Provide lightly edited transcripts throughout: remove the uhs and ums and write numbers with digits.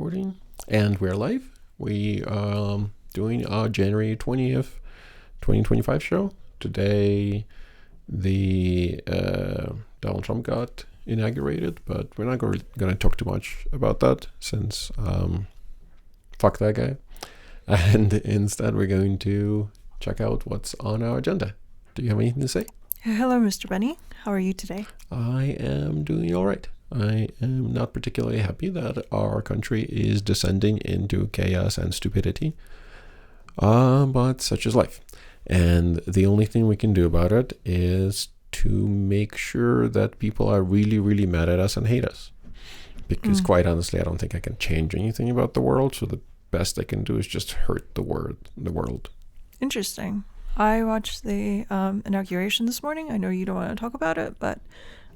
recording, and we're live. We are doing our January 20th, 2025 show. Today, the Donald Trump got inaugurated, but we're not going to talk too much about that since fuck that guy. And instead, we're going to check out what's on our agenda. Do you have anything to say? Hello, Mr. Benny. How are you today? I am doing all right. I am not particularly happy that our country is descending into chaos and stupidity, but such is life. And the only thing we can do about it is to make sure that people are really, really mad at us and hate us. Because quite honestly, I don't think I can change anything about the world, so the best I can do is just hurt the world. Interesting. I watched the inauguration this morning. I know you don't want to talk about it, but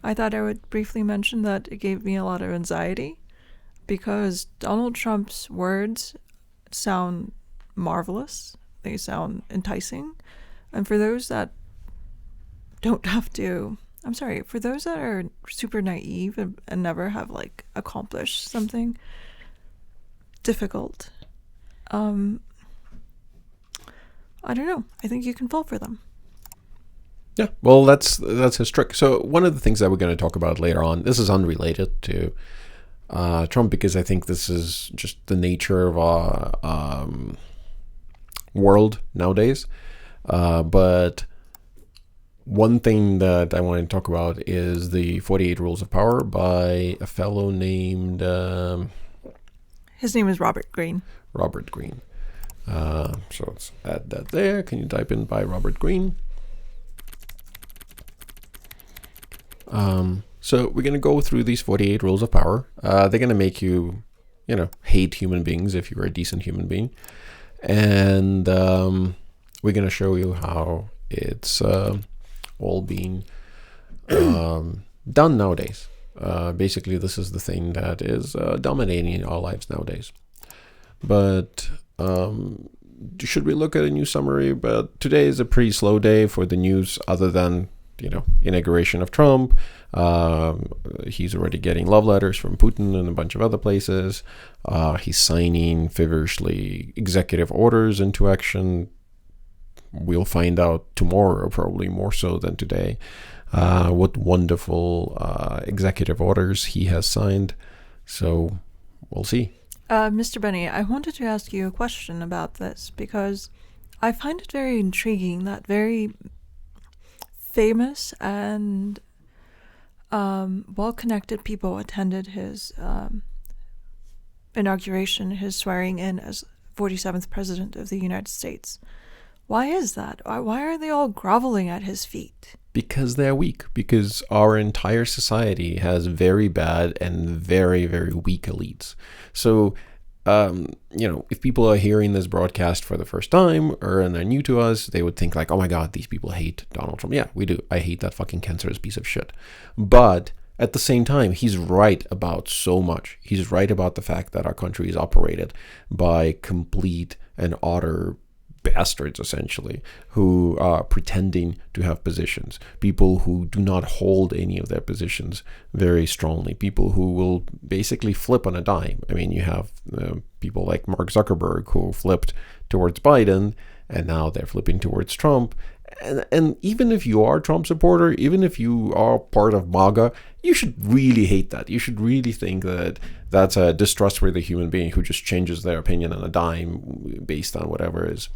I thought I would briefly mention that it gave me a lot of anxiety because Donald Trump's words sound marvelous. They sound enticing. And for those that don't have to, for those that are super naive and never have accomplished something difficult, I don't know. I think you can fall for them. Yeah, well, that's his trick. So one of the things that we're going to talk about later on, this is unrelated to Trump because I think this is just the nature of our world nowadays. But one thing that I want to talk about is the 48 Rules of Power by a fellow named... His name is Robert Greene. Robert Greene. So let's add that there. Can you type in by Robert Greene? So we're going to go through these 48 rules of power. They're going to make you, hate human beings if you're a decent human being. And we're going to show you how it's all being done nowadays. Basically, this is the thing that is dominating our lives nowadays. But should we look at a news summary? But today is a pretty slow day for the news other than inauguration of Trump. He's already getting love letters from Putin and a bunch of other places. He's signing feverishly executive orders into action. We'll find out tomorrow, probably more so than today, what wonderful executive orders he has signed. So we'll see. Mr. Benny, I wanted to ask you a question about this because I find it very intriguing that very famous and well-connected people attended his inauguration, his swearing in as 47th President of the United States. Why is that? Why are they all groveling at his feet? Because they're weak. Because our entire society has very bad and very, very weak elites. So if people are hearing this broadcast for the first time and they're new to us, they would think oh my God, these people hate Donald Trump. Yeah, we do. I hate that fucking cancerous piece of shit. But at the same time, he's right about so much. He's right about the fact that our country is operated by complete and utter bastards, essentially, who are pretending to have positions, people who do not hold any of their positions very strongly, people who will basically flip on a dime. I mean, you have people like Mark Zuckerberg who flipped towards Biden, and now they're flipping towards Trump. And even if you are a Trump supporter, even if you are part of MAGA, you should really hate that. You should really think that that's a distrustworthy human being who just changes their opinion on a dime based on whatever is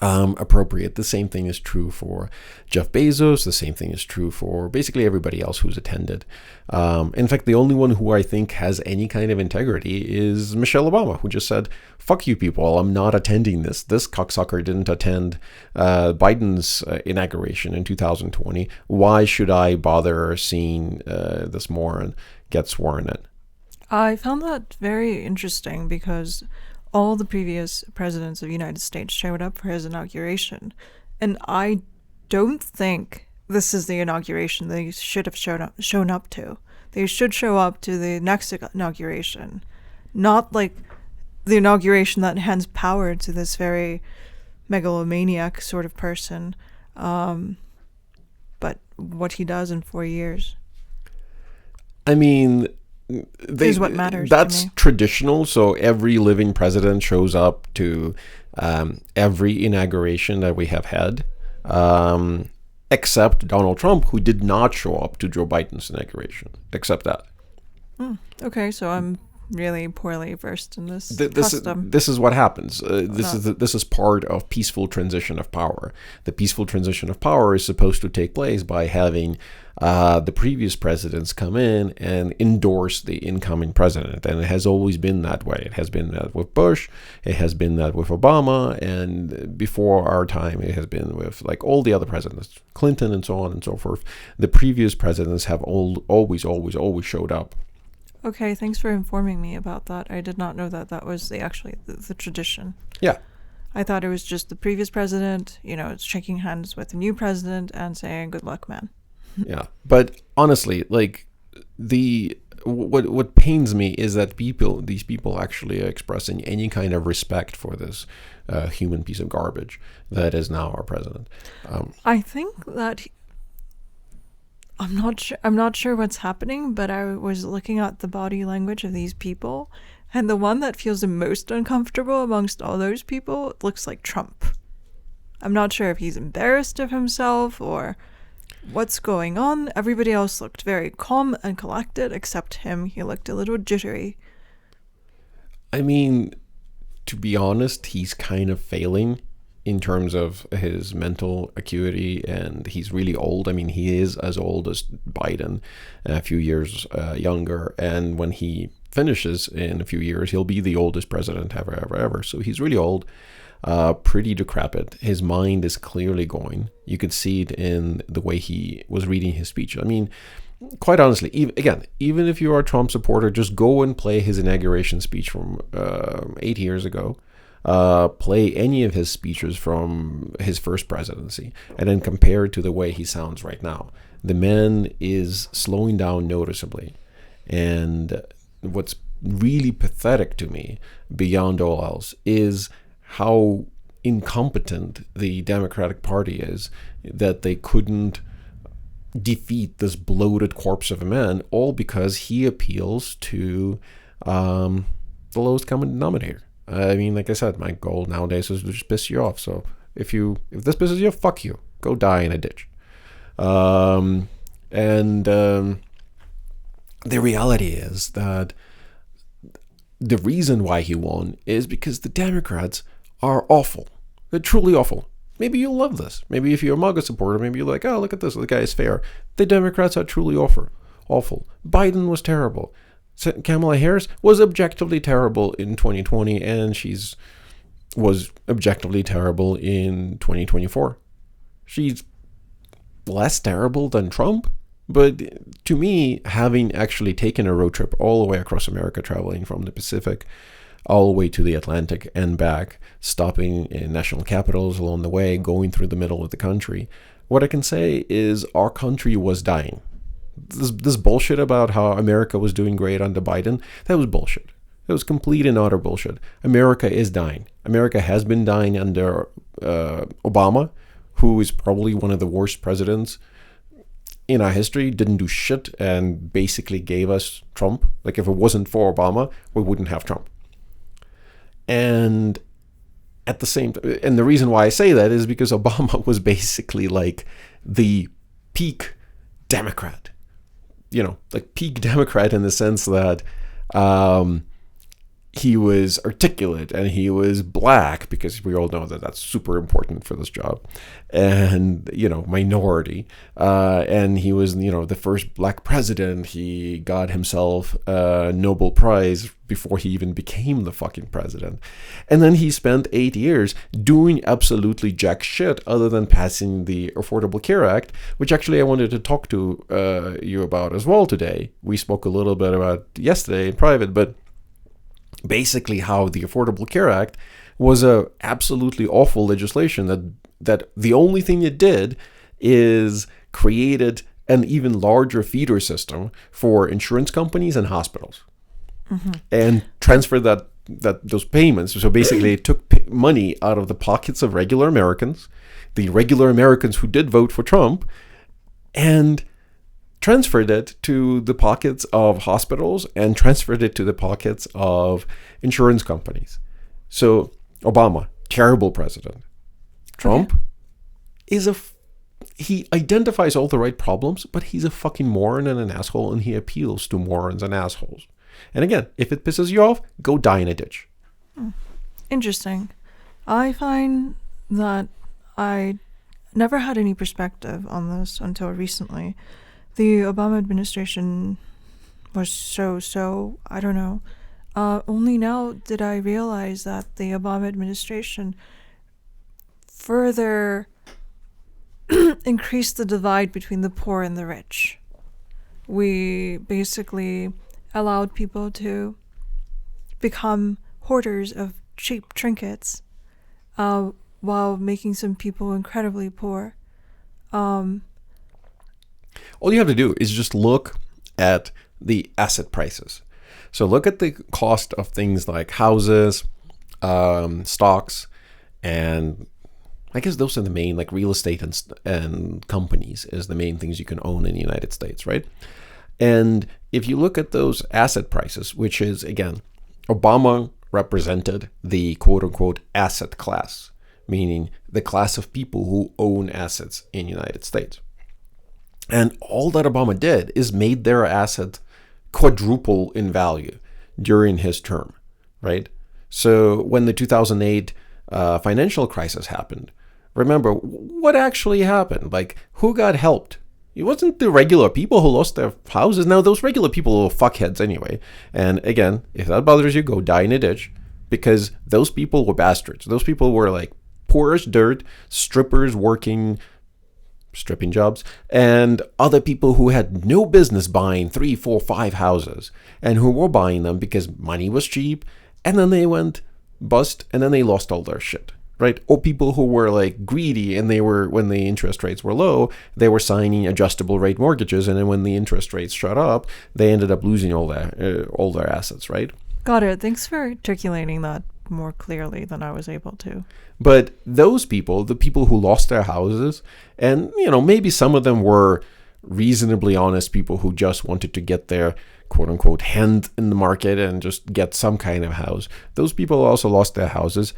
appropriate. The same thing is true for Jeff Bezos. The same thing is true for basically everybody else who's attended. In fact, the only one who I think has any kind of integrity is Michelle Obama, who just said, fuck you people, I'm not attending this. This cocksucker didn't attend Biden's inauguration in 2020. Why should I bother seeing this moron get sworn in? I found that very interesting because all the previous presidents of the United States showed up for his inauguration. And I don't think this is the inauguration they should have shown up to. They should show up to the next inauguration, not the inauguration that hands power to this very megalomaniac sort of person, but what he does in 4 years. I mean, is what matters That's to me. traditional. So every living president shows up to every inauguration that we have had, except Donald Trump, who did not show up to Joe Biden's inauguration, except that. Okay, so I'm really poorly versed in this This custom. is what happens. This is part of peaceful transition of power. The peaceful transition of power is supposed to take place by having the previous presidents come in and endorse the incoming president, and it has always been that way. It has been that with Bush, it has been that with Obama, and before our time, it has been with like all the other presidents, Clinton, and so on and so forth. The previous presidents have always showed up. Okay, thanks for informing me about that. I did not know that that was the tradition. Yeah. I thought it was just the previous president, it's shaking hands with the new president and saying, good luck, man. Yeah. But honestly, like what pains me is that these people actually are expressing any kind of respect for this human piece of garbage that is now our president. I think that I'm not sure what's happening, but I was looking at the body language of these people, and the one that feels the most uncomfortable amongst all those people looks like Trump. I'm not sure if he's embarrassed of himself or what's going on. Everybody else looked very calm and collected, except him. He looked a little jittery. I mean, to be honest, he's kind of failing in terms of his mental acuity, and he's really old. I mean, he is as old as Biden, a few years younger, and when he finishes in a few years, he'll be the oldest president ever. So he's really old, pretty decrepit. His mind is clearly going. You could see it in the way he was reading his speech. I mean, quite honestly, even if you are a Trump supporter, just go and play his inauguration speech from 8 years ago. Play any of his speeches from his first presidency and then compare it to the way he sounds right now. The man is slowing down noticeably. And what's really pathetic to me, beyond all else, is how incompetent the Democratic Party is, that they couldn't defeat this bloated corpse of a man, all because he appeals to the lowest common denominator. I mean, like I said, my goal nowadays is to just piss you off. So if this pisses you off, fuck you. Go die in a ditch. The reality is that the reason why he won is because the Democrats are awful. They're truly awful. Maybe you'll love this. Maybe if you're a MAGA supporter, maybe you're like, oh, look at this. The guy is fair. The Democrats are truly awful. Biden was terrible. Kamala Harris was objectively terrible in 2020, and was objectively terrible in 2024. She's less terrible than Trump, but to me, having actually taken a road trip all the way across America, traveling from the Pacific all the way to the Atlantic and back, stopping in national capitals along the way, going through the middle of the country, what I can say is our country was dying. This bullshit about how America was doing great under Biden, that was bullshit. It was complete and utter bullshit. America is dying. America has been dying under Obama, who is probably one of the worst presidents in our history, didn't do shit and basically gave us Trump. Like, if it wasn't for Obama, we wouldn't have Trump. And at the same time, and the reason why I say that is because Obama was basically like the peak Democrat. Like peak Democrat in the sense that he was articulate and he was black, because we all know that that's super important for this job, and minority, and he was the first black president. He got himself a Nobel Prize before he even became the fucking president, and then he spent 8 years doing absolutely jack shit other than passing the Affordable Care Act, which actually I wanted to talk to you about as well today. We spoke a little bit about yesterday in private, but basically how the Affordable Care Act was a absolutely awful legislation that the only thing it did is created an even larger feeder system for insurance companies and hospitals, and transferred those payments. So basically it took money out of the pockets of regular Americans, the regular Americans who did vote for Trump, and transferred it to the pockets of hospitals and transferred it to the pockets of insurance companies. So Obama, terrible president. Trump is he identifies all the right problems, but he's a fucking moron and an asshole, and he appeals to morons and assholes. And again, if it pisses you off, go die in a ditch. Interesting. I find that I never had any perspective on this until recently. The Obama administration was so, I don't know. Only now did I realize that the Obama administration further increased the divide between the poor and the rich. We basically allowed people to become hoarders of cheap trinkets while making some people incredibly poor. All you have to do is just look at the asset prices. So look at the cost of things like houses, stocks, and I guess those are the main, like real estate and companies is the main things you can own in the United States, right? And if you look at those asset prices, which is, again, Obama represented the quote-unquote asset class, meaning the class of people who own assets in the United States. And all that Obama did is made their asset quadruple in value during his term, right? So when the 2008 financial crisis happened, remember what actually happened? Like, who got helped? It wasn't the regular people who lost their houses. Now, those regular people were fuckheads anyway. And again, if that bothers you, go die in a ditch, because those people were bastards. Those people were like poor as dirt, strippers working stripping jobs, and other people who had no business buying 3, 4, 5 houses, and who were buying them because money was cheap, and then they went bust, and then they lost all their shit, right? Or people who were like greedy, and they were, when the interest rates were low, they were signing adjustable rate mortgages, and then when the interest rates shot up, they ended up losing all their assets, right? Got it. Thanks for articulating that more clearly than I was able to. But those people, the people who lost their houses, and, you know, maybe some of them were reasonably honest people who just wanted to get their quote unquote hand in the market and just get some kind of house. Those people also lost their houses.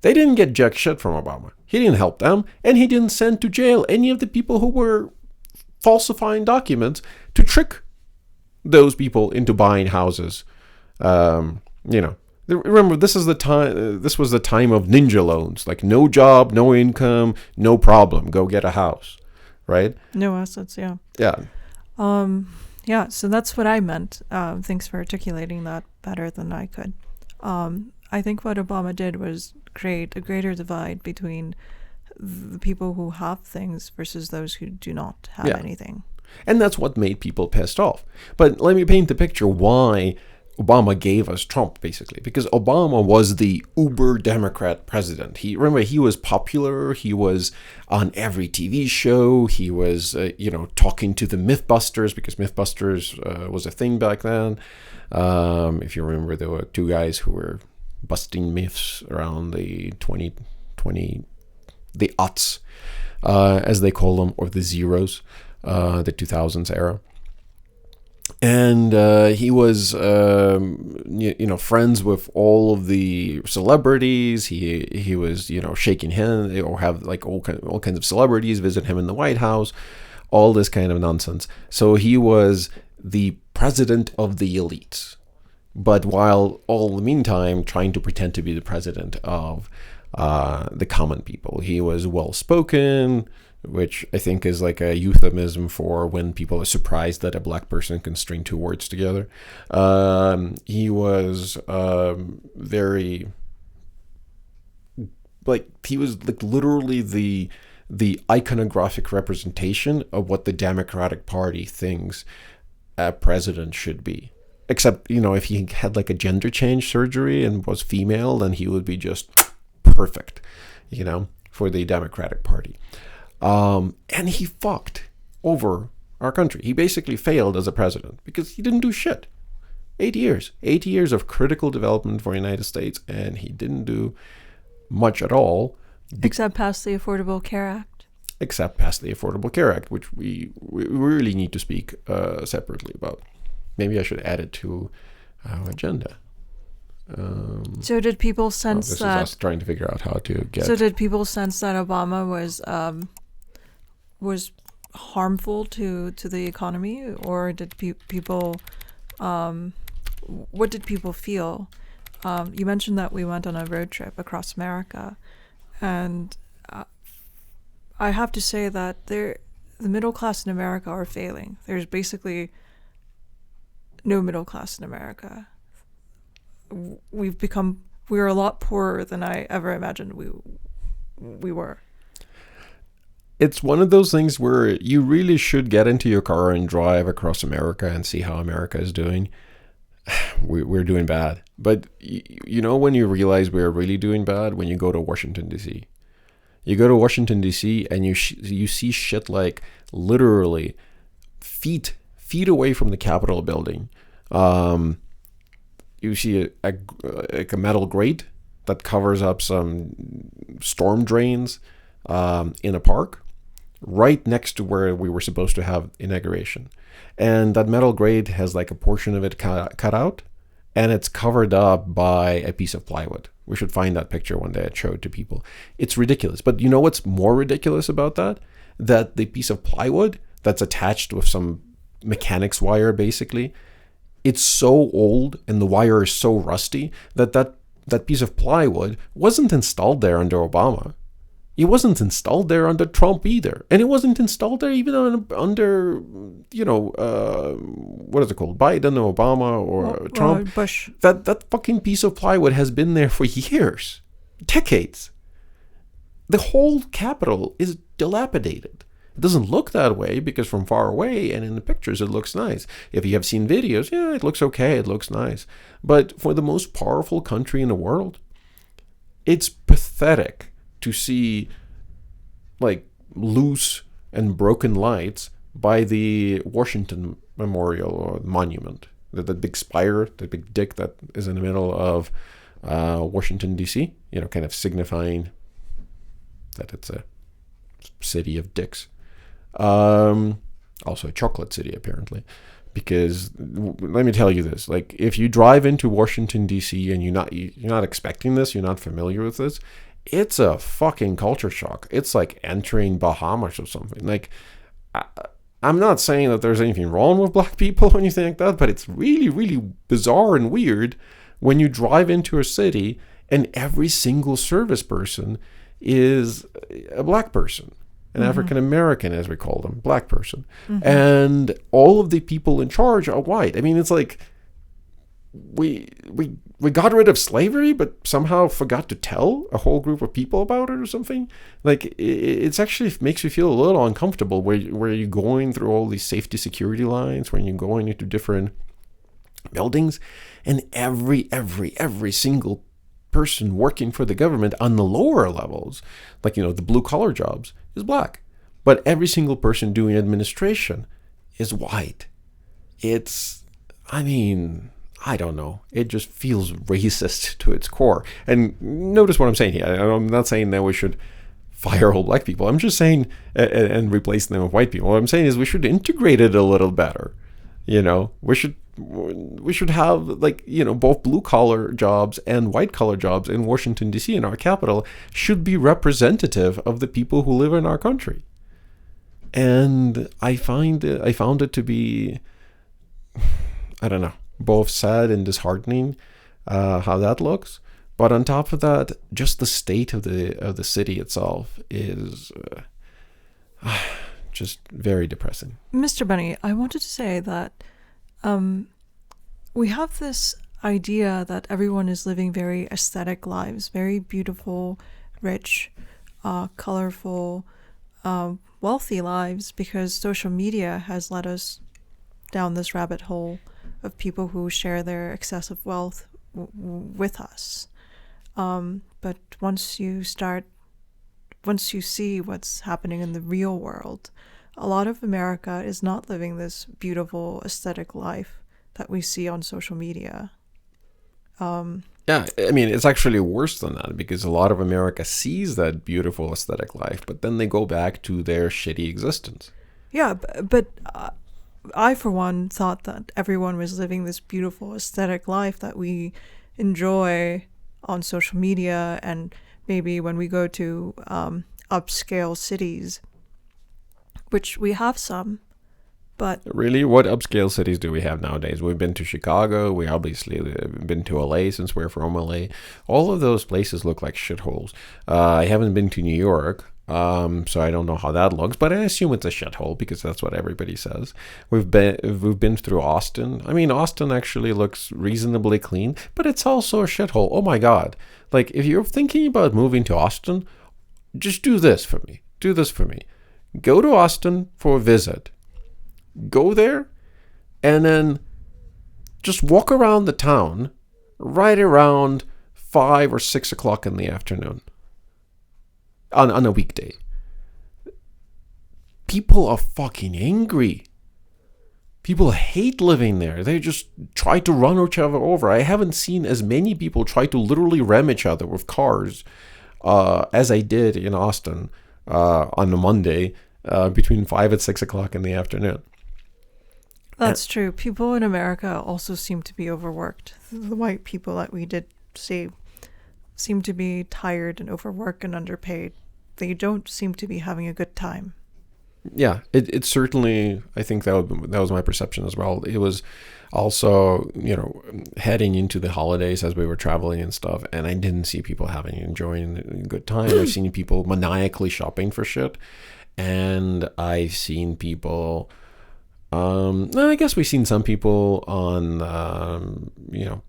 They didn't get jack shit from Obama. He didn't help them, and he didn't send to jail any of the people who were falsifying documents to trick those people into buying houses. Remember, this was the time of ninja loans, like no job, no income, no problem, go get a house, right? No assets, yeah. Yeah. So that's what I meant. Thanks for articulating that better than I could. I think what Obama did was create a greater divide between the people who have things versus those who do not have anything. And that's what made people pissed off. But let me paint the picture why Obama gave us Trump, basically, because Obama was the uber Democrat president. He was popular. He was on every TV show. He was, talking to the Mythbusters, because Mythbusters was a thing back then. If you remember, there were 2 guys who were busting myths around the 2020, the aughts, as they call them, or the zeros, the 2000s era. And he was, friends with all of the celebrities. He was, shaking hands, or have like all kinds of celebrities visit him in the White House, all this kind of nonsense. So he was the president of the elites, but while all the meantime trying to pretend to be the president of the common people. He was well-spoken, which I think is like a euphemism for when people are surprised that a black person can string 2 words together. He was very, he was like literally the iconographic representation of what the Democratic Party thinks a president should be. Except, if he had like a gender change surgery and was female, then he would be just perfect, for the Democratic Party. And he fucked over our country. He basically failed as a president because he didn't do shit. 8 years of critical development for the United States, and he didn't do much at all. Except pass the Affordable Care Act. except past the Affordable Care Act, which we really need to speak separately about. Maybe I should add it to our agenda. So did people This sense is that? us trying to figure out how to get. So did people sense that Obama was harmful to the economy, or did people? What did people feel? You mentioned that we went on a road trip across America, and I have to say that the middle class in America are failing. There's basically no middle class in America. We're a lot poorer than I ever imagined we were. It's one of those things where you really should get into your car and drive across America and see how America is doing. We're doing bad. But you know when you realize we're really doing bad? When you go to Washington, D.C. You go to Washington, D.C. and you see shit like literally feet away from the Capitol building. You see a metal grate that covers up some storm drains in a park right next to where we were supposed to have inauguration. And that metal grate has like a portion of it cut out, and it's covered up by a piece of plywood. We should find that picture one day and show it to people. It's ridiculous. But you know what's more ridiculous about that? That the piece of plywood that's attached with some mechanics wire, basically, it's so old and the wire is so rusty that piece of plywood wasn't installed there under Obama. It wasn't installed there under Trump either. And it wasn't installed there even under what is it called? Biden or Obama or Trump. Bush. That fucking piece of plywood has been there for years, decades. The whole Capitol is dilapidated. It doesn't look that way because from far away and in the pictures it looks nice. If you have seen videos, yeah, it looks okay, it looks nice. But for the most powerful country in the world, it's pathetic to see like loose and broken lights by the Washington Memorial or Monument. The big spire, the big dick that is in the middle of Washington, D.C., kind of signifying that it's a city of dicks. Also a chocolate city, apparently. Because let me tell you this, like if you drive into Washington, D.C. and you're not expecting this, you're not familiar with this, it's a fucking culture shock. It's like entering Bahamas or something. Like, I'm not saying that there's anything wrong with black people or anything like that, but it's really, really bizarre and weird when you drive into a city and every single service person is a black person, an African American, as we call them, black person. And all of the people in charge are white. I mean, it's like we got rid of slavery, but somehow forgot to tell a whole group of people about it or something. Like it's actually makes you feel a little uncomfortable where you're going through all these safety security lines, when you're going into different buildings, and every single person working for the government on the lower levels, like the blue collar jobs, is black, but every single person doing administration is white. I don't know. It just feels racist to its core. And notice what I'm saying here. I'm not saying that we should fire all black people. I'm just saying and replace them with white people. What I'm saying is we should integrate it a little better. We should have both blue collar jobs and white collar jobs in Washington, D.C., in our capital, should be representative of the people who live in our country. And I found it to be, I don't know, both sad and disheartening how that looks. But on top of that, just the state of the city itself is just very depressing. Mr. Bunny, I wanted to say that we have this idea that everyone is living very aesthetic lives, very beautiful, rich, colorful, wealthy lives, because social media has led us down this rabbit hole of people who share their excessive wealth with us. But once you see what's happening in the real world, a lot of America is not living this beautiful aesthetic life that we see on social media. Yeah, I mean, it's actually worse than that because a lot of America sees that beautiful aesthetic life, but then they go back to their shitty existence. Yeah, but I, for one, thought that everyone was living this beautiful aesthetic life that we enjoy on social media, and maybe when we go to upscale cities, which we have some, but Really, what upscale cities do we have nowadays? We've been to Chicago. We obviously have been to LA since we're from LA. All of those places look like shitholes. I haven't been to New York, so I don't know how that looks, but I assume it's a shithole because that's what everybody says. We've been through Austin. I mean, Austin actually looks reasonably clean, but it's also a shithole. Oh my God! Like if you're thinking about moving to Austin, just do this for me. Do this for me. Go to Austin for a visit. Go there and then just walk around the town right around 5 or 6 o'clock in the afternoon on a weekday. People are fucking angry. People hate living there. They just try to run each other over. I haven't seen as many people try to literally ram each other with cars as I did in Austin on a Monday between 5 and 6 o'clock in the afternoon. that's true. People in America also seem to be overworked. The white people that we did see seem to be tired and overworked and underpaid. They don't seem to be having a good time. Yeah, it certainly, I think that was my perception as well. It was also, heading into the holidays as we were traveling and stuff, and I didn't see people enjoying a good time. I've seen people maniacally shopping for shit, and I've seen people, I guess we've seen some people on,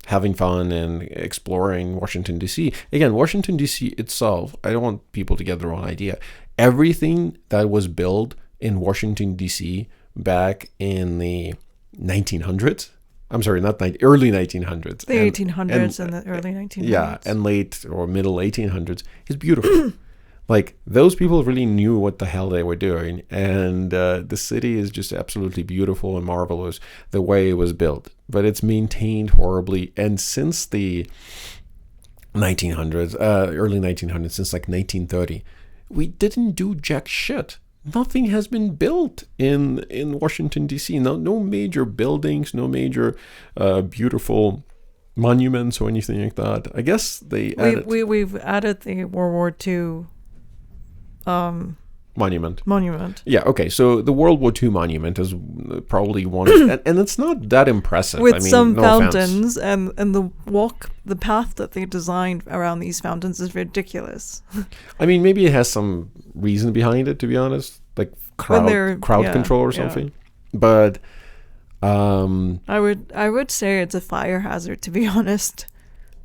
having fun and exploring Washington, D.C. Again, Washington, D.C. itself, I don't want people to get the wrong idea. Everything that was built in Washington, D.C. back in the 1900s, I'm sorry, early 1900s. The 1800s and the early 1900s. Yeah, and late or middle 1800s is beautiful. Like, those people really knew what the hell they were doing. And the city is just absolutely beautiful and marvelous the way it was built. But it's maintained horribly. And since the 1900s, early 1900s, since like 1930, we didn't do jack shit. Nothing has been built in Washington, D.C. No major buildings, no major beautiful monuments or anything like that. I guess we've added the World War II monument. Yeah, okay. So the World War II monument is probably one, and it's not that impressive. With some fountains, and the path that they designed around these fountains is ridiculous. I mean, maybe it has some reason behind it, to be honest, like crowd control or something. Yeah. But I would say it's a fire hazard, to be honest.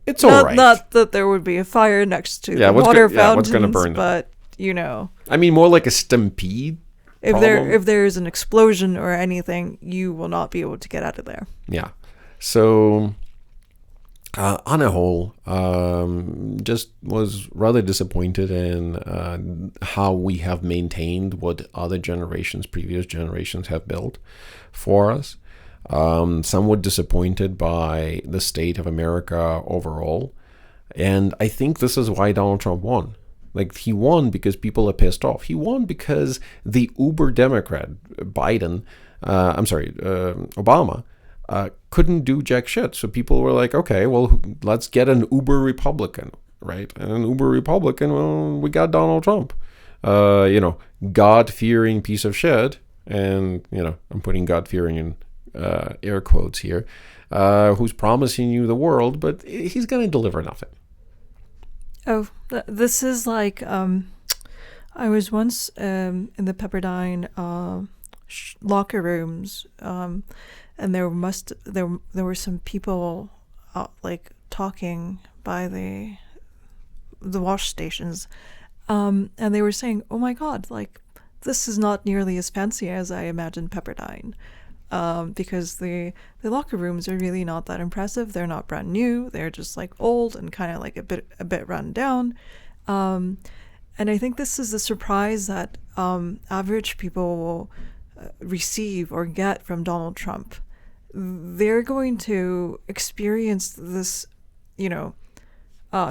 It's all right. Not that there would be a fire next to the water fountains, what's gonna burn but I mean, more like a stampede. If there's an explosion or anything, you will not be able to get out of there. Yeah. So, on a whole, just was rather disappointed in how we have maintained what previous generations have built for us. Somewhat disappointed by the state of America overall. And I think this is why Donald Trump won. Like, he won because people are pissed off. He won because the uber Democrat, Obama, couldn't do jack shit. So people were like, okay, well, let's get an uber Republican, right? And an uber Republican, well, we got Donald Trump. God-fearing piece of shit. And, I'm putting God-fearing in air quotes here, who's promising you the world, but he's going to deliver nothing. Oh, this is like, I was once in the Pepperdine locker rooms, and there were some people like talking by the wash stations, and they were saying, "Oh my God, like this is not nearly as fancy as I imagined Pepperdine." Because the locker rooms are really not that impressive. They're not brand new. They're just like old and kind of like a bit run down. And I think this is the surprise that average people will receive or get from Donald Trump. They're going to experience this,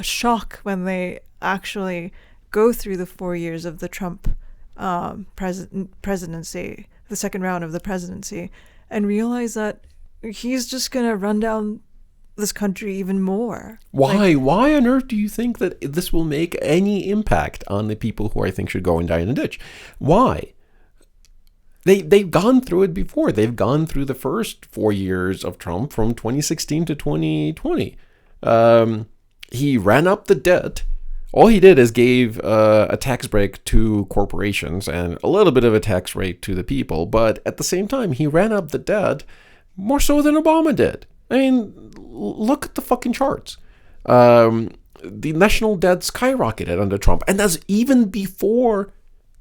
shock when they actually go through the 4 years of the Trump presidency, the second round of the presidency, and realize that he's just going to run down this country even more. Why? Why on earth do you think that this will make any impact on the people who I think should go and die in a ditch? Why? They've gone through it before. They've gone through the first 4 years of Trump from 2016 to 2020. He ran up the debt. All he did is gave a tax break to corporations and a little bit of a tax rate to the people. But at the same time, he ran up the debt more so than Obama did. I mean, look at the fucking charts. The national debt skyrocketed under Trump. And that's even before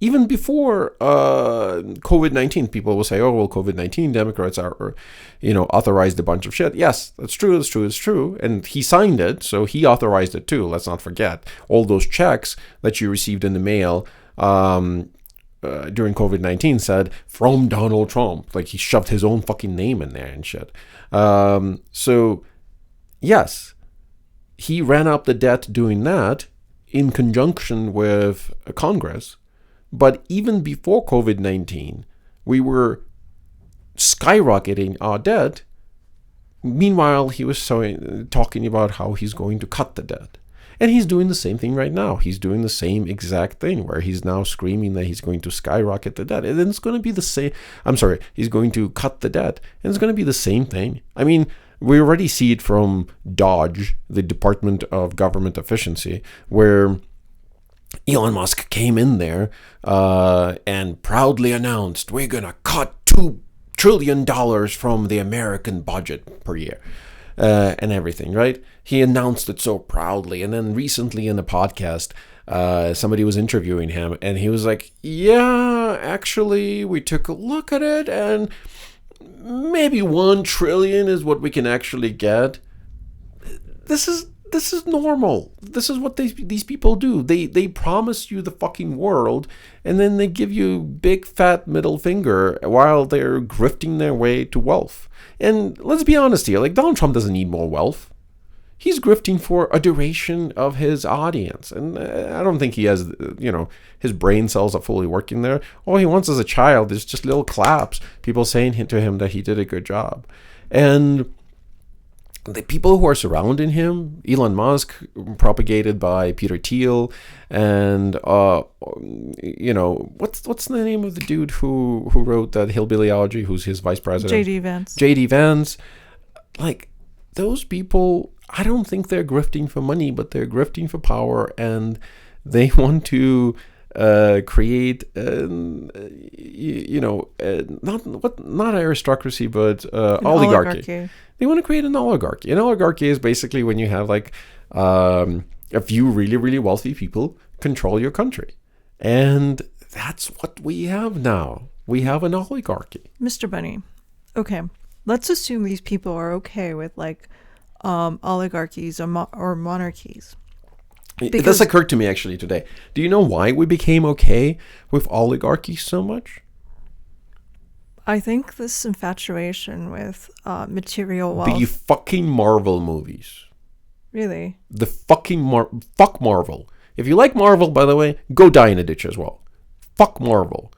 COVID-19. People will say, oh, well, COVID-19, Democrats are, authorized a bunch of shit. Yes, that's true. And he signed it, so he authorized it too. Let's not forget. All those checks that you received in the mail during COVID-19 said, from Donald Trump. Like, he shoved his own fucking name in there and shit. So, yes, he ran up the debt doing that in conjunction with Congress. But even before COVID-19, we were skyrocketing our debt. Meanwhile, he was talking about how he's going to cut the debt. And he's doing the same thing right now. He's doing the same exact thing where he's now screaming that he's going to skyrocket the debt. And then it's going to be the same. He's going to cut the debt. And it's going to be the same thing. I mean, we already see it from DOGE, the Department of Government Efficiency, where Elon Musk came in there and proudly announced, we're going to cut $2 trillion from the American budget per year and everything, right? He announced it so proudly. And then recently in the podcast, somebody was interviewing him and he was like, yeah, actually, we took a look at it and maybe 1 trillion is what we can actually get. This is normal. This is what these people do. They promise you the fucking world, and then they give you big fat middle finger while they're grifting their way to wealth. And let's be honest here, like, Donald Trump doesn't need more wealth. He's grifting for a duration of his audience. And I don't think he has, his brain cells are fully working there. All he wants as a child is just little claps, people saying to him that he did a good job. And the people who are surrounding him, Elon Musk, propagated by Peter Thiel, and what's the name of the dude who wrote that Hillbillyology, who's his vice president? J.D. Vance. Like, those people, I don't think they're grifting for money, but they're grifting for power, and they want to create, not aristocracy, but oligarchy. They want to create an oligarchy. An oligarchy is basically when you have a few really, really wealthy people control your country. And that's what we have now. We have an oligarchy. Mr. Bunny, okay, let's assume these people are okay with oligarchies or monarchies. This occurred to me actually today. Do you know why we became okay with oligarchy so much? I think this infatuation with material wealth. The fucking Marvel movies. Really? The fucking fuck Marvel. If you like Marvel, by the way, go die in a ditch as well. Fuck Marvel.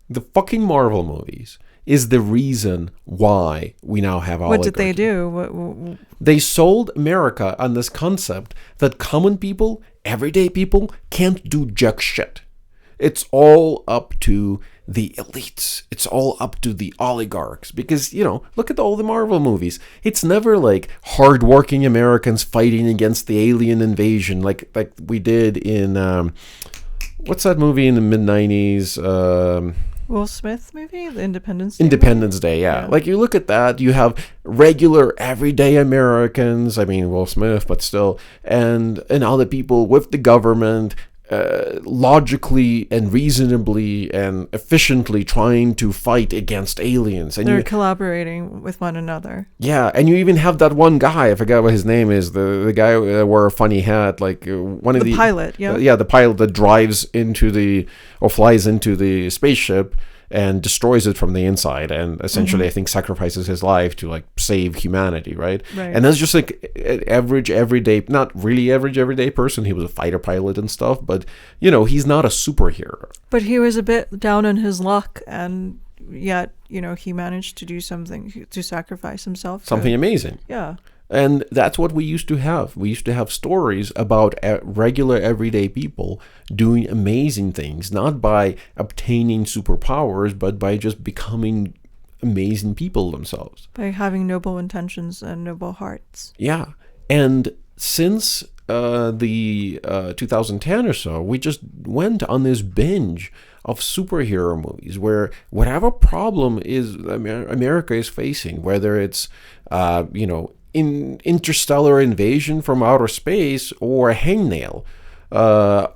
The fucking Marvel movies is the reason why we now have oligarchy. What did they do? They sold America on this concept that common people, everyday people, can't do jack shit. It's all up to the elites. It's all up to the oligarchs. Because, look at all the Marvel movies. It's never like hardworking Americans fighting against the alien invasion like we did in, what's that movie in the mid-90s? Will Smith movie? The Independence Day, yeah. Like, you look at that, you have regular, everyday Americans, Will Smith, but still, and other people with the government, logically and reasonably and efficiently trying to fight against aliens. And they're collaborating with one another. Yeah, and you even have that one guy, I forgot what his name is, the guy who wore a funny hat, one of the... pilot, yeah. The pilot that drives into flies into the spaceship, and destroys it from the inside, and essentially I think sacrifices his life to like save humanity, right? And that's just like an average everyday, not really average everyday person. He was a fighter pilot and stuff, but he's not a superhero. But he was a bit down on his luck, and yet he managed to do something, to sacrifice himself, something amazing. Yeah. And that's what we used to have. We used to have stories about regular everyday people doing amazing things, not by obtaining superpowers, but by just becoming amazing people themselves. By having noble intentions and noble hearts. Yeah. And since the 2010 or so, we just went on this binge of superhero movies where whatever problem is America is facing, whether it's, in interstellar invasion from outer space or a hangnail,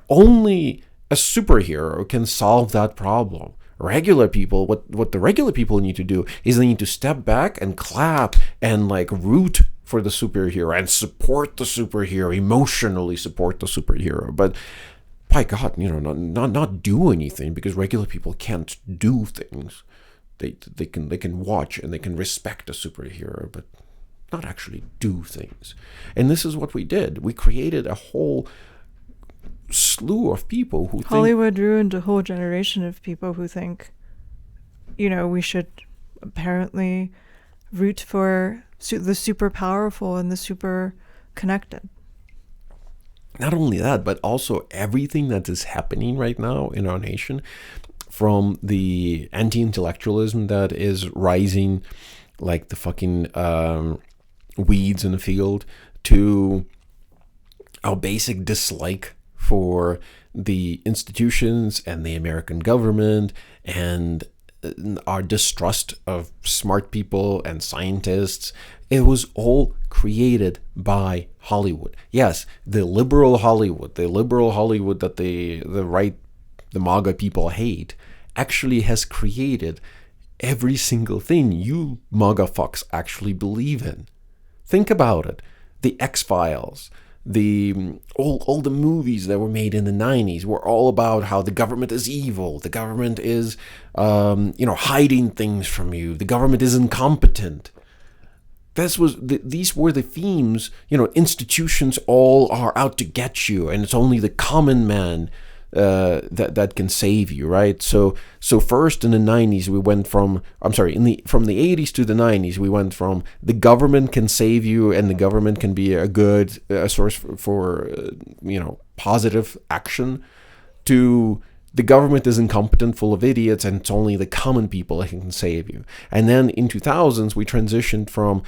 only a superhero can solve that problem. Regular people, what the regular people need to do is they need to step back and clap and like root for the superhero and support the superhero, emotionally support the superhero. But by God, not do anything, because regular people can't do things. They can watch and they can respect a superhero, but not actually do things. And this is what we did. We created a whole slew of people who Hollywood ruined a whole generation of people who think, we should apparently root for the super powerful and the super connected. Not only that, but also everything that is happening right now in our nation, from the anti-intellectualism that is rising like the fucking weeds in the field, to our basic dislike for the institutions and the American government, and our distrust of smart people and scientists. It was all created by Hollywood. Yes, the liberal Hollywood that the MAGA people hate, actually has created every single thing you MAGA fucks actually believe in. Think about it. The X-Files, all the movies that were made in the 90s were all about how the government is evil, the government is hiding things from you, the government is incompetent. These were the themes. Institutions all are out to get you, and it's only the common man that can save you, right? So first in the 90s we went from the 80s to the 90s we went from the government can save you and the government can be a good source for positive action, to the government is incompetent, full of idiots, and it's only the common people that can save you. And then in 2000s we transitioned from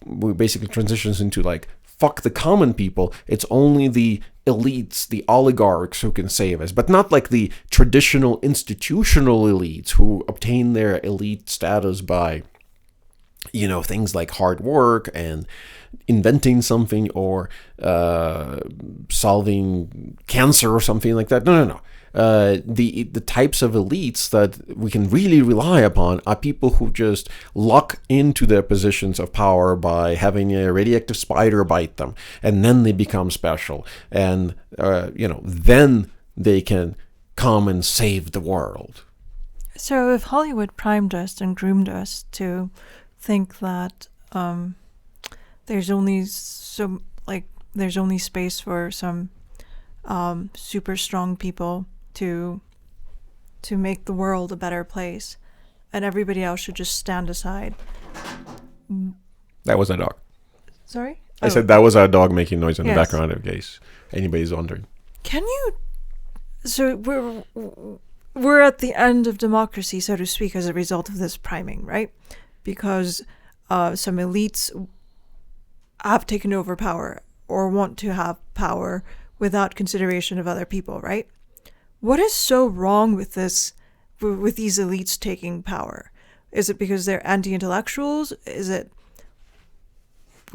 we basically transitions into like, fuck the common people, it's only the elites, the oligarchs who can save us, but not like the traditional institutional elites who obtain their elite status by things like hard work and inventing something or solving cancer or something like that. No. The types of elites that we can really rely upon are people who just lock into their positions of power by having a radioactive spider bite them, and then they become special, and then they can come and save the world. So if Hollywood primed us and groomed us to think that there's only space for some super strong people to make the world a better place, and everybody else should just stand aside. That was our dog. Sorry? I said that was our dog making noise in the background, in case anybody's wondering. So we're at the end of democracy, so to speak, as a result of this priming, right? Because some elites have taken over power or want to have power without consideration of other people, right? What is so wrong with this, with these elites taking power? Is it because they're anti-intellectuals?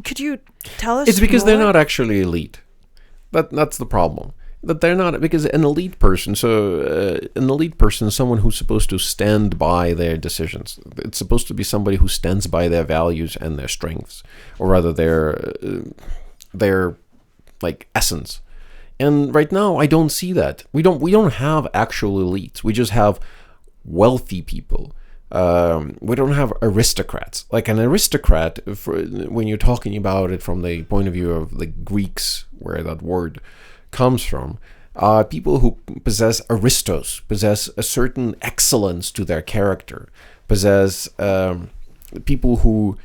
Could you tell us? It's because more? they're not actually elite. That's the problem. That they're not, because an elite person is someone who's supposed to stand by their decisions. It's supposed to be somebody who stands by their values and their strengths, or rather their like essence. And right now, I don't see that. We don't have actual elites. We just have wealthy people. We don't have aristocrats. Like an aristocrat, when you're talking about it from the point of view of the Greeks, where that word comes from, people who possess aristos, possess a certain excellence to their character, possess people who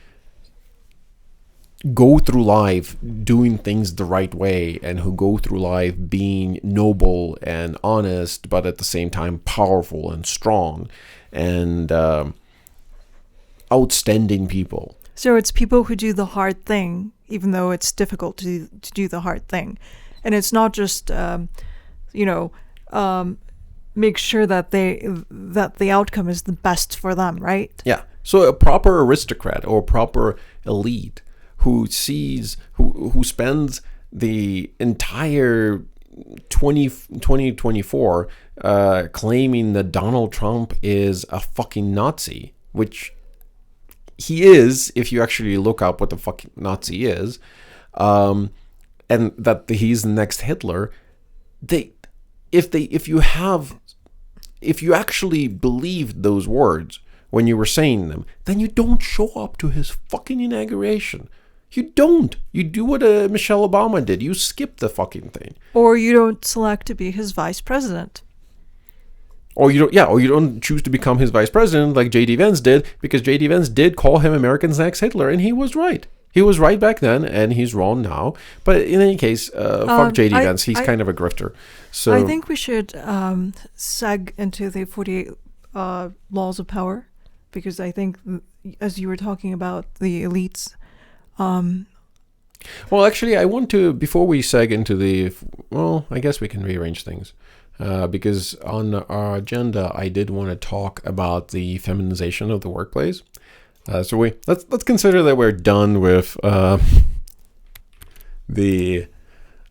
go through life doing things the right way, and who go through life being noble and honest, but at the same time powerful and strong and outstanding people. So it's people who do the hard thing, even though it's difficult to do the hard thing. And it's not just, make sure that the outcome is the best for them, right? Yeah. So a proper aristocrat or proper elite who spends the entire 2024 claiming that Donald Trump is a fucking Nazi, which he is if you actually look up what the fucking Nazi is, and that he's the next Hitler. If you actually believed those words when you were saying them, then you don't show up to his fucking inauguration. You don't. You do what Michelle Obama did. You skip the fucking thing. Or you don't select to be his vice president. Or you don't choose to become his vice president like J.D. Vance did, because J.D. Vance did call him America's next Hitler, and he was right. He was right back then, and he's wrong now. But in any case, fuck J.D. Vance. He's kind of a grifter. So I think we should seg into the 48 laws of power, because I think, as you were talking about the elites. Well, actually, I want to, before we seg into I guess we can rearrange things. Because on our agenda, I did want to talk about the feminization of the workplace. So let's consider that we're done with the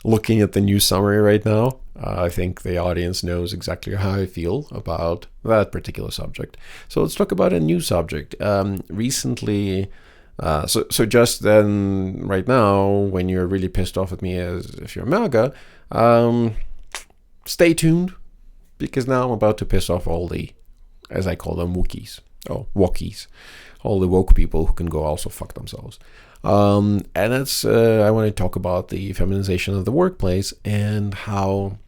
looking at the news summary right now. I think the audience knows exactly how I feel about that particular subject. So let's talk about a new subject. Recently, so just then, right now, when you're really pissed off at me as if you're MAGA, stay tuned, because now I'm about to piss off all the, as I call them, Wookiees, all the woke people who can go also fuck themselves. And that's, I want to talk about the feminization of the workplace and how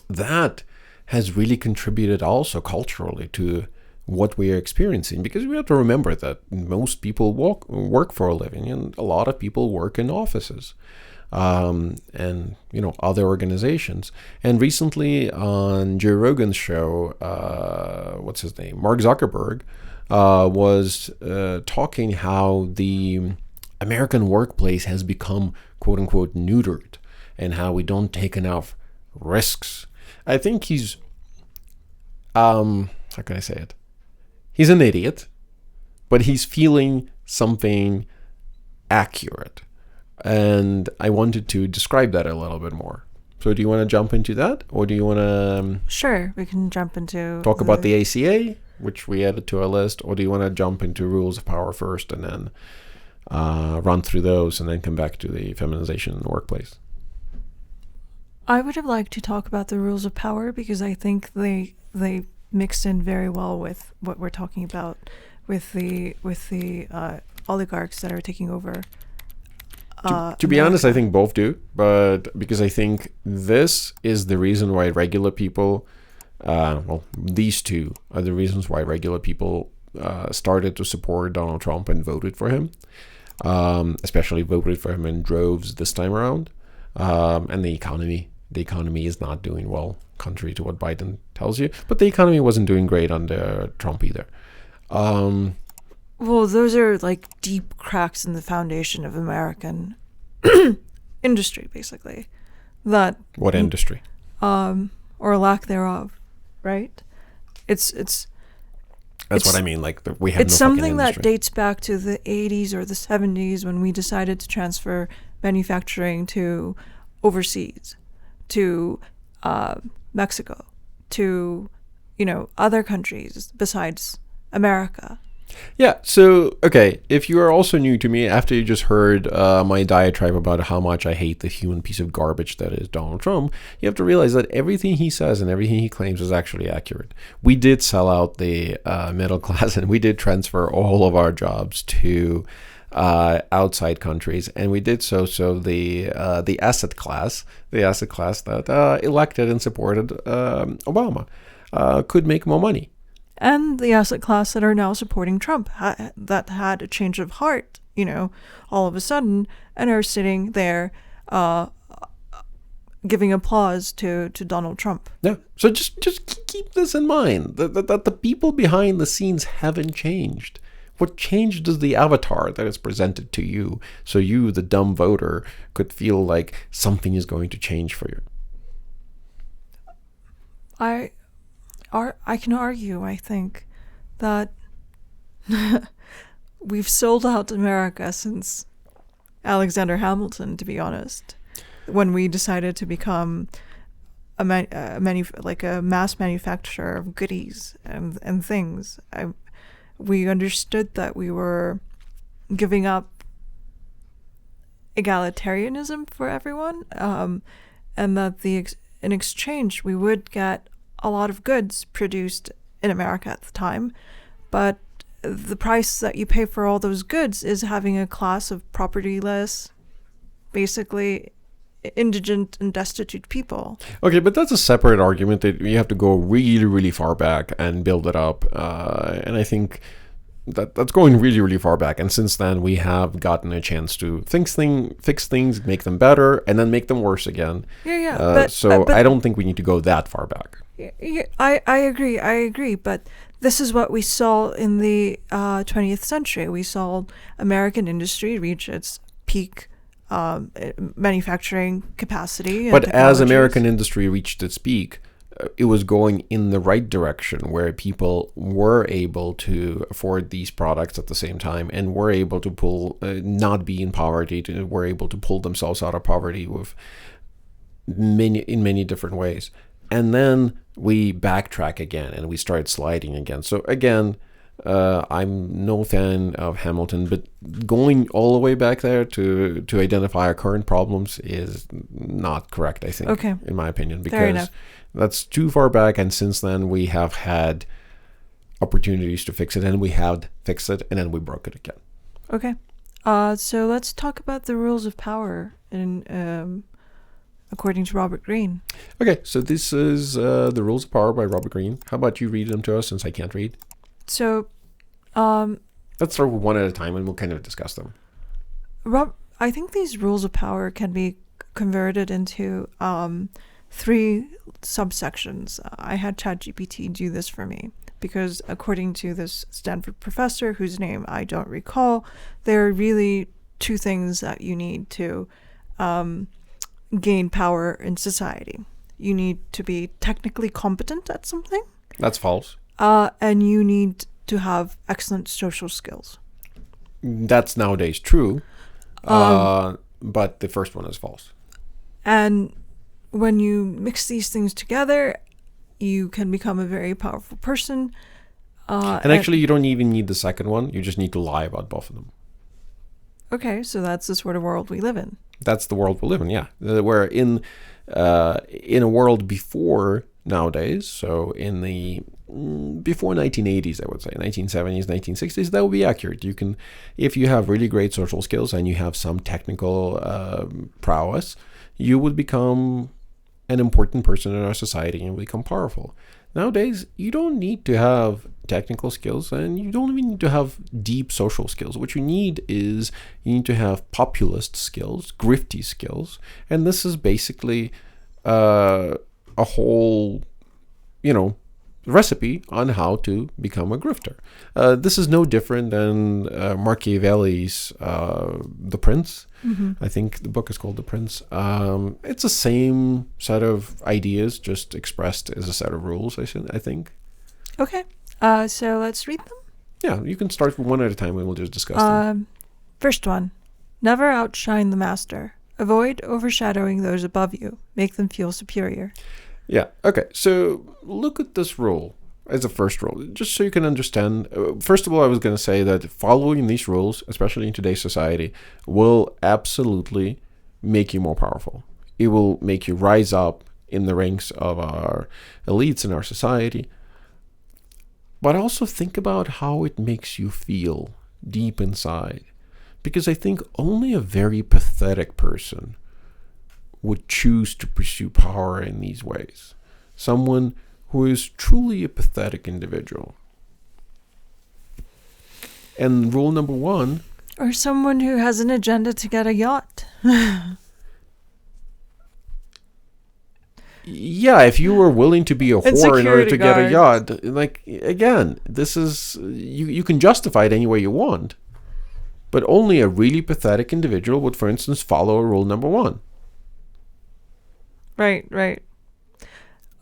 that has really contributed also culturally to what we are experiencing, because we have to remember that most people work for a living, and a lot of people work in offices. And other organizations. And recently on Joe Rogan's show, what's his name, Mark Zuckerberg, was talking how the American workplace has become quote unquote neutered, and how we don't take enough risks. I think he's how can I say it? He's an idiot, but he's feeling something accurate. And I wanted to describe that a little bit more. So do you want to jump into that? Or do you want to... Sure, we can jump into... Talk about the ACA, which we added to our list? Or do you want to jump into rules of power first and then run through those and then come back to the feminization in the workplace? I would have liked to talk about the rules of power, because I think they mixed in very well with what we're talking about with the oligarchs that are taking over. To be honest, I think both do, but because I think this is the reason why regular people, these two are the reasons why regular people started to support Donald Trump and voted for him, especially voted for him in droves this time around. And the economy is not doing well, contrary to what Biden tells you, but the economy wasn't doing great under Trump either. Well, those are like deep cracks in the foundation of American industry, basically. What industry? Or lack thereof, right? That's what I mean. Like we have. It's no something fucking that dates back to the 80s or the 70s, when we decided to transfer manufacturing to overseas, to Mexico, to other countries besides America. Yeah, so, okay, if you are also new to me, after you just heard my diatribe about how much I hate the human piece of garbage that is Donald Trump, you have to realize that everything he says and everything he claims is actually accurate. We did sell out the middle class, and we did transfer all of our jobs to outside countries, and we did so the asset class, that elected and supported Obama, could make more money. And the asset class that are now supporting Trump that had a change of heart, all of a sudden, and are sitting there giving applause to Donald Trump. Yeah. So just keep this in mind, that the people behind the scenes haven't changed. What changed is the avatar that is presented to you, so you, the dumb voter, could feel like something is going to change for you. I can argue, I think, that we've sold out America since Alexander Hamilton, to be honest. When we decided to become a mass manufacturer of goodies and things, we understood that we were giving up egalitarianism for everyone, and that in exchange we would get a lot of goods produced in America at the time, but the price that you pay for all those goods is having a class of propertyless, basically indigent and destitute people. Okay, but that's a separate argument that you have to go really, really far back and build it up. And I think that's going really, really far back. And since then, we have gotten a chance to fix things, make them better, and then make them worse again. Yeah. But I don't think we need to go that far back. Yeah, I agree. But this is what we saw in the 20th century. We saw American industry reach its peak manufacturing capacity. But as American industry reached its peak, it was going in the right direction, where people were able to afford these products at the same time, and were able to not be in poverty, were able to pull themselves out of poverty with many different ways. And then we backtrack again, and we start sliding again. So again, I'm no fan of Hamilton, but going all the way back there to identify our current problems is not correct, I think, okay, in my opinion, because that's too far back, and since then we have had opportunities to fix it, and we have fixed it, and then we broke it again. Okay. So let's talk about the rules of power according to Robert Greene. Okay, so this is The Rules of Power by Robert Greene. How about you read them to us, since I can't read? So, let's start with one at a time, and we'll kind of discuss them. I think these rules of power can be converted into 3 subsections. I had ChatGPT do this for me, because according to this Stanford professor, whose name I don't recall, there are really 2 things that you need to gain power in society. You need to be technically competent at something. That's false. And you need to have excellent social skills. That's nowadays true, but the first one is false. And when you mix these things together, you can become a very powerful person. And actually, you don't even need the second one. You just need to lie about both of them. Okay, so that's the sort of world we live in. That's the world we live in, yeah. We're in a world before nowadays, so before 1980s, I would say, 1970s, 1960s, that would be accurate. You can, if you have really great social skills and you have some technical prowess, you would become an important person in our society and become powerful. Nowadays, you don't need to have technical skills, and you don't even need to have deep social skills. What you need to have populist skills, grifty skills, and this is basically a whole, recipe on how to become a grifter. This is no different than Machiavelli's The Prince. Mm-hmm. I think the book is called The Prince. It's the same set of ideas, just expressed as a set of rules, I think. Okay. So let's read them? Yeah, you can start one at a time and we'll just discuss them. First one. Never outshine the master. Avoid overshadowing those above you. Make them feel superior. Yeah, okay. So look at this rule. as a first rule, just so you can understand. First of all, I was going to say that following these rules, especially in today's society, will absolutely make you more powerful. It will make you rise up in the ranks of our elites in our society. But also think about how it makes you feel deep inside. Because I think only a very pathetic person would choose to pursue power in these ways. Someone who is truly a pathetic individual. And rule number 1... Or someone who has an agenda to get a yacht. Yeah, if you were willing to be a whore in order to get a guard. yacht, like, again, this is... You can justify it any way you want. But only a really pathetic individual would, for instance, follow rule number 1. Right.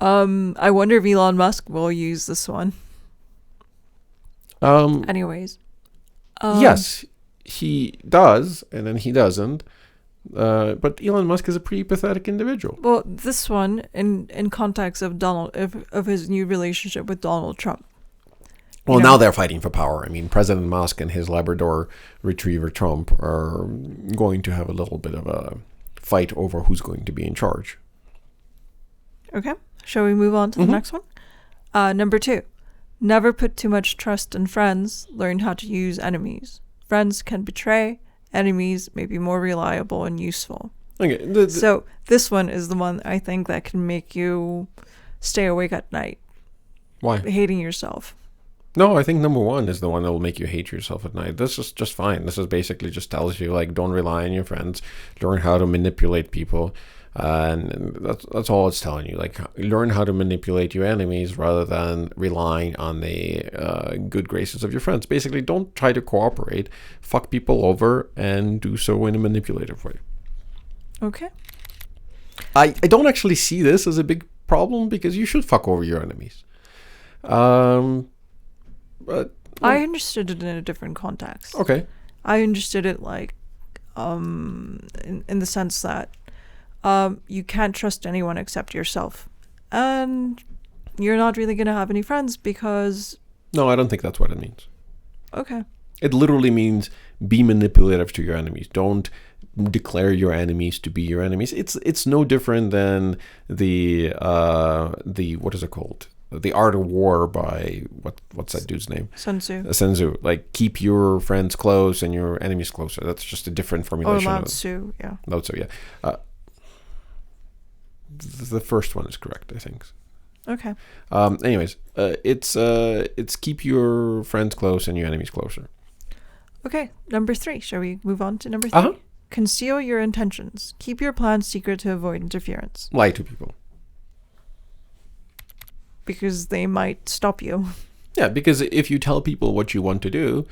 I wonder if Elon Musk will use this one. Anyways. Yes, he does, and then he doesn't. But Elon Musk is a pretty pathetic individual. Well, this one, in context of of his new relationship with Donald Trump. Well, now they're fighting for power. I mean, President Musk and his Labrador retriever Trump are going to have a little bit of a fight over who's going to be in charge. Okay. Shall we move on to the next one? Number 2. Never put too much trust in friends. Learn how to use enemies. Friends can betray. Enemies may be more reliable and useful. Okay. So this one is the one I think that can make you stay awake at night. Why? Hating yourself. No, I think number 1 is the one that will make you hate yourself at night. This is just fine. This is basically just tells you, like, don't rely on your friends. Learn how to manipulate people. And that's all it's telling you. Like, learn how to manipulate your enemies rather than relying on the good graces of your friends. Basically, don't try to cooperate. Fuck people over and do so in a manipulative way. Okay. I don't actually see this as a big problem because you should fuck over your enemies. But I understood it in a different context. Okay. I understood it like in the sense that you can't trust anyone except yourself. And you're not really going to have any friends because... No, I don't think that's what it means. Okay. It literally means be manipulative to your enemies. Don't declare your enemies to be your enemies. It's no different than the what is it called? The Art of War by what's that dude's name? Sun Tzu. Sun Tzu. Like, keep your friends close and your enemies closer. That's just a different formulation. Lao Tzu, yeah. Lao Tzu, yeah. The first one is correct, I think. Okay. Anyways, it's keep your friends close and your enemies closer. Okay, number 3. Shall we move on to number 3? Conceal your intentions. Keep your plans secret to avoid interference. Lie to people. Because they might stop you. Yeah, because if you tell people what you want to do,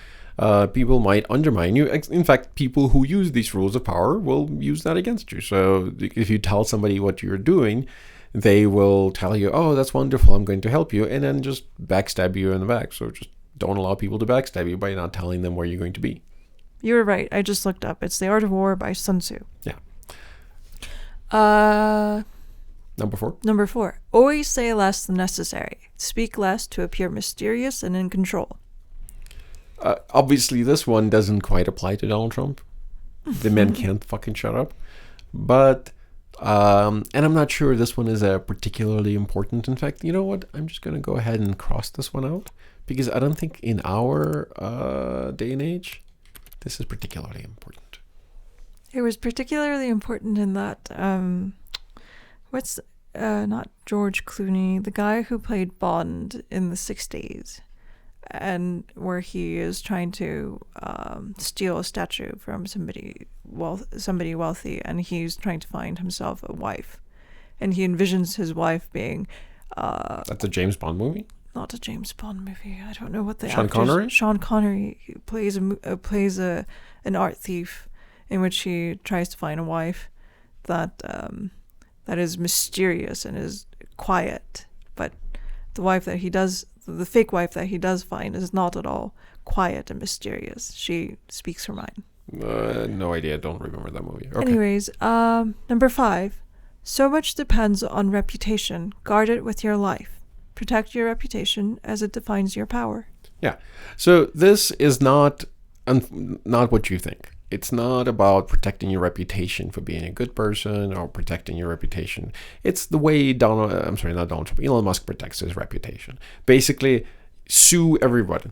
people might undermine you. In fact, people who use these rules of power will use that against you. So if you tell somebody what you're doing, they will tell you, oh, that's wonderful, I'm going to help you, and then just backstab you in the back. So just don't allow people to backstab you by not telling them where you're going to be. You were right. I just looked up. It's The Art of War by Sun Tzu. Yeah. Number 4. Always say less than necessary. Speak less to appear mysterious and in control. Obviously, this one doesn't quite apply to Donald Trump. The men can't fucking shut up. But, and I'm not sure this one is particularly important. In fact, you know what? I'm just going to go ahead and cross this one out. Because I don't think in our day and age, this is particularly important. It was particularly important in that, not George Clooney, the guy who played Bond in the 60s, and where he is trying to steal a statue from somebody wealthy, and he's trying to find himself a wife, and he envisions his wife being... That's a James Bond movie? Not a James Bond movie. I don't know what the Sean Connery? Sean Connery plays an art thief in which he tries to find a wife that is mysterious and is quiet, but the fake wife that he does find is not at all quiet and mysterious. She speaks her mind. No idea. Don't remember that movie. Okay. Anyways, number 5. So much depends on reputation. Guard it with your life. Protect your reputation as it defines your power. Yeah. So this is not what you think. It's not about protecting your reputation for being a good person or protecting your reputation. It's the way Elon Musk protects his reputation. Basically, sue everybody,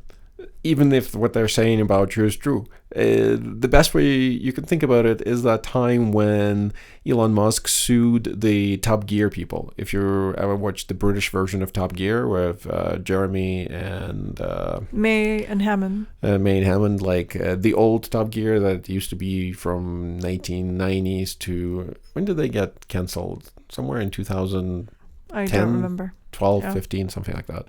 even if what they're saying about you is true. The best way you can think about it is that time when Elon Musk sued the Top Gear people. If you ever watched the British version of Top Gear with Jeremy and May and Hammond, like the old Top Gear that used to be from 1990s to, when did they get canceled? Somewhere in 2010. I don't remember. 12, 15, something like that.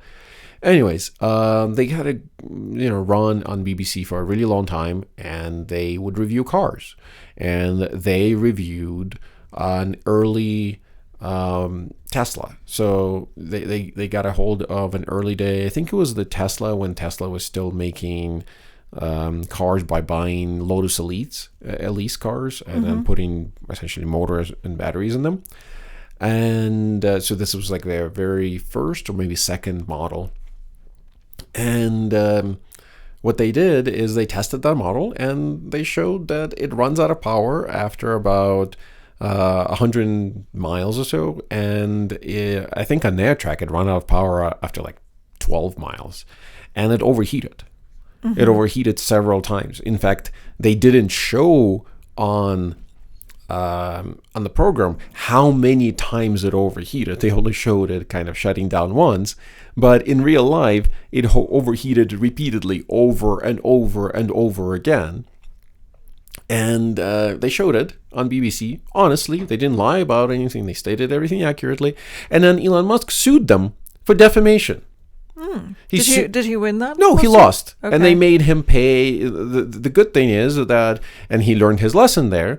Anyways, they had a run on BBC for a really long time, and they would review cars, and they reviewed an early Tesla. So they got a hold of an early day. I think it was the Tesla when Tesla was still making cars by buying Lotus Elise cars, and then putting essentially motors and batteries in them. And so this was like their very first or maybe second model. And what they did is they tested that model, and they showed that it runs out of power after about 100 miles or so. And I think on their track, it ran out of power after like 12 miles. And it overheated. It overheated several times. In fact, they didn't show on the program how many times it overheated. They only showed it kind of shutting down once, but in real life it overheated repeatedly over and over and over again. And they showed it on BBC. Honestly, they didn't lie about anything. They stated everything accurately. And then Elon Musk sued them for defamation. Did he win that? No, he lost. Okay. And they made him pay. The good thing is that, and he learned his lesson there,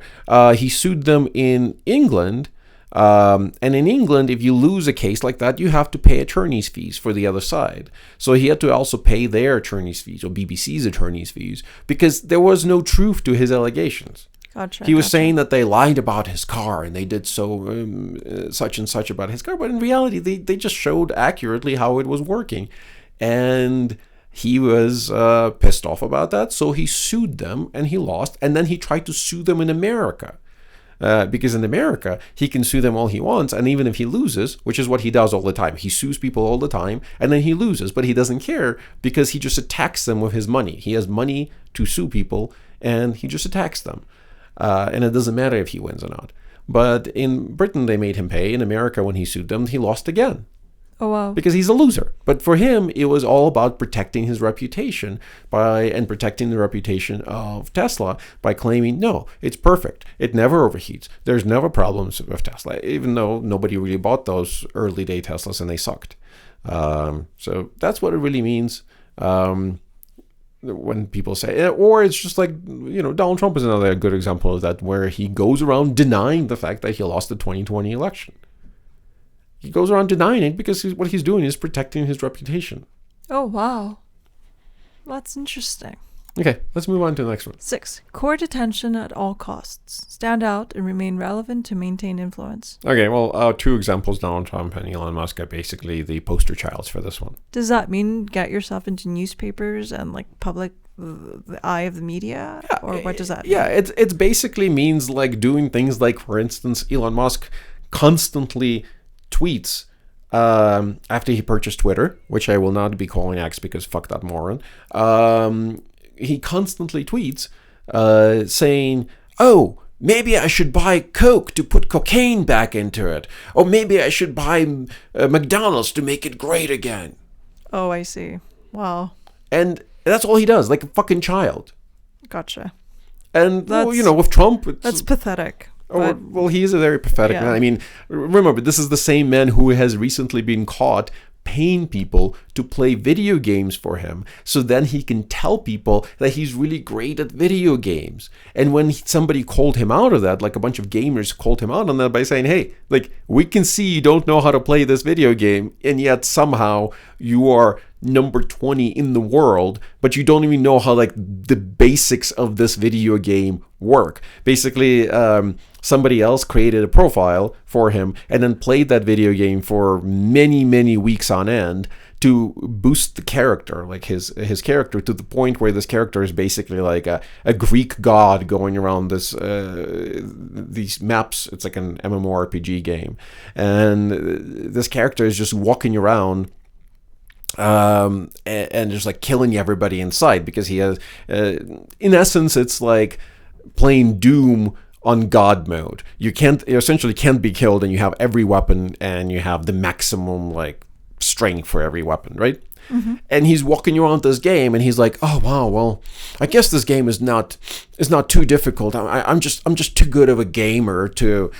he sued them in England. And in England, if you lose a case like that, you have to pay attorney's fees for the other side. So he had to also pay their attorney's fees, or BBC's attorney's fees, because there was no truth to his allegations. Gotcha. He was saying that they lied about his car and they did such and such about his car, but in reality, they just showed accurately how it was working. And he was pissed off about that, so he sued them, and he lost. And then he tried to sue them in America. Because in America, he can sue them all he wants, and even if he loses, which is what he does all the time, he sues people all the time, and then he loses, but he doesn't care because he just attacks them with his money. He has money to sue people, and he just attacks them. And it doesn't matter if he wins or not. But in Britain, they made him pay. In America, when he sued them, he lost again. Oh, wow. Because he's a loser. But for him, it was all about protecting his reputation and protecting the reputation of Tesla by claiming, no, it's perfect. It never overheats. There's never problems with Tesla, even though nobody really bought those early day Teslas and they sucked. So that's what it really means. When people say, or it's just like, Donald Trump is another good example of that, where he goes around denying the fact that he lost the 2020 election. He goes around denying it because what he's doing is protecting his reputation. Oh, wow. That's interesting. Okay, let's move on to the next one. 6. Court attention at all costs. Stand out and remain relevant to maintain influence. Okay, well, two examples, Donald Trump and Elon Musk, are basically the poster childs for this one. Does that mean get yourself into newspapers and like the eye of the media? Yeah, or what does that mean? Yeah, it basically means like doing things like, for instance, Elon Musk constantly tweets after he purchased Twitter, which I will not be calling X because fuck that moron. He constantly tweets saying, oh, maybe I should buy Coke to put cocaine back into it. Or maybe I should buy McDonald's to make it great again. Oh, I see. Wow. And that's all he does, like a fucking child. Gotcha. And, with Trump... That's pathetic. Well, he is a very pathetic man. I mean, remember, this is the same man who has recently been caught paying people to play video games for him, so then he can tell people that he's really great at video games. And when somebody called him out of that, like a bunch of gamers called him out on that by saying, hey, like, we can see you don't know how to play this video game, and yet somehow you are number 20 in the world, but you don't even know how like the basics of this video game work. Basically, somebody else created a profile for him and then played that video game for many, many weeks on end to boost the character, like his character, to the point where this character is basically like a Greek god going around these maps. It's like an MMORPG game, and this character is just walking around and just like killing everybody inside, because he has, in essence, it's like playing Doom on God mode. You essentially can't be killed, and you have every weapon, and you have the maximum like strength for every weapon, right? Mm-hmm. And he's walking around this game, and he's like, "Oh wow, well, I guess this game is not too difficult. I'm just too good of a gamer to,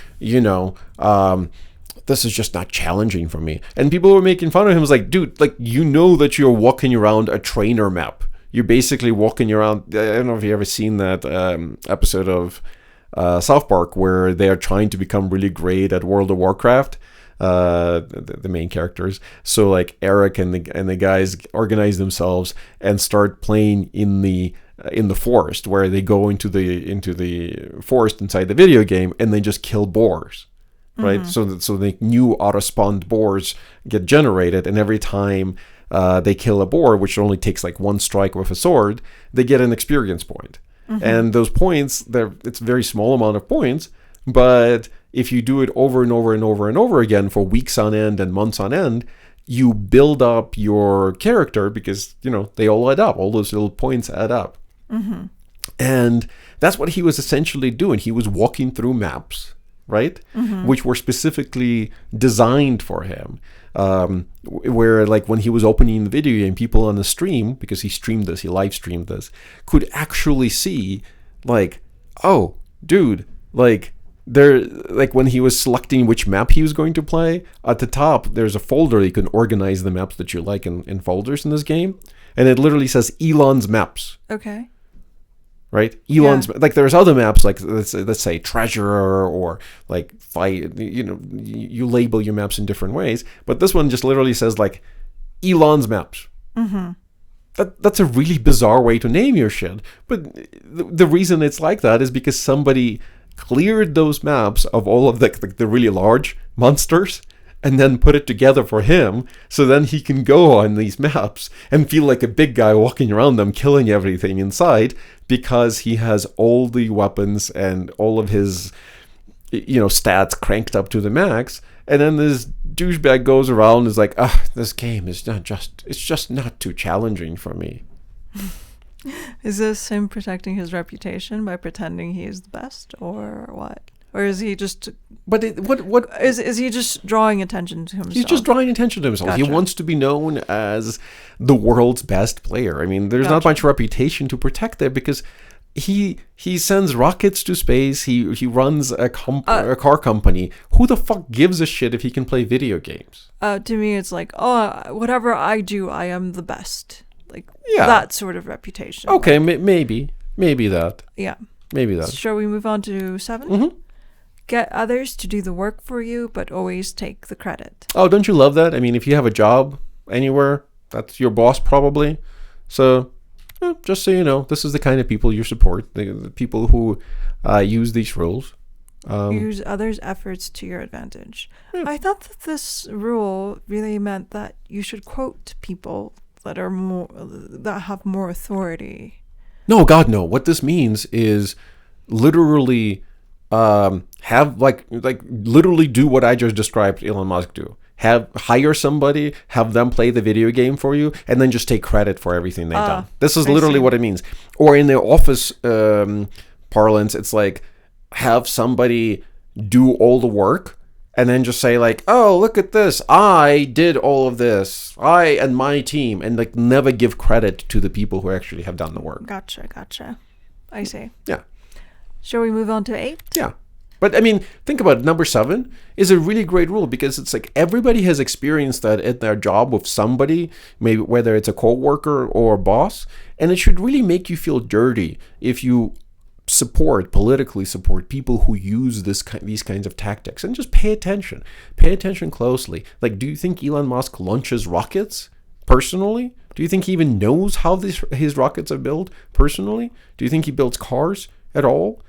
this is just not challenging for me." And people were making fun of him. It was like, dude, like, that you're walking around a trainer map. You're basically walking around. I don't know if you ever seen that episode of South Park where they are trying to become really great at World of Warcraft. The main characters. So like Eric and the guys organize themselves and start playing in the forest, where they go into the forest inside the video game and they just kill boars, right? Mm-hmm. So the new auto-spawned boars get generated, and every time they kill a boar, which only takes like one strike with a sword, they get an experience point. Mm-hmm. And those points, it's a very small amount of points, but if you do it over and over and over and over again for weeks on end and months on end, you build up your character, because, they all add up. All those little points add up. Mm-hmm. And that's what he was essentially doing. He was walking through maps, right? Mm-hmm. Which were specifically designed for him. Where like when he was opening the video game, people on the stream, because he live streamed this, could actually see like, oh, dude, like, there, like when he was selecting which map he was going to play, at the top there's a folder you can organize the maps that you like in folders in this game, and it literally says Elon's maps. Okay. Right? Elon's, like, there's other maps, like let's say Treasurer, or like fight. You label your maps in different ways, but this one just literally says like Elon's maps. Mm-hmm. That's a really bizarre way to name your shit, but the reason it's like that is because somebody cleared those maps of all of the really large monsters and then put it together for him, so then he can go on these maps and feel like a big guy walking around them, killing everything inside, because he has all the weapons and all of his stats cranked up to the max. And then this douchebag goes around and is like, this game is it's just not too challenging for me. Is this him protecting his reputation by pretending he is the best, or what? Or is he just? But is he just drawing attention to himself? He's just drawing attention to himself. Gotcha. He wants to be known as the world's best player. I mean, there's not much reputation to protect there, because he sends rockets to space. He runs a car company. Who the fuck gives a shit if he can play video games? To me, it's like, whatever I do, I am the best. Like, that sort of reputation. Okay, like, maybe that. Yeah. Maybe that. Shall we move on to 7? Mm-hmm. Get others to do the work for you, but always take the credit. Oh, don't you love that? I mean, if you have a job anywhere, that's your boss probably. So, just so you know, this is the kind of people you support. The people who use these rules. Use others' efforts to your advantage. Yeah. I thought that this rule really meant that you should quote people that have more authority. No, God, no. What this means is literally have literally do what I just described Elon Musk do. Hire somebody, have them play the video game for you, and then just take credit for everything they've done. This is literally what it means. Or in the office parlance, it's like, have somebody do all the work, and then just say like, oh, look at this, I did all of this, I and my team, and like never give credit to the people who actually have done the work. Gotcha. I see. Yeah. Shall we move on to 8? Yeah. But I mean, think about it. Number 7 is a really great rule, because it's like everybody has experienced that at their job with somebody, maybe whether it's a coworker or a boss, and it should really make you feel dirty if you politically support people who use these kinds of tactics. And just pay attention closely. Like, do you think Elon Musk launches rockets personally? Do you think he even knows how his rockets are built personally? Do you think he builds cars at all?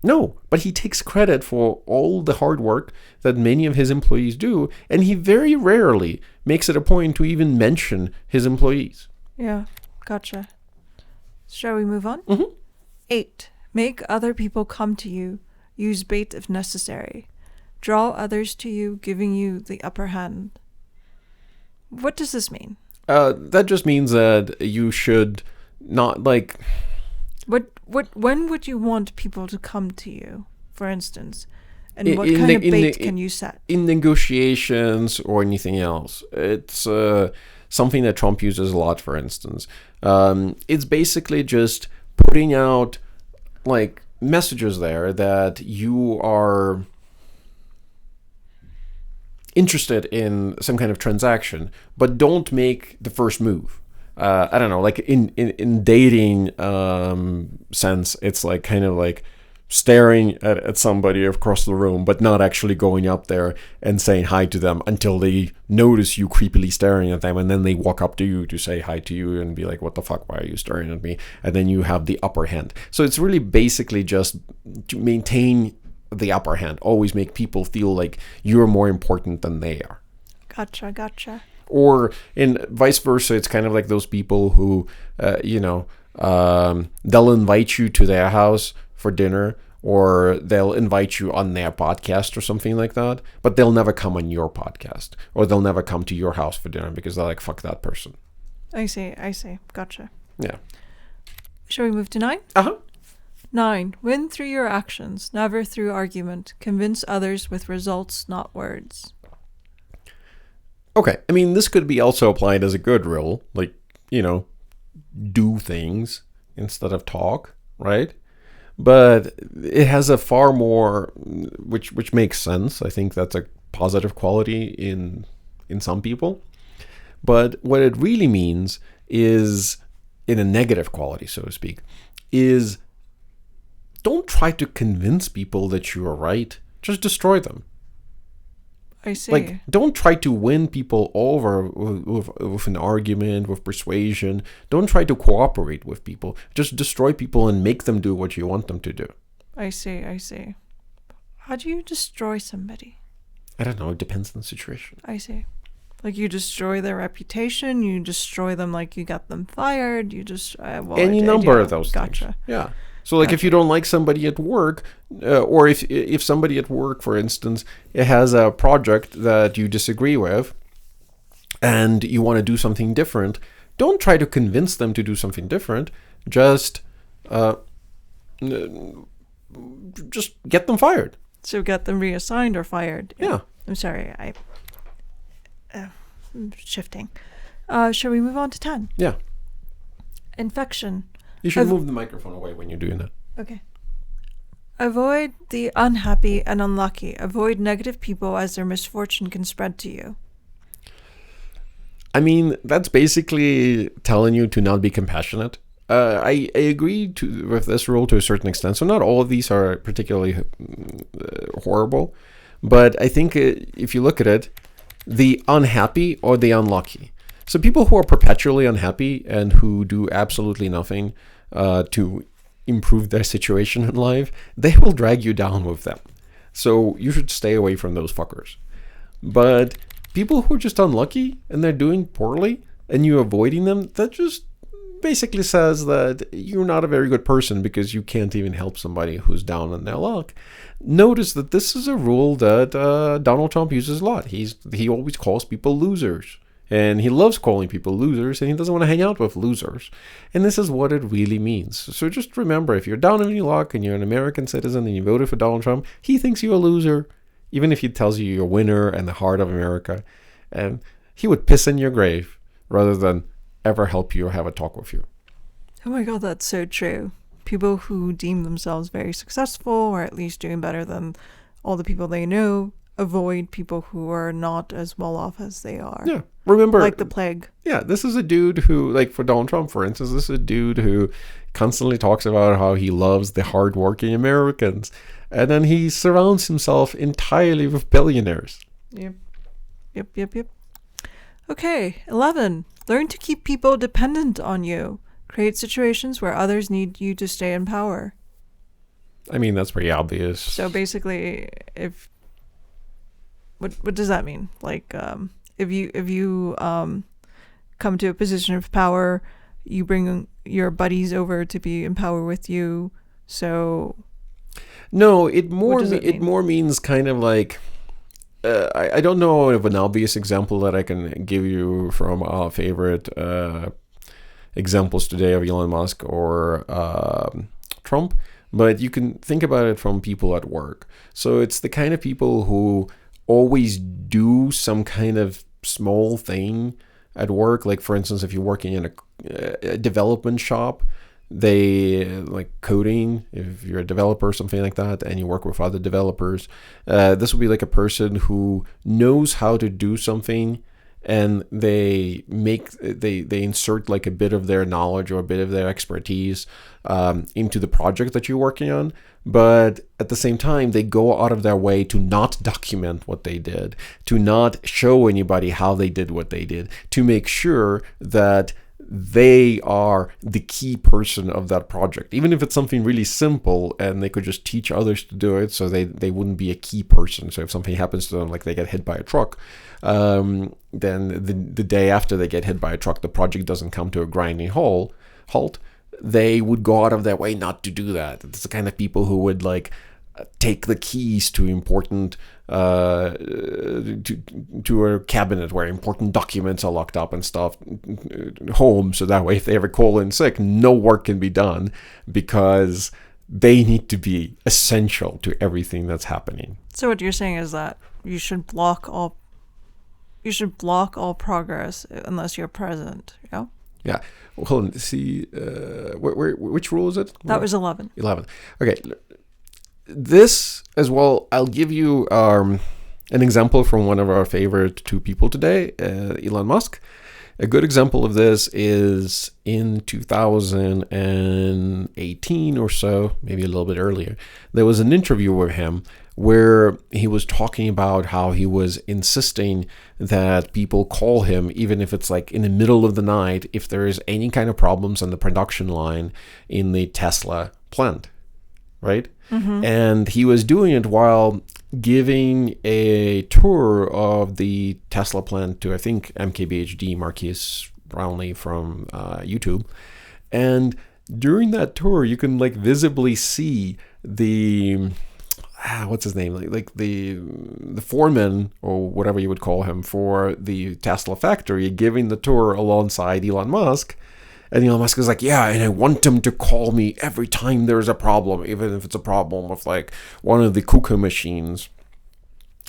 No, but he takes credit for all the hard work that many of his employees do, and he very rarely makes it a point to even mention his employees. Yeah, gotcha. Shall we move on? Mm-hmm. 8. Make other people come to you. Use bait if necessary. Draw others to you, giving you the upper hand. What does this mean? That just means that you should not, like... When would you want people to come to you, for instance? And what kind of bait can you set? In negotiations or anything else. It's something that Trump uses a lot, for instance. It's basically just putting out like messages there that you are interested in some kind of transaction, but don't make the first move. I don't know, like in dating sense, it's like kind of like staring at somebody across the room, but not actually going up there and saying hi to them until they notice you creepily staring at them, and then they walk up to you to say hi to you and be like, what the fuck, why are you staring at me? And then you have the upper hand. So it's really basically just to maintain the upper hand, always make people feel like you're more important than they are. Gotcha. Or in vice versa, it's kind of like those people who, they'll invite you to their house for dinner, or they'll invite you on their podcast or something like that, but they'll never come on your podcast, or they'll never come to your house for dinner because they're like, fuck that person. I see. Gotcha. Yeah. Shall we move to 9? 9. Win through your actions, never through argument. Convince others with results, not words. Okay, I mean, this could be also applied as a good rule, like, do things instead of talk, right? But it has a far more, which makes sense. I think that's a positive quality in some people. But what it really means is, in a negative quality, so to speak, is don't try to convince people that you are right. Just destroy them. I see. Like, don't try to win people over with an argument, with persuasion. Don't try to cooperate with people. Just destroy people and make them do what you want them to do. I see. How do you destroy somebody? I don't know. It depends on the situation. I see. Like, you destroy their reputation, you destroy them like you got them fired, you just... Any number of those things. Gotcha. Yeah. So, like, if you don't like somebody at work, or if somebody at work, for instance, it has a project that you disagree with, and you want to do something different, don't try to convince them to do something different. Just get them fired. So get them reassigned or fired. Yeah. I'm sorry. I'm shifting. Shall we move on to 10? Yeah. Infection. You should move the microphone away when you're doing that. Okay. Avoid the unhappy and unlucky. Avoid negative people as their misfortune can spread to you. I mean, that's basically telling you to not be compassionate. I agree with this rule to a certain extent. So not all of these are particularly horrible. But I think if you look at it, the unhappy or the unlucky. So people who are perpetually unhappy and who do absolutely nothing to improve their situation in life, they will drag you down with them. So you should stay away from those fuckers. But people who are just unlucky and they're doing poorly and you're avoiding them, that just basically says that you're not a very good person because you can't even help somebody who's down on their luck. Notice that this is a rule that Donald Trump uses a lot. He always calls people losers. And he loves calling people losers, and he doesn't want to hang out with losers. And this is what it really means. So just remember, if you're down on your luck and you're an American citizen and you voted for Donald Trump, he thinks you're a loser, even if he tells you you're a winner and the heart of America. And he would piss in your grave rather than ever help you or have a talk with you. Oh my God, that's so true. People who deem themselves very successful, or at least doing better than all the people they know, avoid people who are not as well off as they are. Yeah. Remember, like the plague. Yeah, this is a dude who, like for Donald Trump, for instance, this is a dude who constantly talks about how he loves the hardworking Americans. And then he surrounds himself entirely with billionaires. Yep. Okay, 11. Learn to keep people dependent on you. Create situations where others need you to stay in power. I mean, that's pretty obvious. So basically, if what does that mean? Like, if you come to a position of power, you bring your buddies over to be in power with you. So No, what does it it mean? more means kind of like I don't know of an obvious example that I can give you from our favorite examples today of Elon Musk or Trump, but you can think about it from people at work. So it's the kind of people who always do some kind of small thing at work. Like, for instance, if you're working in a development shop, they like coding. If you're a developer or something like that, and you work with other developers, this will be like a person who knows how to do something, and they insert like a bit of their knowledge or a bit of their expertise into the project that you're working on. But at the same time, they go out of their way to not document what they did, to not show anybody how they did what they did, to make sure that they are the key person of that project, even if it's something really simple and they could just teach others to do it, so they wouldn't be a key person. So if something happens to them, like they get hit by a truck, then the day after they get hit by a truck, the project doesn't come to a grinding halt. They would go out of their way not to do that. It's the kind of people who would like take the keys to important to a cabinet where important documents are locked up and stuff home, so that way if they ever call in sick, no work can be done, because they need to be essential to everything that's happening. So what you're saying is that you should block all progress unless you're present. Yeah. Yeah. Well, see, which rule is it? That was 11. 11. Okay. This as well, I'll give you an example from one of our favorite two people today, Elon Musk. A good example of this is in 2018 or so, maybe a little bit earlier. There was an interview with him where he was talking about how he was insisting that people call him, even if it's like in the middle of the night, if there is any kind of problems on the production line in the Tesla plant, right? Mm-hmm. And he was doing it while giving a tour of the Tesla plant to, I think, MKBHD, Marquis Brownlee from YouTube. And during that tour, you can like visibly see the what's his name? Like the foreman or whatever you would call him for the Tesla factory giving the tour alongside Elon Musk. And Elon Musk is like, yeah, and I want them to call me every time there's a problem, even if it's a problem with like one of the KUKA machines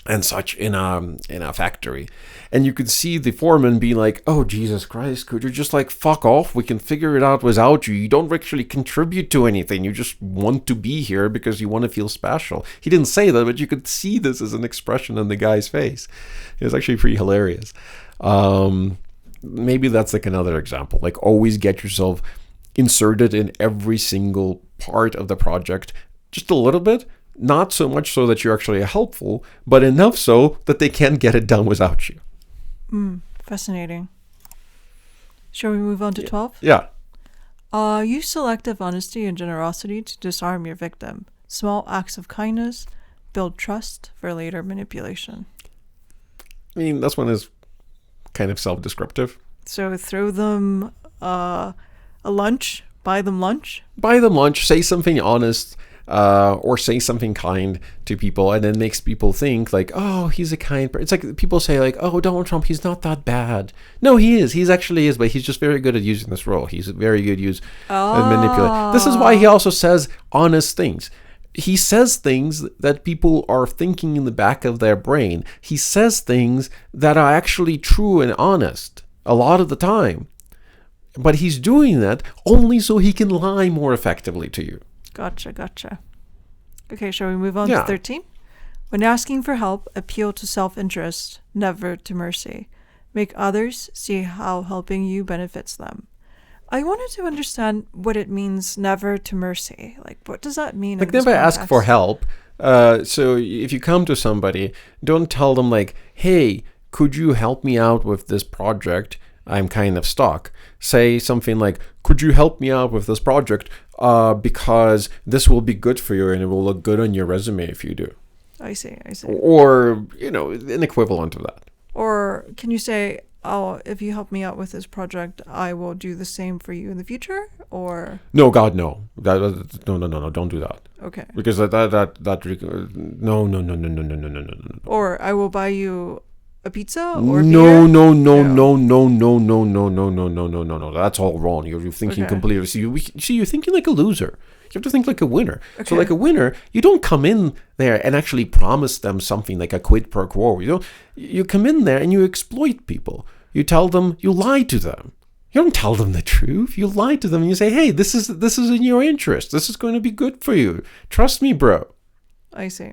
and such in a factory. And you could see the foreman be like, oh, Jesus Christ, could you just like fuck off? We can figure it out without you. You don't actually contribute to anything. You just want to be here because you want to feel special. He didn't say that, but you could see this as an expression on the guy's face. It was actually pretty hilarious. Maybe that's like another example. Like, always get yourself inserted in every single part of the project, just a little bit. Not so much so that you're actually helpful, but enough so that they can't get it done without you. Fascinating. Shall we move on to 12? Yeah. Use selective honesty and generosity to disarm your victim. Small acts of kindness build trust for later manipulation. I mean, this one is kind of self-descriptive. So throw them a lunch, buy them lunch. Buy them lunch, say something honest, or say something kind to people, and then makes people think like, oh, he's a kind person. It's like people say like, oh, Donald Trump, he's not that bad. No, he is. He's actually is, but he's just very good at using this role. He's very good at manipulating. This is why he also says honest things. He says things that people are thinking in the back of their brain. He says things that are actually true and honest a lot of the time. But he's doing that only so he can lie more effectively to you. Gotcha. Okay, shall we move on to 13? When asking for help, appeal to self-interest, never to mercy. Make others see how helping you benefits them. I wanted to understand what it means, never to mercy. Like, what does that mean? Like, never ask for help. So if you come to somebody, don't tell them like, hey, could you help me out with this project? I'm kind of stuck. Say something like, could you help me out with this project? Because this will be good for you and it will look good on your resume if you do. I see. Or, an equivalent of that. Or can you say, oh, if you help me out with this project, I will do the same for you in the future? Or no, God, no. No, don't do that. Okay. Because no. Or I will buy you a pizza or no, beer? no. That's all wrong. You're thinking completely. You're thinking like a loser. You have to think like a winner. Okay. So like a winner, you don't come in there and actually promise them something like a quid pro quo. You come in there and you exploit people. You tell them, you lie to them. You don't tell them the truth. You lie to them and you say, hey, this is in your interest. This is going to be good for you. Trust me, bro. I see.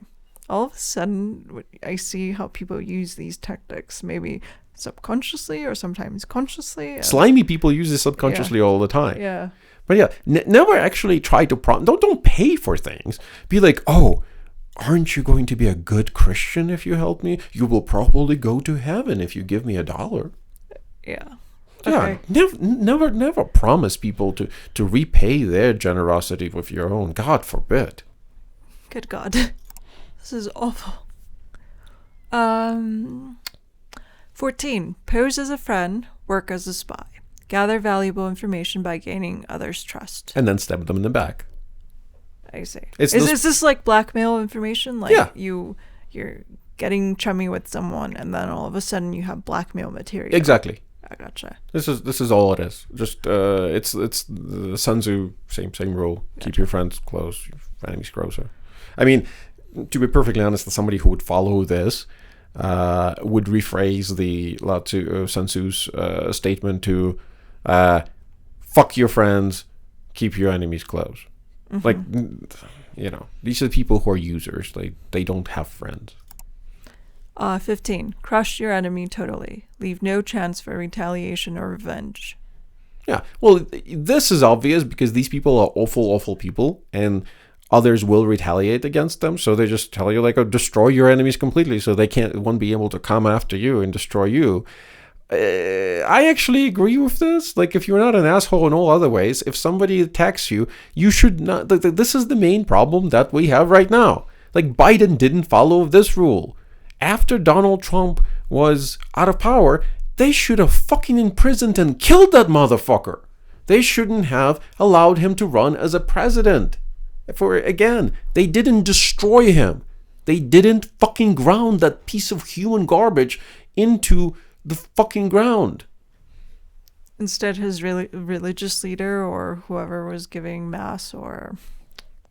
All of a sudden, I see how people use these tactics, maybe subconsciously or sometimes consciously. Slimy people use this subconsciously all the time. Yeah. But yeah, never actually try to don't pay for things. Be like, oh, aren't you going to be a good Christian if you help me? You will probably go to heaven if you give me $1. Yeah. Yeah, never promise people to repay their generosity with your own. God forbid. Good God. This is awful. 14. Pose as a friend, work as a spy. Gather valuable information by gaining others' trust. And then stab them in the back. I see. Is this like blackmail information? Like you're getting chummy with someone and then all of a sudden you have blackmail material. Exactly. I gotcha. This is all it is. Just it's the Sun Tzu same rule. Gotcha. Keep your friends close, your enemies closer. I mean, to be perfectly honest, somebody who would follow this would rephrase the Sun Tzu's statement to fuck your friends, keep your enemies close. Mm-hmm. Like, these are people who are users. They don't have friends. 15. Crush your enemy totally. Leave no chance for retaliation or revenge. Yeah, well, this is obvious because these people are awful people, and others will retaliate against them. So they just tell you, destroy your enemies completely, so they won't be able to come after you and destroy you. I actually agree with this. Like, if you're not an asshole in all other ways, if somebody attacks you, you should not. This is the main problem that we have right now. Like, Biden didn't follow this rule. After Donald Trump was out of power, they should have fucking imprisoned and killed that motherfucker. They shouldn't have allowed him to run as a president. They didn't destroy him. They didn't fucking ground that piece of human garbage into the fucking ground. Instead, his religious leader or whoever was giving mass or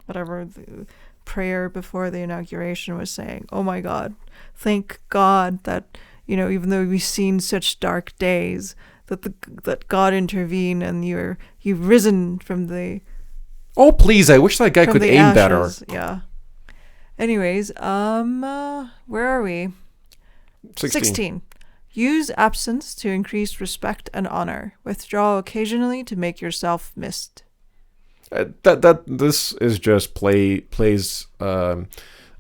whatever the prayer before the inauguration was saying, oh my God, thank God that, even though we've seen such dark days, that God intervened and you've risen from the... Oh, please, I wish that guy could aim ashes. better. Yeah. Anyways, where are we? 16. Use absence to increase respect and honor. Withdraw occasionally to make yourself missed. This is just plays.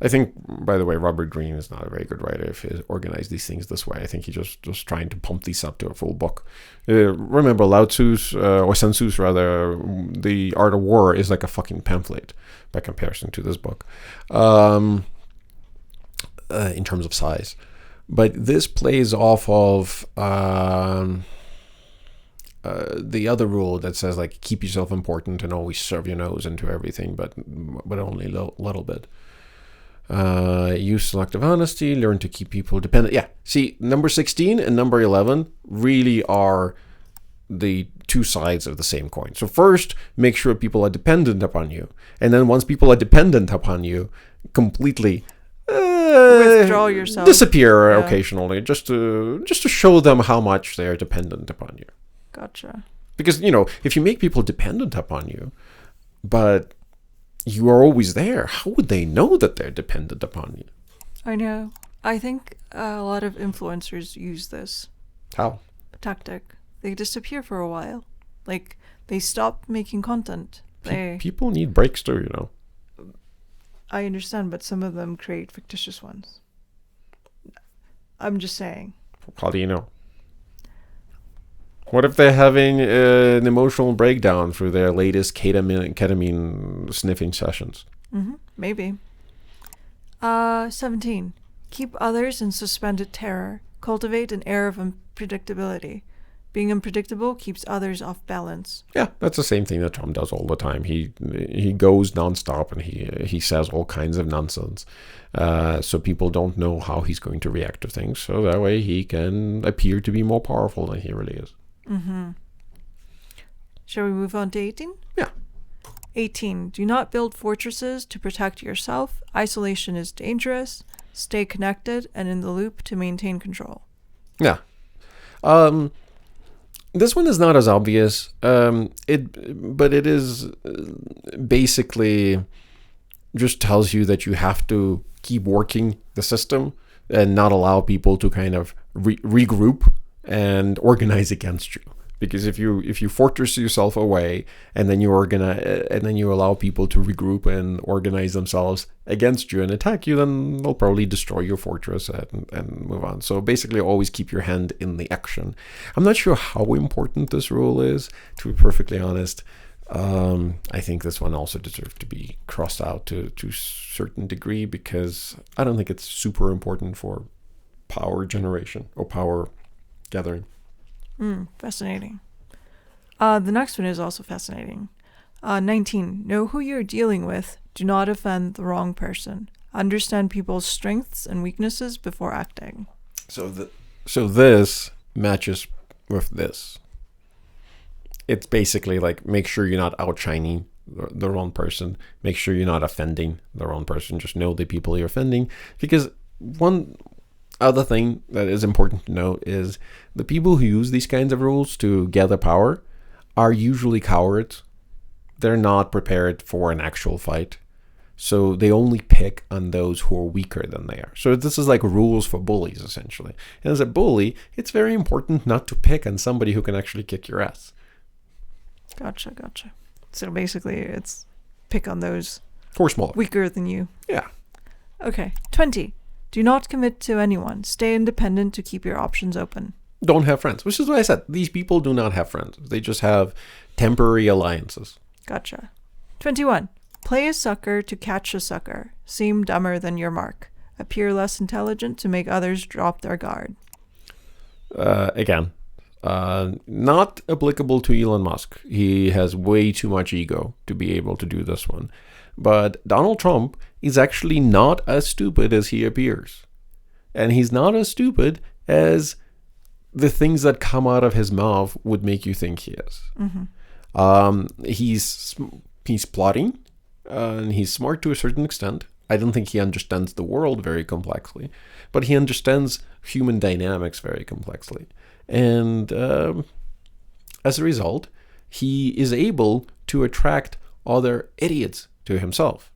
I think, by the way, Robert Greene is not a very good writer if he organized these things this way. I think he's just trying to pump these up to a full book. Remember, Lao Tzu's, or Sun Tzu's rather, The Art of War is like a fucking pamphlet by comparison to this book, in terms of size. But this plays off of the other rule that says, like, keep yourself important and always serve your nose into everything, but only a little bit. Use selective honesty, learn to keep people dependent. Yeah, see, number 16 and number 11 really are the two sides of the same coin. So first, make sure people are dependent upon you. And then once people are dependent upon you, completely withdraw yourself. Disappear occasionally, just to show them how much they're dependent upon you. Gotcha. Because, if you make people dependent upon you, but you are always there, how would they know that they're dependent upon you? I know. I think a lot of influencers use this. How? Tactic. They disappear for a while. Like, they stop making content. People need breaks too, I understand, but some of them create fictitious ones. I'm just saying. How do you know? What if they're having an emotional breakdown through their latest ketamine sniffing sessions? Maybe. 17. Keep others in suspended terror. Cultivate an air of unpredictability. Being unpredictable keeps others off balance. Yeah, that's the same thing that Trump does all the time. He goes nonstop and he says all kinds of nonsense, so people don't know how he's going to react to things. So that way he can appear to be more powerful than he really is. Shall we move on to 18? Yeah. 18. Do not build fortresses to protect yourself. Isolation is dangerous. Stay connected and in the loop to maintain control. Yeah. This one is not as obvious. But it is basically just tells you that you have to keep working the system and not allow people to kind of regroup and organize against you. Because if you fortress yourself away and then you allow people to regroup and organize themselves against you and attack you, then they'll probably destroy your fortress and move on. So basically, always keep your hand in the action. I'm not sure how important this rule is, to be perfectly honest. I think this one also deserves to be crossed out to a certain degree, because I don't think it's super important for power generation or power gathering. Fascinating. The next one is also fascinating. 19. Know who you're dealing with. Do not offend the wrong person. Understand people's strengths and weaknesses before acting. So this matches with this. It's basically like, make sure you're not outshining the wrong person. Make sure you're not offending the wrong person. Just know the people you're offending. Because one other thing that is important to note is the people who use these kinds of rules to gather power are usually cowards. They're not prepared for an actual fight. So they only pick on those who are weaker than they are. So this is like rules for bullies, essentially. And as a bully, it's very important not to pick on somebody who can actually kick your ass. Gotcha. So basically, it's pick on those Or smaller. weaker than you. Yeah. Okay. 20. Do not commit to anyone. Stay independent to keep your options open. Don't have friends, which is what I said. These people do not have friends. They just have temporary alliances. Gotcha. 21. Play a sucker to catch a sucker. Seem dumber than your mark. Appear less intelligent to make others drop their guard. Again, not applicable to Elon Musk. He has way too much ego to be able to do this one. But Donald Trump is actually not as stupid as he appears. And he's not as stupid as the things that come out of his mouth would make you think he is. He's plotting, and he's smart to a certain extent. I don't think he understands the world very complexly, but he understands human dynamics very complexly. And as a result, he is able to attract other idiots to himself,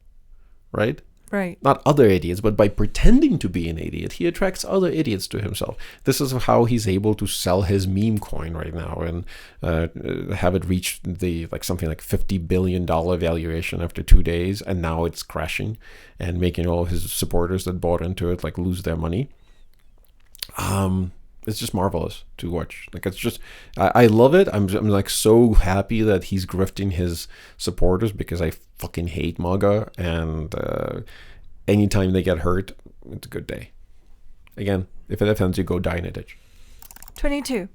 right? Right. Not other idiots, but by pretending to be an idiot, he attracts other idiots to himself. This is how he's able to sell his meme coin right now and have it reach something like $50 billion valuation after 2 days, and now it's crashing and making all his supporters that bought into it lose their money. It's just marvelous to watch. It's just, I love it. I'm so happy that he's grifting his supporters, because I fucking hate MAGA, and anytime they get hurt, it's a good day. Again, if it offends you, go die in a ditch. 22.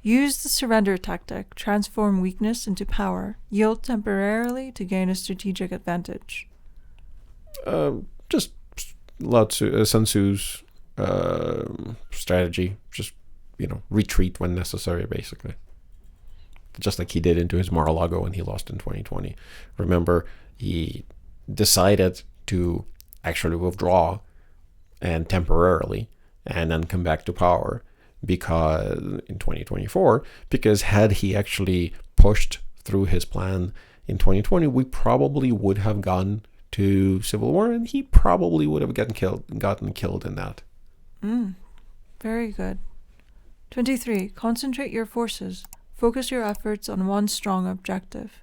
Use the surrender tactic. Transform weakness into power. Yield temporarily to gain a strategic advantage. Just Sun Tzu's strategy. Just, retreat when necessary, basically. Just like he did into his Mar-a-Lago when he lost in 2020. Remember, he decided to actually withdraw and temporarily and then come back to power because in 2024, because had he actually pushed through his plan in 2020, we probably would have gone to civil war, and he probably would have gotten killed in that. Very good. 23. Concentrate your forces. Focus your efforts on one strong objective.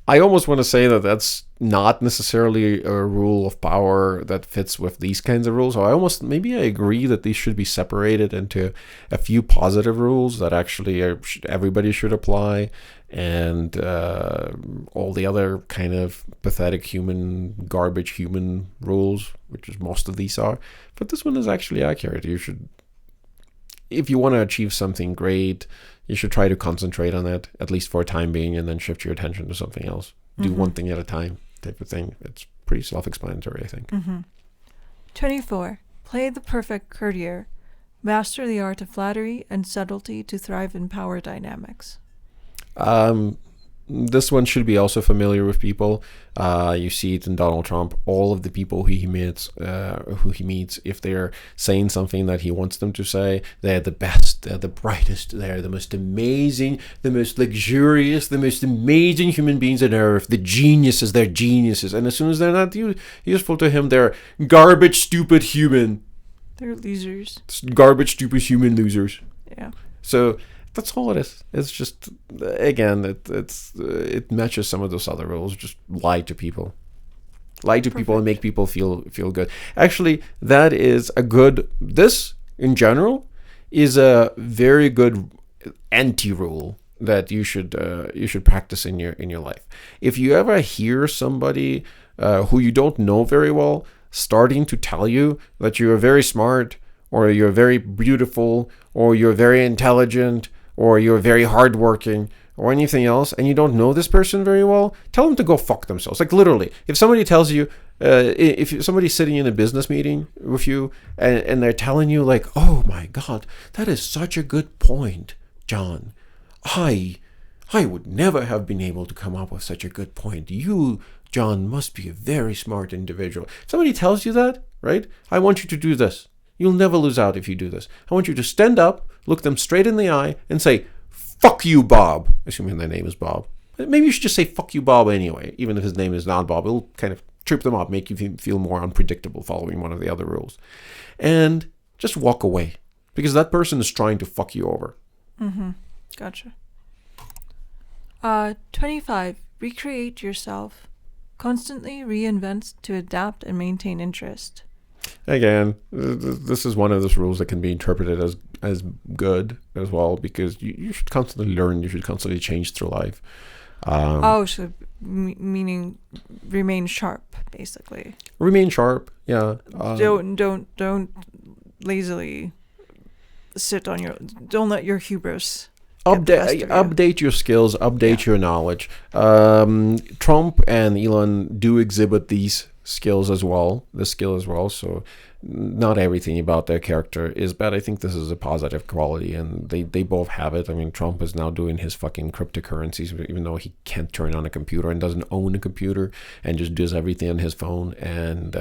I almost want to say that that's not necessarily a rule of power that fits with these kinds of rules. So maybe I agree that these should be separated into a few positive rules that actually everybody should apply, and all the other kind of pathetic garbage human rules, which is most of these are. But this one is actually accurate. You should, if you want to achieve something great, you should try to concentrate on it, at least for a time being, and then shift your attention to something else. Do one thing at a time type of thing. It's pretty self-explanatory, I think. 24. Play the perfect courtier. Master the art of flattery and subtlety to thrive in power dynamics. This one should be also familiar with people. You see it in Donald Trump. All of the people who he meets, if they're saying something that he wants them to say, they're the best, they're the brightest, they're the most amazing, the most luxurious, the most amazing human beings on earth. The geniuses, they're geniuses. And as soon as they're not useful to him, they're garbage, stupid human. They're losers. Garbage, stupid human losers. Yeah. So that's all it is. It's just, again, it matches some of those other rules. Just lie to people. Lie to people and make people feel good. Actually, that is this in general is a very good anti-rule that you should practice in your life. If you ever hear somebody who you don't know very well starting to tell you that you're very smart, or you're very beautiful, or you're very intelligent, or you're very hardworking, or anything else, and you don't know this person very well, tell them to go fuck themselves. Like, literally, if somebody tells you, if somebody's sitting in a business meeting with you, and they're telling you, like, oh my God, that is such a good point, John. I would never have been able to come up with such a good point. You, John, must be a very smart individual. If somebody tells you that, right? I want you to do this. You'll never lose out if you do this. I want you to stand up, look them straight in the eye, and say, fuck you, Bob. Assuming their name is Bob. Maybe you should just say fuck you, Bob, anyway. Even if his name is not Bob. It'll kind of trip them up, make you feel more unpredictable following one of the other rules. And just walk away. Because that person is trying to fuck you over. Gotcha. 25. Recreate yourself. Constantly reinvent to adapt and maintain interest. Again, this is one of those rules that can be interpreted as good as well, because you should constantly learn, you should constantly change through life. So meaning remain sharp, basically. Remain sharp, yeah. Don't lazily sit on don't let your hubris update your skills, update your knowledge. Trump and Elon do exhibit these skills as well, so not everything about their character is bad. I think this is a positive quality, and they both have it. I mean, Trump is now doing his fucking cryptocurrencies, even though he can't turn on a computer and doesn't own a computer, and just does everything on his phone. And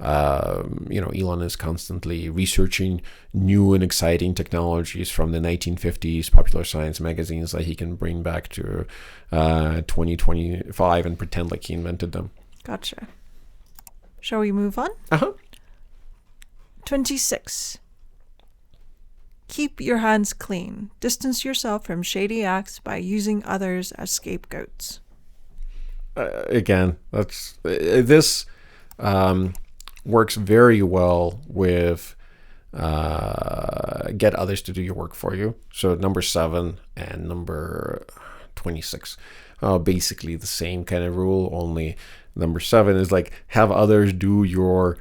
Elon is constantly researching new and exciting technologies from the 1950s popular science magazines that he can bring back to 2025 and pretend like he invented them. Gotcha. Shall we move on? 26. Keep your hands clean. Distance yourself from shady acts by using others as scapegoats. Again, this works very well with get others to do your work for you. So number 7 and number 26, basically the same kind of rule, only number 7 is like have others do your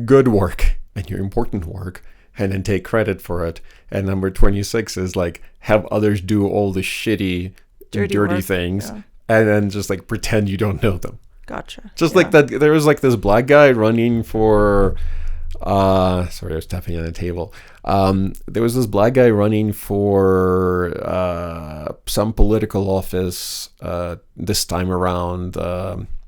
good work and your important work and then take credit for it. And number 26 is like have others do all the shitty, dirty things, and then just like pretend you don't know them. Gotcha. Just like that, there was like this black guy running for sorry, I was tapping on a table. There was this black guy running for some political office this time around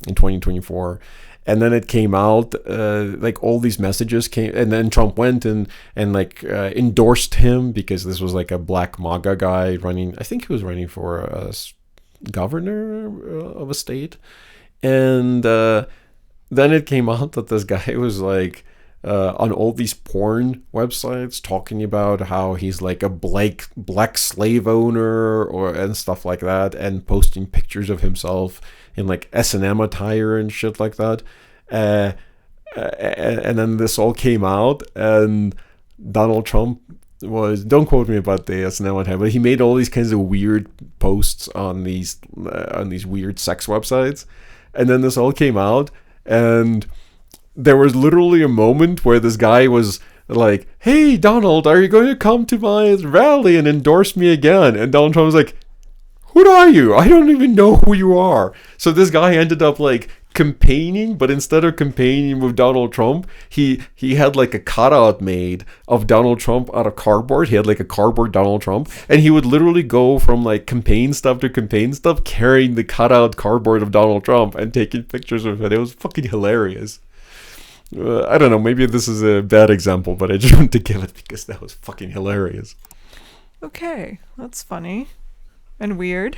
in 2024. And then it came out, like all these messages came, and then Trump went and endorsed him because this was like a black MAGA guy running. I think he was running for a governor of a state. And then it came out that this guy was like on all these porn websites talking about how he's like a black slave owner and stuff like that, and posting pictures of himself in like S&M attire and shit like that. And then this all came out, and Donald Trump don't quote me about the S&M attire, but he made all these kinds of weird posts on these weird sex websites, and then this all came out, and there was literally a moment where this guy was like, "Hey, Donald, are you going to come to my rally and endorse me again?" And Donald Trump was like, "Who are you? I don't even know who you are." So this guy ended up like campaigning, but instead of campaigning with Donald Trump, he had like a cutout made of Donald Trump out of cardboard. He had like a cardboard Donald Trump, and he would literally go from like campaign stuff to campaign stuff carrying the cutout cardboard of Donald Trump and taking pictures of it. It was fucking hilarious. I don't know, maybe this is a bad example, but I just wanted to give it because that was fucking hilarious. Okay, that's funny. And weird.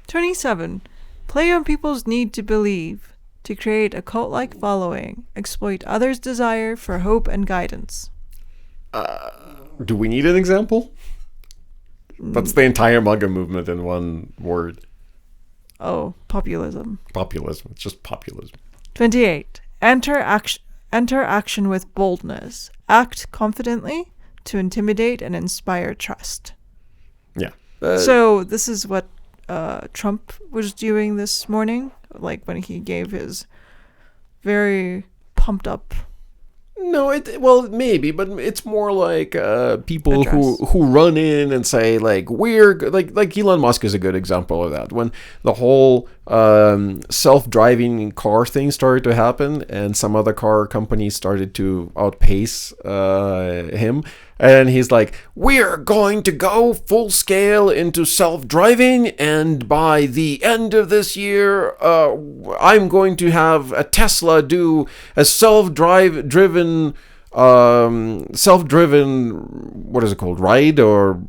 27. Play on people's need to believe, to create a cult-like following, exploit others' desire for hope and guidance. Do we need an example? That's the entire MAGA movement in one word. Oh, populism. Populism. It's just populism. 28. Enter action with boldness. Act confidently to intimidate and inspire trust. Yeah. So this is what Trump was doing this morning, like when he gave his very pumped up. No, maybe, but it's more like people Address. who run in and say like we're like Elon Musk is a good example of that. When the whole self-driving car thing started to happen, and some other car companies started to outpace him, and he's like, "We're going to go full scale into self-driving, and by the end of this year, I'm going to have a Tesla do a self-driven, what is it called, ride or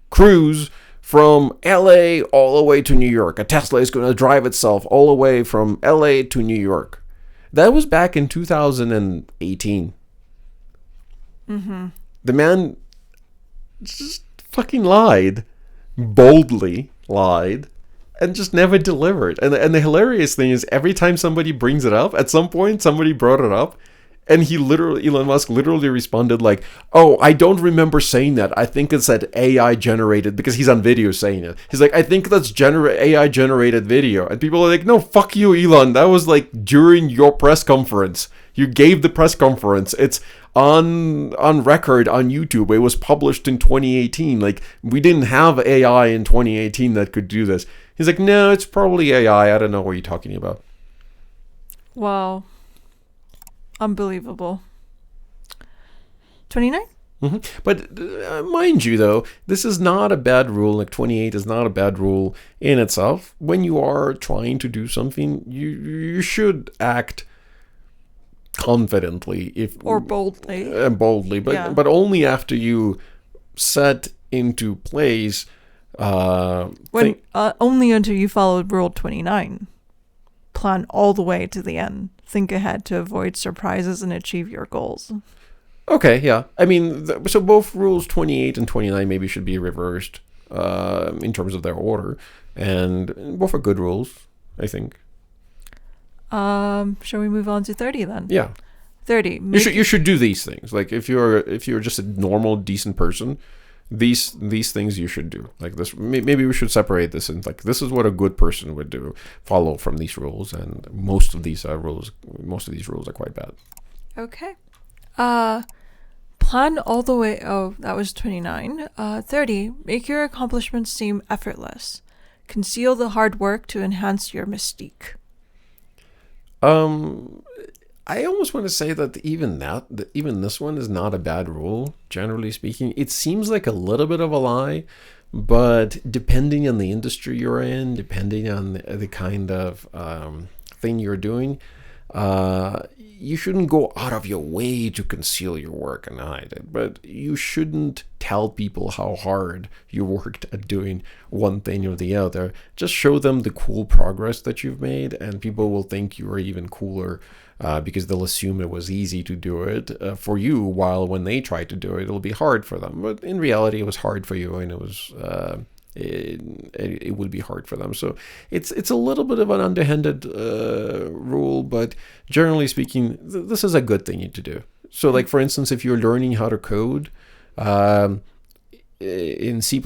cruise from LA all the way to New York. A Tesla is going to drive itself all the way from LA to New York." That was back in 2018. Mm-hmm. The man just fucking lied, boldly lied, and just never delivered. And the hilarious thing is, every time somebody brings it up, at some point somebody brought it up, and Elon Musk literally responded like, "Oh, I don't remember saying that. I think it's that AI generated," because he's on video saying it. He's like, "I think that's AI generated video." And people are like, "No, fuck you, Elon. That was like during your press conference. You gave the press conference. It's on record on YouTube. It was published in 2018. Like, we didn't have AI in 2018 that could do this." He's like, "No, it's probably AI. I don't know what you're talking about." Wow. Unbelievable. 29? Mm-hmm. But mind you, though, this is not a bad rule. Like 28 is not a bad rule in itself. When you are trying to do something, you should act confidently, Or boldly. Boldly, but only after you set into place. Only until you followed Rule 29. Plan all the way to the end. Think ahead to avoid surprises and achieve your goals. Okay, yeah. I mean, so both rules 28 and 29 maybe should be reversed in terms of their order, and both are good rules, I think. Shall we move on to 30 then? Yeah. 30. You should do these things. Like if you're just a normal, decent person, these things you should do. Like this, maybe we should separate this and like this is what a good person would do. Follow from these rules, and most of these rules are quite bad. Okay. Plan all the way. Oh, that was 29. 30. Make your accomplishments seem effortless. Conceal the hard work to enhance your mystique. I almost want to say that even this one is not a bad rule, generally speaking. It seems like a little bit of a lie, but depending on the industry you're in, depending on the kind of thing you're doing, you shouldn't go out of your way to conceal your work and hide it. But you shouldn't tell people how hard you worked at doing one thing or the other. Just show them the cool progress that you've made, and people will think you are even cooler because they'll assume it was easy to do it for you, while when they try to do it, it'll be hard for them. But in reality, it was hard for you, and it would be hard for them. So it's a little bit of an underhanded rule, but generally speaking, this is a good thing to do. So, like, for instance, if you're learning how to code in C++,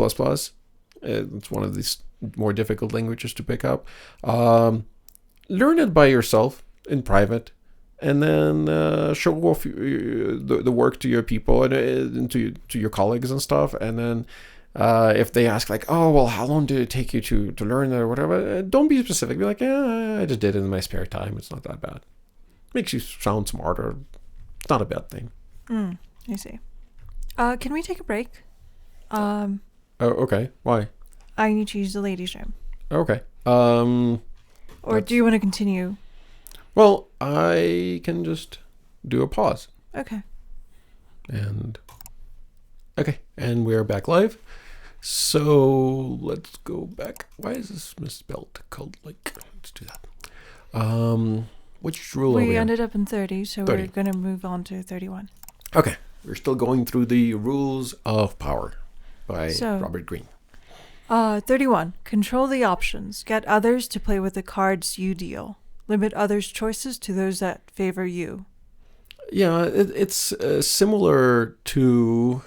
it's one of these more difficult languages to pick up. Learn it by yourself in private, and then show off the work to your people and to your colleagues and stuff. And then if they ask, like, oh, well, how long did it take you to learn it or whatever, don't be specific. Be like, yeah, I just did it in my spare time. It's not that bad. Makes you sound smarter. It's not a bad thing. I see. Can we take a break? Oh, okay. Why? I need to use the ladies' room. Okay. Or do you want to continue? Well, I can just do a pause. Okay. And we're back live. So let's go back. Why is this misspelled? Code like. Let's do that. Which rule are we ended up in 30, so 30. We're going to move on to 31. Okay. We're still going through the rules of power by Robert Greene. 31. Control the options. Get others to play with the cards you deal. Limit others' choices to those that favor you. Yeah, it's similar to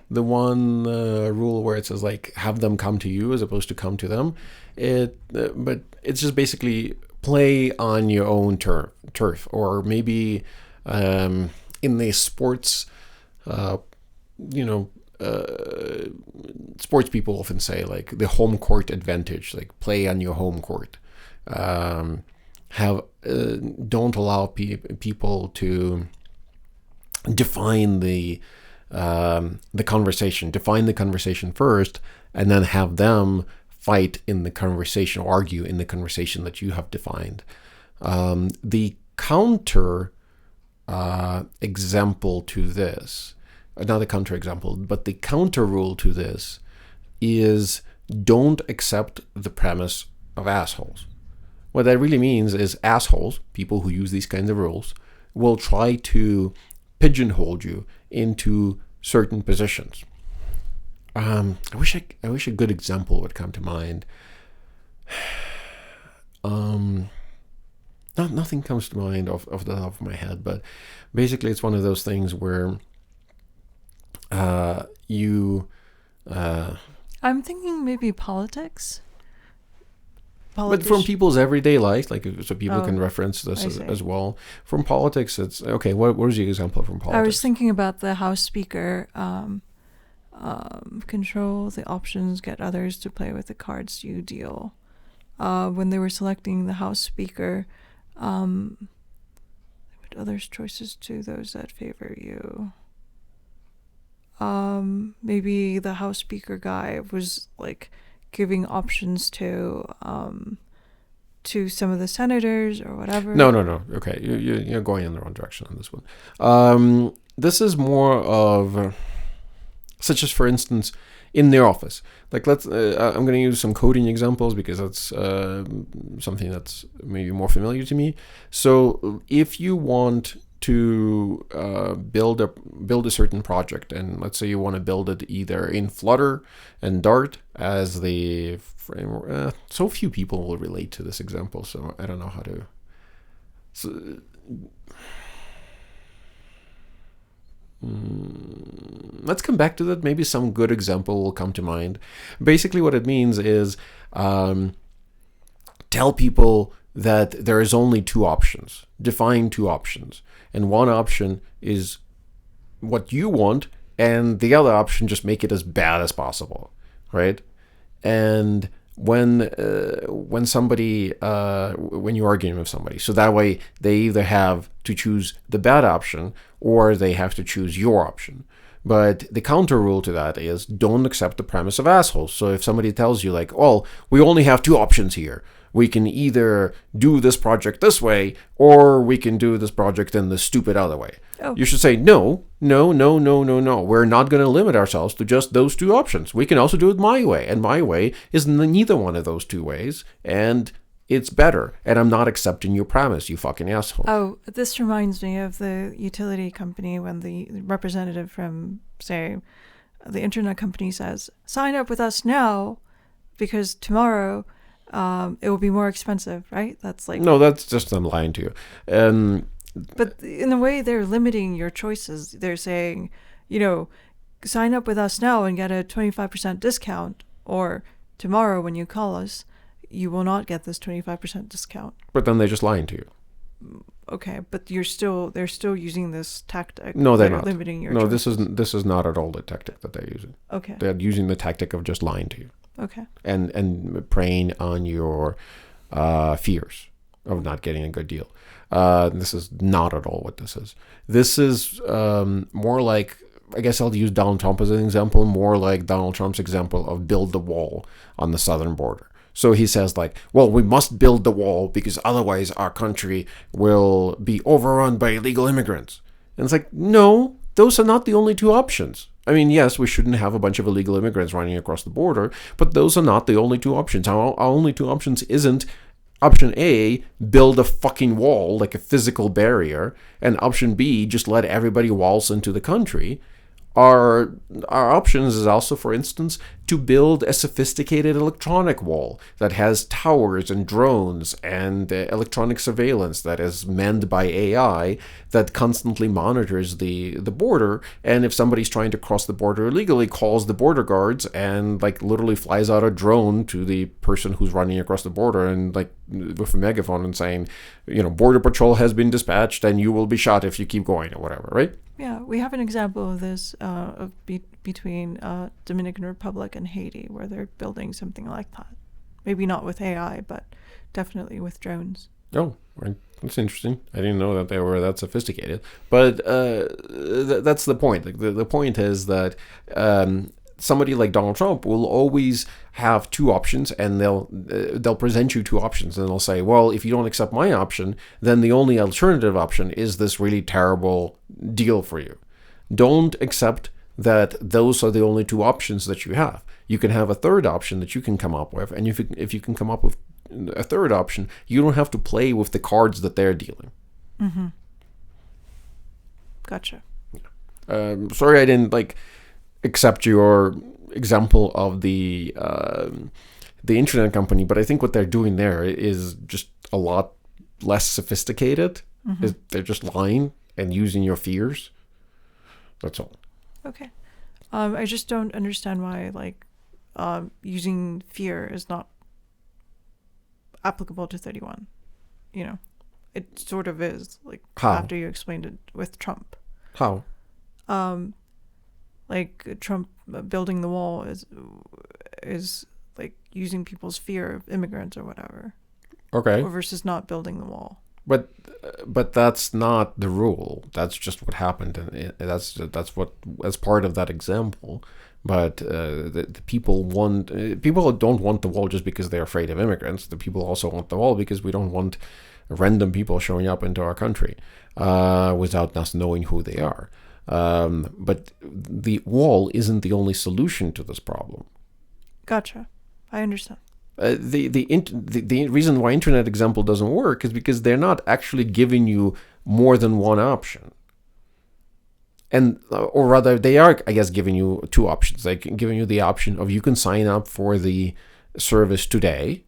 the one rule where it says, like, have them come to you as opposed to come to them. But it's just basically play on your own turf, or maybe in the sports, sports people often say, like, the home court advantage, like play on your home court. Don't allow people to define the conversation. Define the conversation first, and then have them fight in the conversation, or argue in the conversation that you have defined. The counter example to this, not a counter example, but the counter rule to this is don't accept the premise of assholes. What that really means is assholes, people who use these kinds of rules, will try to pigeonhole you into certain positions. I wish a good example would come to mind. Nothing comes to mind off the top of my head, but basically it's one of those things where I'm thinking maybe politics. But from people's everyday life, like, so people can reference this as well. From politics, it's okay. What was the example from politics? I was thinking about the House Speaker. Control the options, get others to play with the cards you deal. When they were selecting the House Speaker, limit others' choices to those that favor you. Maybe the House Speaker guy was, like, giving options to some of the senators or whatever. No. Okay, you're going in the wrong direction on this one. This is more of, such as, for instance, in the office. Like, I'm going to use some coding examples because that's something that's maybe more familiar to me. So if you want to build a certain project, and let's say you want to build it either in Flutter and Dart as the framework. So few people will relate to this example, so I don't know how to. Let's come back to that. Maybe some good example will come to mind. Basically, what it means is tell people that there is only two options. Define two options. And one option is what you want, and the other option, just make it as bad as possible, right? And when somebody, when you're arguing with somebody, so that way they either have to choose the bad option or they have to choose your option. But the counter rule to that is don't accept the premise of assholes. So if somebody tells you, like, oh, we only have two options here. We can either do this project this way, or we can do this project in the stupid other way. Oh. You should say, no. We're not going to limit ourselves to just those two options. We can also do it my way. And my way is neither one of those two ways. And It's better, and I'm not accepting your premise, you fucking asshole. Oh, this reminds me of the utility company when the representative from, say, the internet company says, sign up with us now because tomorrow it will be more expensive, right? That's like... No, that's just them lying to you. But in a way, they're limiting your choices. They're saying, sign up with us now and get a 25% discount, or tomorrow when you call us, you will not get this 25% discount. But then they're just lying to you. Okay, but they're still using this tactic. No, they're not. Limiting your no, choices. this is not at all the tactic that they're using. Okay. They're using the tactic of just lying to you. Okay. And preying on your fears of not getting a good deal. This is not at all what this is. This is more like, I guess I'll use Donald Trump as an example, more like Donald Trump's example of build the wall on the southern border. So he says like, well, we must build the wall because otherwise our country will be overrun by illegal immigrants. And it's like, no, those are not the only two options. I mean, yes, we shouldn't have a bunch of illegal immigrants running across the border, but those are not the only two options. Our only two options isn't option A, build a fucking wall, like a physical barrier, and option B, just let everybody waltz into the country. Our options is also, for instance, to build a sophisticated electronic wall that has towers and drones and electronic surveillance that is manned by AI that constantly monitors the border. And if somebody's trying to cross the border illegally, calls the border guards and like literally flies out a drone to the person who's running across the border and like with a megaphone and saying, Border Patrol has been dispatched and you will be shot if you keep going or whatever, right? Yeah, we have an example of this between Dominican Republic and Haiti, where they're building something like that. Maybe not with AI, but definitely with drones. Oh, that's interesting. I didn't know that they were that sophisticated. But that's the point. The point is that somebody like Donald Trump will always have two options, and they'll present you two options, and they'll say, well, if you don't accept my option, then the only alternative option is this really terrible deal for you. Don't accept that those are the only two options that you have. You can have a third option that you can come up with, and if you can come up with a third option, you don't have to play with the cards that they're dealing. Mm-hmm. Gotcha. Sorry I didn't accept your example of the internet company, but I think what they're doing there is just a lot less sophisticated. Mm-hmm. They're just lying and using your fears. That's all. Okay. I just don't understand why using fear is not applicable to 31. It sort of is. How? After you explained it with Trump. How? Trump building the wall is using people's fear of immigrants or whatever. Okay. Versus not building the wall. But that's not the rule. That's just what happened, and that's part of that example. But the people don't want the wall just because they're afraid of immigrants. The people also want the wall because we don't want random people showing up into our country without us knowing who they are. But the wall isn't the only solution to this problem. Gotcha. I understand. The reason why internet example doesn't work is because they're not actually giving you more than one option. Or rather, they are, I guess, giving you two options. They're giving you the option of you can sign up for the service today,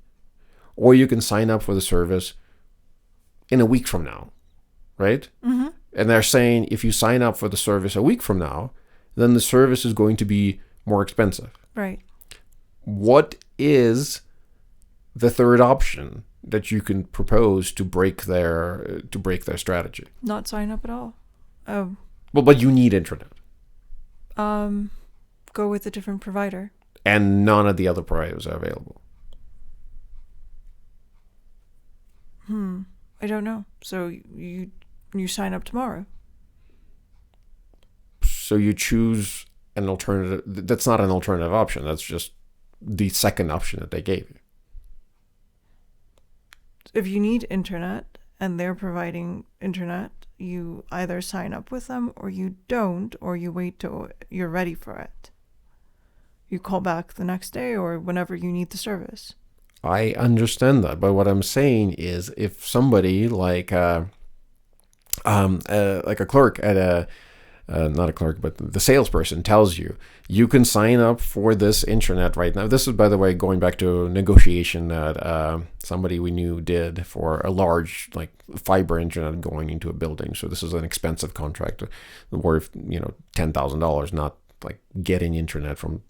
or you can sign up for the service in a week from now, right? Mm-hmm. And they're saying if you sign up for the service a week from now, then the service is going to be more expensive. Right. What is the third option that you can propose to break their strategy? Not sign up at all. Well, but you need internet. Go with a different provider. And none of the other providers are available. I don't know. So you sign up tomorrow. So you choose an alternative. That's not an alternative option. That's just the second option that they gave you. If you need internet and they're providing internet, you either sign up with them or you don't, or you wait till you're ready for it. You call back the next day or whenever you need the service. I understand that, but what I'm saying is, if somebody like a clerk at a not a clerk, but the salesperson tells you, you can sign up for this intranet right now. This is, by the way, going back to a negotiation that somebody we knew did for a large like fiber intranet going into a building. So this is an expensive contract worth $10,000, not like getting intranet from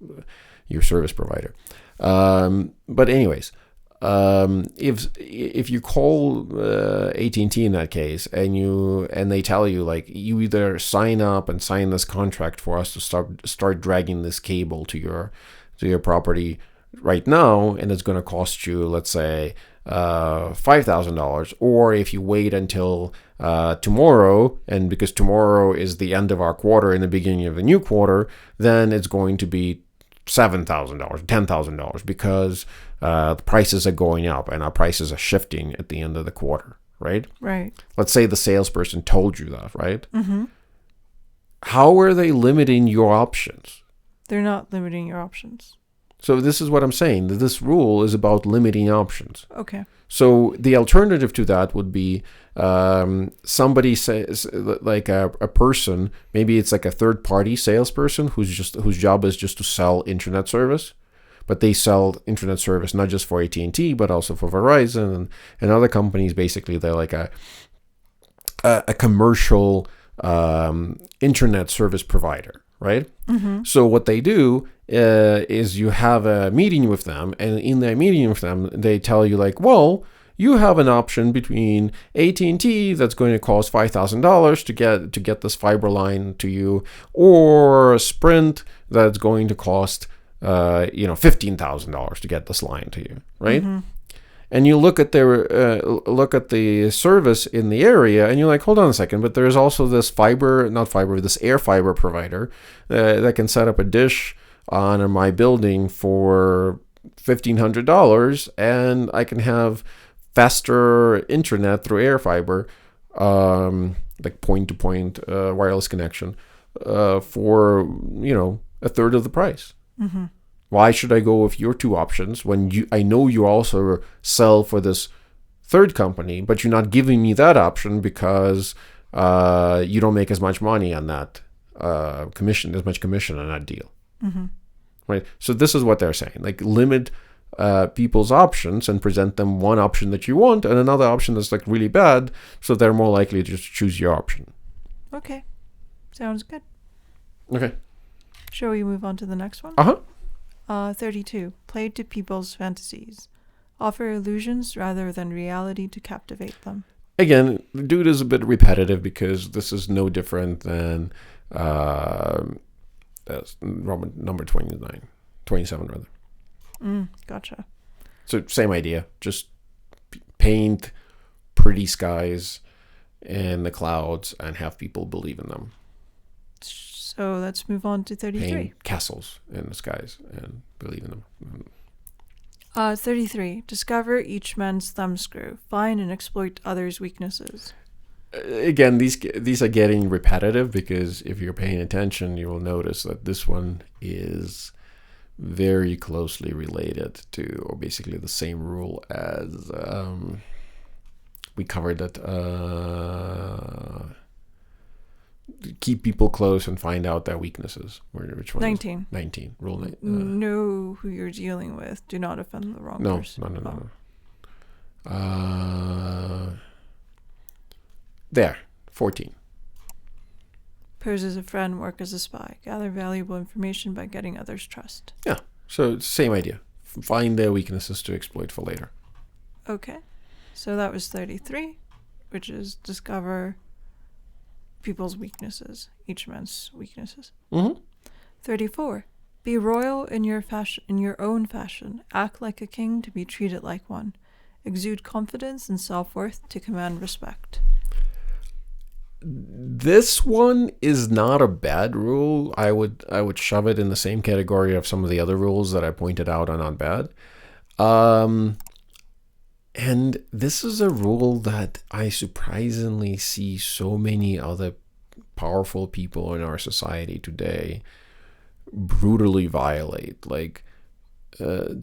your service provider. But anyways, if you call AT&T in that case, and they tell you like, you either sign up and sign this contract for us to start dragging this cable to your property right now, and it's going to cost you, let's say, $5,000, or if you wait until tomorrow, and because tomorrow is the end of our quarter and the beginning of the new quarter, then it's going to be $7,000, $10,000, because the prices are going up and our prices are shifting at the end of the quarter, right? Right. Let's say the salesperson told you that, right? Mm-hmm. How are they limiting your options? They're not limiting your options. So this is what I'm saying. That this rule is about limiting options. Okay. So the alternative to that would be somebody says, like a person, maybe it's like a third-party salesperson whose job is just to sell internet service, but they sell internet service not just for AT&T but also for Verizon and other companies. Basically, they're like a commercial internet service provider, right? Mm-hmm. So what they do is you have a meeting with them, and in that meeting with them, they tell you like, well, you have an option between AT&T that's going to cost $5,000 to get this fiber line to you, or Sprint that's going to cost $15,000 to get this line to you, right? Mm-hmm. And you look at the service in the area, and you're like, hold on a second, but there's also this this air fiber provider that can set up a dish on my building for $1,500, and I can have faster internet through air fiber, like point-to-point wireless connection, for a third of the price. Mm-hmm. Why should I go with your two options when I know you also sell for this third company, but you're not giving me that option because you don't make as much money on that commission on that deal, mm-hmm. right? So this is what they're saying: like, limit people's options and present them one option that you want and another option that's like really bad, so they're more likely to just choose your option. Okay, sounds good. Okay. Shall we move on to the next one? 32. Play to people's fantasies. Offer illusions rather than reality to captivate them. Again, the dude is a bit repetitive because this is no different than Roman number 27 rather. Gotcha. So same idea, just paint pretty skies and the clouds and have people believe in them. So let's move on to 33. Paint castles in the skies and believe in them. 33. Discover each man's thumbscrew. Find and exploit others' weaknesses. Again, these are getting repetitive because if you're paying attention, you will notice that this one is very closely related to, or basically the same rule as we covered that. Keep people close and find out their weaknesses. Which one? 19. 19. Rule 9. Know who you're dealing with. Do not offend the wrong person. No. There. 14. Pose as a friend, work as a spy. Gather valuable information by getting others' trust. Yeah. So it's the same idea. Find their weaknesses to exploit for later. Okay. So that was 33, which is discover people's weaknesses, each man's weaknesses. Mm-hmm. 34. Be royal in your own fashion. Act like a king to be treated like one. Exude confidence and self-worth to command respect. This one is not a bad rule. I would shove it in the same category of some of the other rules that I pointed out are not bad. And this is a rule that I surprisingly see so many other powerful people in our society today brutally violate. Like,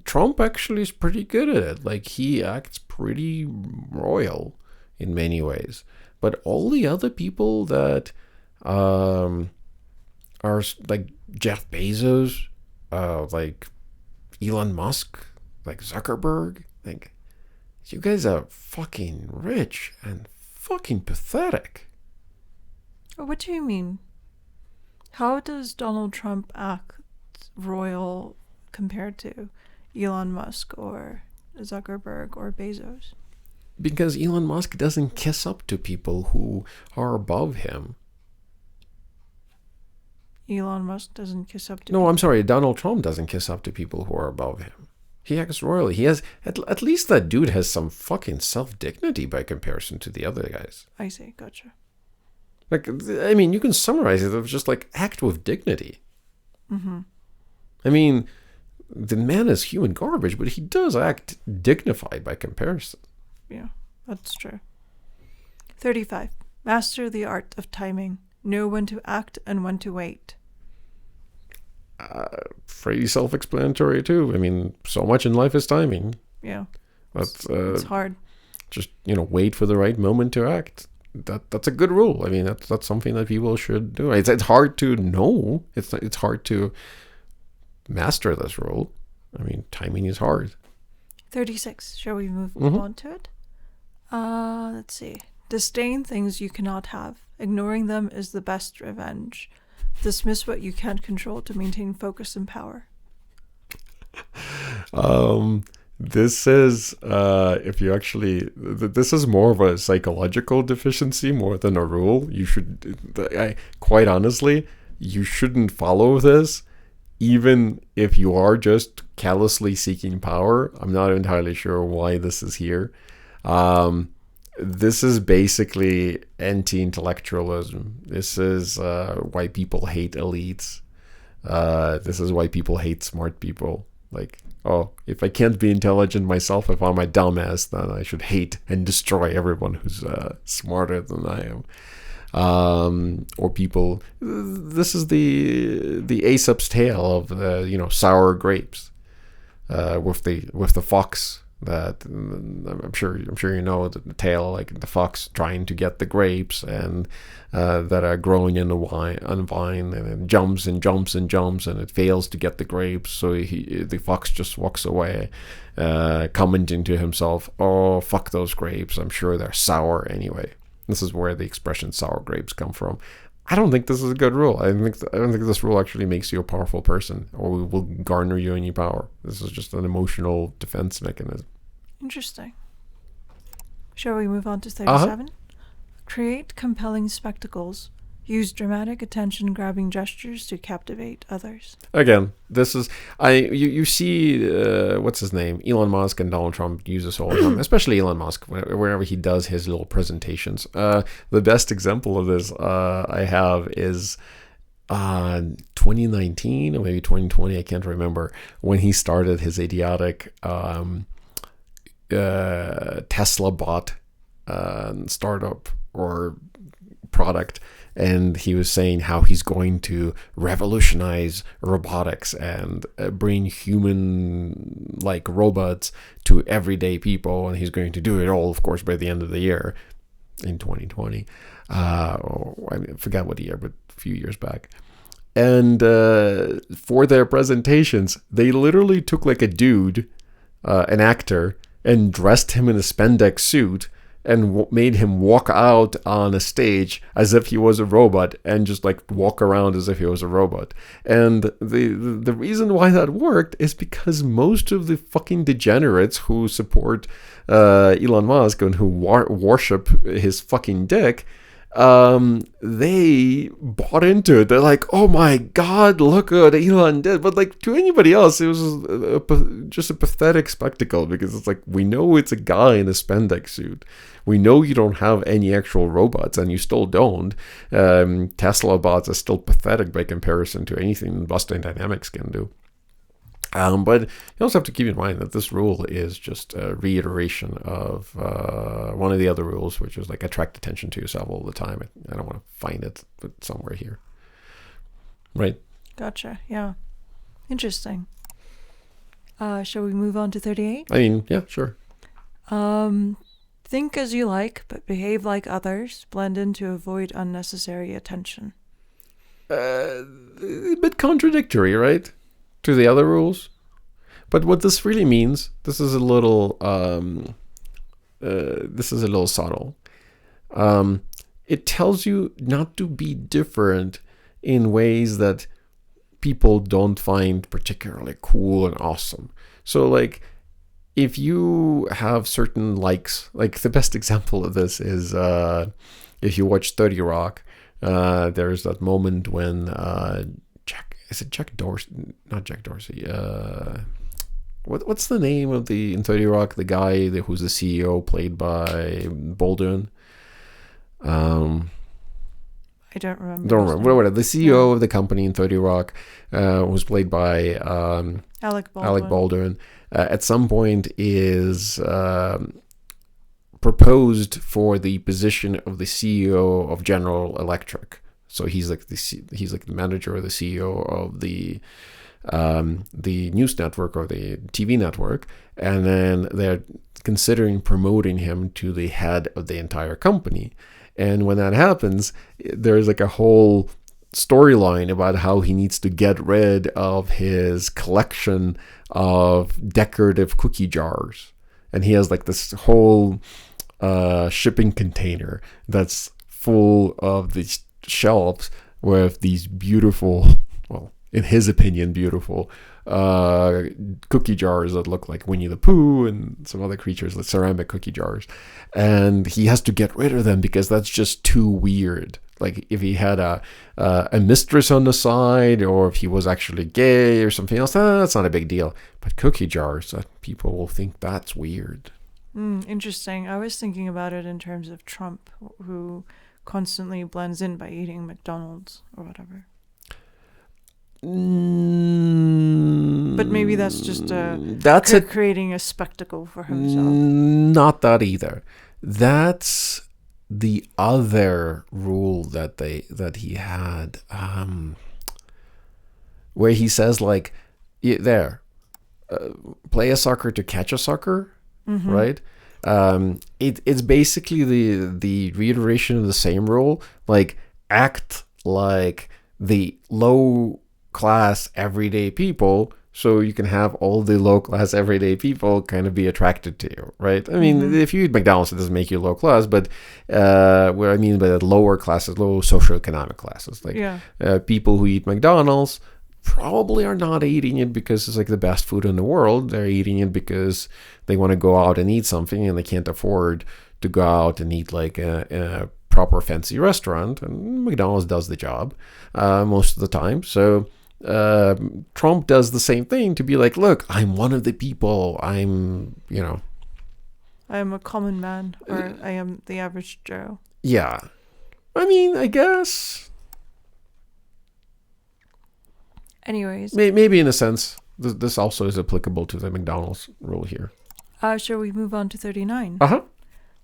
Trump actually is pretty good at it. Like, he acts pretty royal in many ways. But all the other people that um, are like Jeff Bezos, like Elon Musk, like Zuckerberg, like, you guys are fucking rich and fucking pathetic. What do you mean? How does Donald Trump act royal compared to Elon Musk or Zuckerberg or Bezos? Because Elon Musk doesn't kiss up to people who are above him. Elon Musk doesn't kiss up to No, people. I'm sorry, Donald Trump doesn't kiss up to people who are above him. He acts royally. He has, at least that dude has some fucking self-dignity by comparison to the other guys. I see, gotcha. Like, I mean, you can summarize it as just like act with dignity. Mm-hmm. I mean, the man is human garbage, but he does act dignified by comparison. Yeah, that's true. 35. Master the art of timing. Know when to act and when to wait. Pretty self-explanatory too. I mean, so much in life is timing. Yeah, But it's hard. just wait for the right moment to act. That's a good rule. I mean, that's something that people should do. It's hard to know. It's hard to master this rule. I mean, timing is hard. 36. Shall we move Mhm. on to it? Let's see. Disdain things you cannot have. Ignoring them is the best revenge. Dismiss what you can't control to maintain focus and power. This is if you actually this is more of a psychological deficiency more than a rule. You should, quite honestly, you shouldn't follow this, even if you are just callously seeking power. I'm not entirely sure why this is here. This is basically anti-intellectualism. This is why people hate elites. This is why people hate smart people. Like, oh, if I can't be intelligent myself, if I'm a dumbass, then I should hate and destroy everyone who's smarter than I am. Or people. This is the Aesop's tale of the sour grapes, with the fox. That I'm sure the tale, like the fox trying to get the grapes and that are growing in the vine, and it jumps and jumps and jumps and it fails to get the grapes, so the fox just walks away, commenting to himself, "Oh, fuck those grapes! I'm sure they're sour anyway." This is where the expression "sour grapes" come from. I don't think this is a good rule. I don't think this rule actually makes you a powerful person or will garner you any power. This is just an emotional defense mechanism. Interesting. Shall we move on to 37? Create compelling spectacles. Use dramatic attention-grabbing gestures to captivate others. Again, this is you see what's his name, Elon Musk and Donald Trump use this all the time, especially Elon Musk wherever he does his little presentations. The best example of this I have is 2019 or maybe 2020, I can't remember, when he started his idiotic Tesla bot startup or product. And he was saying how he's going to revolutionize robotics and bring human-like robots to everyday people. And he's going to do it all, of course, by the end of the year in 2020. I forgot what year, but a few years back. And for their presentations, they literally took like a dude, an actor, and dressed him in a spandex suit and made him walk out on a stage as if he was a robot and just like walk around as if he was a robot. And the reason why that worked is because most of the fucking degenerates who support Elon Musk and who worship his fucking dick, they bought into it. They're like, oh my god, look what Elon did. But like, to anybody else, it was just a pathetic spectacle, because it's like, we know it's a guy in a spandex suit. We know you don't have any actual robots, and you still don't. Tesla bots are still pathetic by comparison to anything Boston Dynamics can do. But you also have to keep in mind that this rule is just a reiteration of one of the other rules, which is like attract attention to yourself all the time. I don't want to find it, but somewhere here. Right. Gotcha. Yeah. Interesting. Shall we move on to 38? I mean, yeah, sure. Think as you like, but behave like others. Blend in to avoid unnecessary attention. A bit contradictory, right? To the other rules. But what this really means, this is a little subtle. It tells you not to be different in ways that people don't find particularly cool and awesome. So like, if you have certain likes, like the best example of this is if you watch 30 Rock, there's that moment when Jack Dorsey? Not Jack Dorsey. What's the name of in 30 Rock, the guy who's the CEO, played by Baldwin? I don't remember. Don't remember. Whatever. The CEO of the company in 30 Rock, was played by Alec Baldwin. At some point is proposed for the position of the CEO of General Electric. So he's like the manager or the CEO of the news network or the TV network, and then they're considering promoting him to the head of the entire company. And when that happens, there's like a whole storyline about how he needs to get rid of his collection of decorative cookie jars. And he has like this whole shipping container that's full of these shelves with these beautiful, well, in his opinion, beautiful cookie jars that look like Winnie the Pooh and some other creatures, like ceramic cookie jars. And he has to get rid of them because that's just too weird. Like if he had a mistress on the side, or if he was actually gay or something else, that's not a big deal. But cookie jars, people will think that's weird. Interesting. I was thinking about it in terms of Trump, who constantly blends in by eating McDonald's or whatever. But maybe that's just creating a spectacle for himself. Not that either. That's the other rule that he had, where he says like, play a sucker to catch a sucker, right? It's basically the reiteration of the same rule, like act like the low class everyday people, so you can have all the low class everyday people kind of be attracted to you, right? I mean, if you eat McDonald's, it doesn't make you low class, but what I mean by the lower classes, low socioeconomic classes, like people who eat McDonald's probably are not eating it because it's like the best food in the world. They're eating it because they want to go out and eat something, and they can't afford to go out and eat like in a proper fancy restaurant, and McDonald's does the job most of the time. So Trump does the same thing to be like, look, I'm one of the people. I am a common man, or I am the average Joe. Yeah. I mean, I guess. Anyways. Maybe in a sense, this also is applicable to the McDonald's rule here. Shall we move on to 39?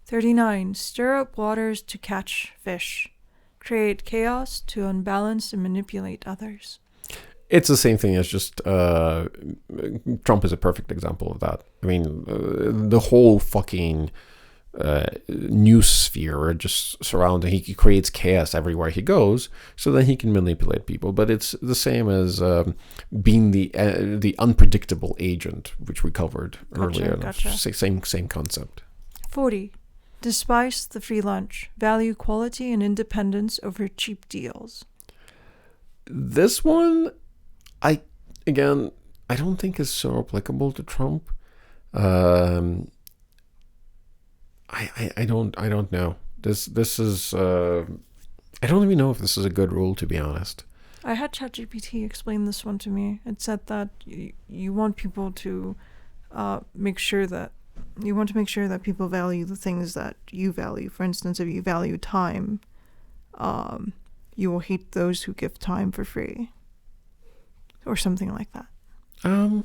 39. Stir up waters to catch fish. Create chaos to unbalance and manipulate others. It's the same thing as just Trump is a perfect example of that. I mean, the whole fucking news sphere just surrounding, he creates chaos everywhere he goes, so that he can manipulate people. But it's the same as being the unpredictable agent, which we covered earlier. Gotcha. Same concept. 40. Despise the free lunch. Value quality and independence over cheap deals. This one, I don't think is so applicable to Trump. I don't know. This is I don't even know if this is a good rule, to be honest. I had ChatGPT explain this one to me. It said that you want people to make sure that people value the things that you value. For instance, if you value time, you will hate those who give time for free, or something like that. I'm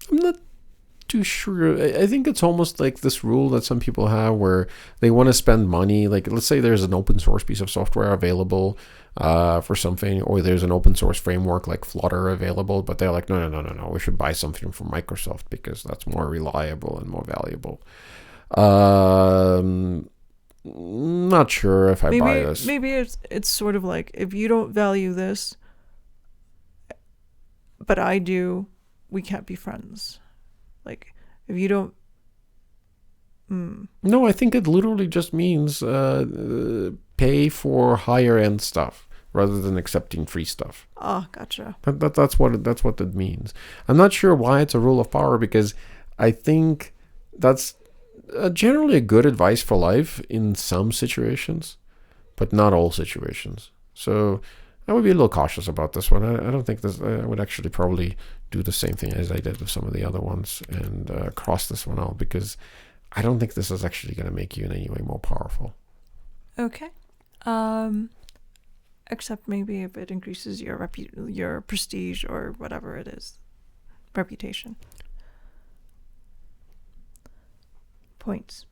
not too sure. I think it's almost like this rule that some people have where they want to spend money. Like, let's say there's an open source piece of software available for something, or there's an open source framework like Flutter available, but they're like, no, we should buy something from Microsoft because that's more reliable and more valuable. Not sure if I buy this. Maybe it's sort of like, if you don't value this, but I do, we can't be friends. Like, if you don't... No, I think it literally just means pay for higher end stuff rather than accepting free stuff. Oh, gotcha. That's what it means. I'm not sure why it's a rule of power, because I think that's generally a good advice for life in some situations, but not all situations. So I would be a little cautious about this one. I don't think this. I would actually probably do the same thing as I did with some of the other ones and cross this one out, because I don't think this is actually going to make you in any way more powerful. Okay. Except maybe if it increases your prestige or whatever it is. Reputation. Points.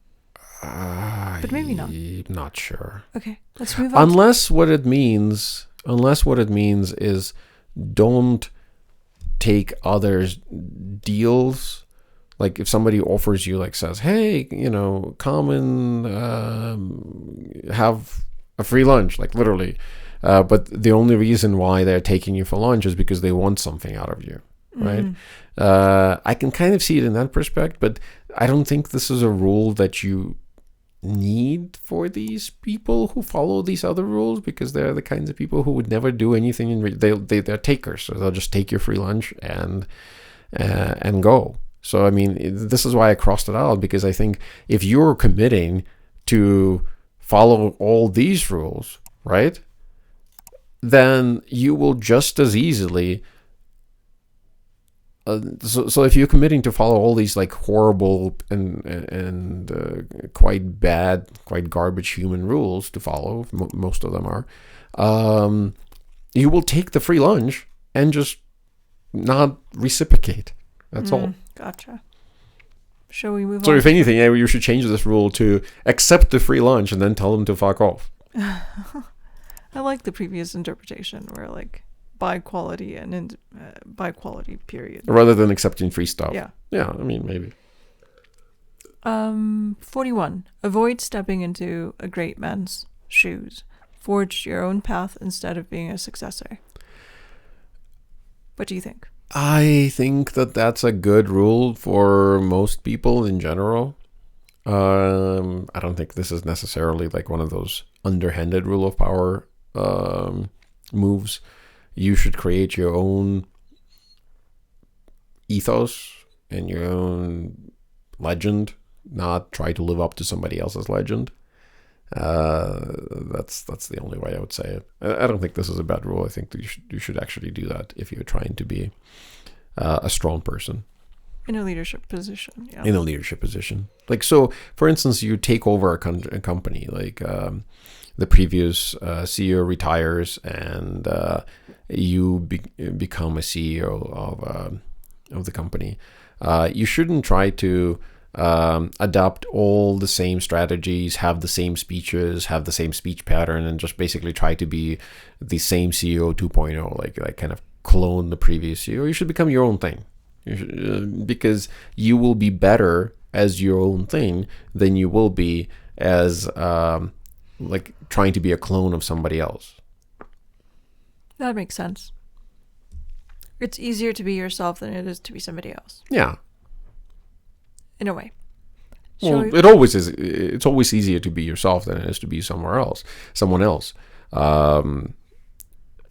But maybe not. Not sure. Okay, let's move on. Unless what it means is don't take others' deals. Like if somebody offers you, like says, hey, come and have a free lunch, like literally. But the only reason why they're taking you for lunch is because they want something out of you, right? I can kind of see it in that perspective, but I don't think this is a rule that you need for these people who follow these other rules, because they're the kinds of people who would never do anything. They're takers, so they'll just take your free lunch and go. So, I mean, this is why I crossed it out, because I think if you're committing to follow all these rules, right, then you will just as easily... So if you're committing to follow all these like horrible and quite bad, quite garbage human rules to follow, most of them are, you will take the free lunch and just not reciprocate. That's all. Gotcha. Shall we move on? So if anything, you should change this rule to accept the free lunch and then tell them to fuck off. I like the previous interpretation where like by quality and by quality period. Rather than accepting free stuff. Yeah. Yeah, I mean, maybe. 41. Avoid stepping into a great man's shoes. Forge your own path instead of being a successor. What do you think? I think that that's a good rule for most people in general. I don't think this is necessarily like one of those underhanded rule of power moves. You should create your own ethos and your own legend, not try to live up to somebody else's legend. That's the only way I would say it. I don't think this is a bad rule. I think that you should actually do that if you're trying to be a strong person. In a leadership position, yeah. In a leadership position. Like, so, for instance, you take over a company, like the previous CEO retires and you become a CEO of the company. You shouldn't try to adopt all the same strategies, have the same speeches, have the same speech pattern, and just basically try to be the same CEO 2.0, like kind of clone the previous CEO. You should become your own thing. Because you will be better as your own thing than you will be as like trying to be a clone of somebody else. That makes sense. It's easier to be yourself than it is to be somebody else. Yeah. In a way. Well, it always is. It's always easier to be yourself than it is to be someone else.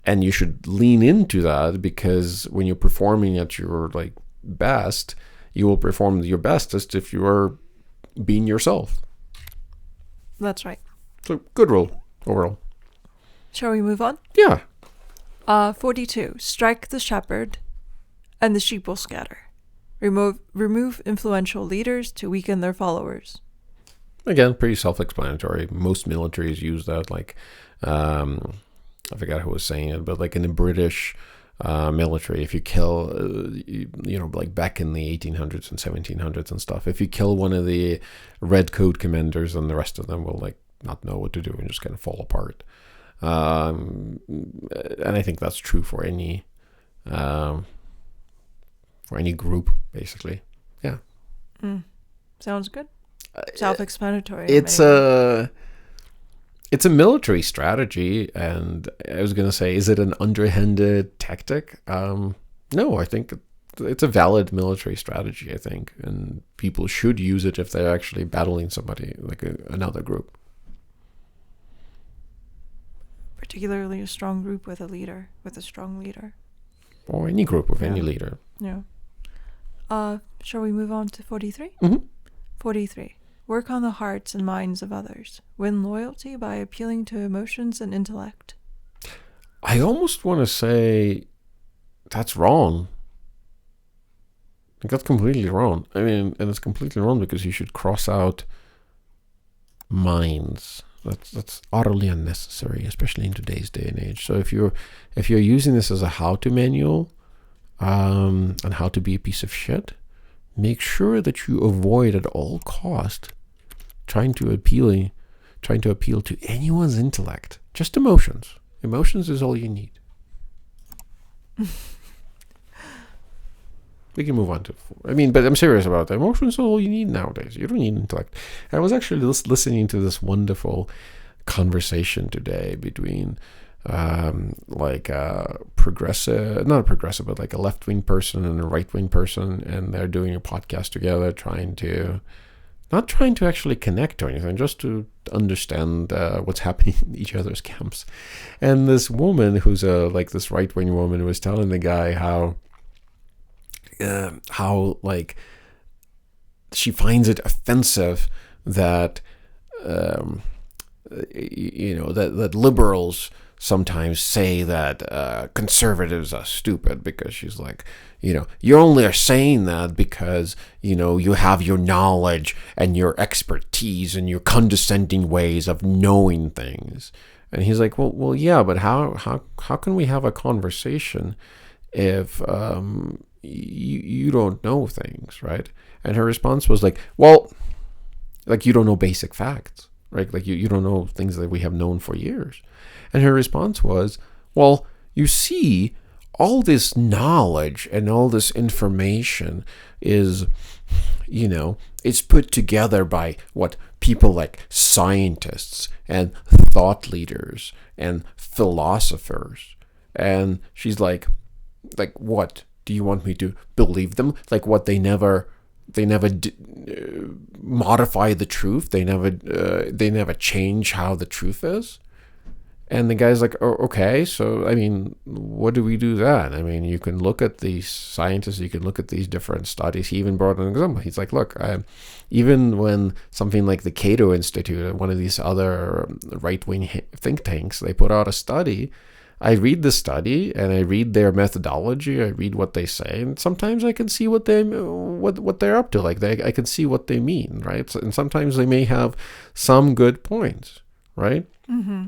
And you should lean into that, because when you're performing at your like best, you will perform your bestest if you are being yourself. That's right. So good rule overall. Shall we move on? Yeah. 42. Strike the shepherd, and the sheep will scatter. Remove influential leaders to weaken their followers. Again, pretty self-explanatory. Most militaries use that. Like, I forgot who was saying it, but like in the British military. If you kill, like back in the 1800s and 1700s and stuff, if you kill one of the red coat commanders, then the rest of them will like not know what to do and just kind of fall apart. And I think that's true for any group, basically. Yeah. Sounds good. Self-explanatory. It's a military strategy, and I was going to say, is it an underhanded tactic? No, I think it's a valid military strategy, I think, and people should use it if they're actually battling somebody, like another group. Particularly a strong group with a strong leader. Or any group with any leader. Yeah. Shall we move on to 43? Mm-hmm. 43. Work on the hearts and minds of others. Win loyalty by appealing to emotions and intellect. I almost want to say that's wrong. That's completely wrong. I mean, and it's completely wrong because you should cross out minds. That's utterly unnecessary, especially in today's day and age. So if you're using this as a how-to manual on how to be a piece of shit, make sure that you avoid at all cost trying to appeal to anyone's intellect. Just emotions. Emotions is all you need. We can move on to. But I'm serious about that. Emotions are all you need nowadays. You don't need intellect. I was actually listening to this wonderful conversation today between progressive, not a progressive, but like a left-wing person and a right-wing person, and they're doing a podcast together, not trying to actually connect or anything, just to understand what's happening in each other's camps. And this woman, who's this right-wing woman, was telling the guy how she finds it offensive that that liberals sometimes say that conservatives are stupid, because she's like, you only are saying that because, you have your knowledge and your expertise and your condescending ways of knowing things. And he's like, well, yeah, but how can we have a conversation if you don't know things, right? And her response was like, well, like, you don't know basic facts, right? Like you don't know things that we have known for years. And her response was, well, you see, all this knowledge and all this information is, it's put together by what people like scientists and thought leaders and philosophers. And she's like, what? Do you want me to believe them? Like, what, they never modify the truth. They never change how the truth is. And the guy's like, oh, okay, so, what do we do then? You can look at these scientists, you can look at these different studies. He even brought an example. He's like, look, even when something like the Cato Institute, one of these other right-wing think tanks, they put out a study, I read the study and I read their methodology. I read what they say, and sometimes I can see what they're up to. Like, I can see what they mean, right? And sometimes they may have some good points, right? Mm-hmm.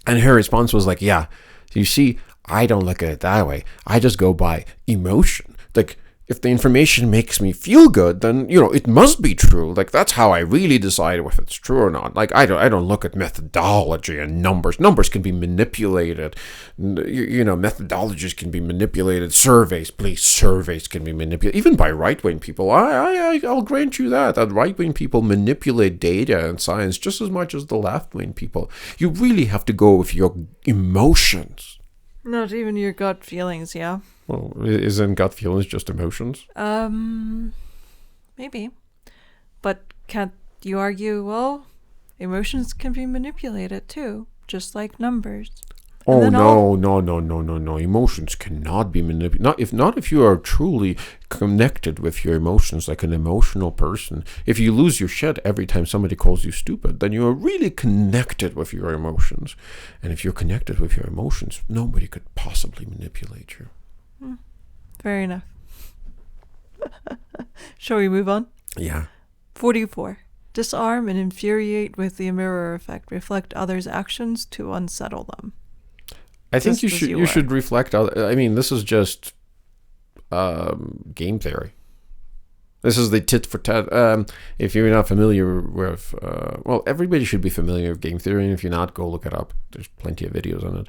And her response was like, yeah, you see, I don't look at it that way. I just go by emotion. Like, if the information makes me feel good, then, it must be true. Like, that's how I really decide if it's true or not. Like, I don't look at methodology and numbers. Numbers can be manipulated. Methodologies can be manipulated. Surveys can be manipulated. Even by right-wing people. I'll grant you that right-wing people manipulate data and science just as much as the left-wing people. You really have to go with your emotions. Not even your gut feelings, yeah. Well, isn't gut feelings just emotions? Maybe. But can't you argue, well, emotions can be manipulated too, just like numbers? Oh, no. Emotions cannot be manipulated. Not if you are truly connected with your emotions, like an emotional person. If you lose your shit every time somebody calls you stupid, then you are really connected with your emotions. And if you're connected with your emotions, nobody could possibly manipulate you. Fair enough. Shall we move on? Yeah. 44. Disarm and infuriate with the mirror effect. Reflect others' actions to unsettle them. I think Just as you were. should reflect. I mean, this is just game theory. This is the tit for tat. If you're not familiar with, well, everybody should be familiar with game theory, and if you're not, go look it up. There's plenty of videos on it.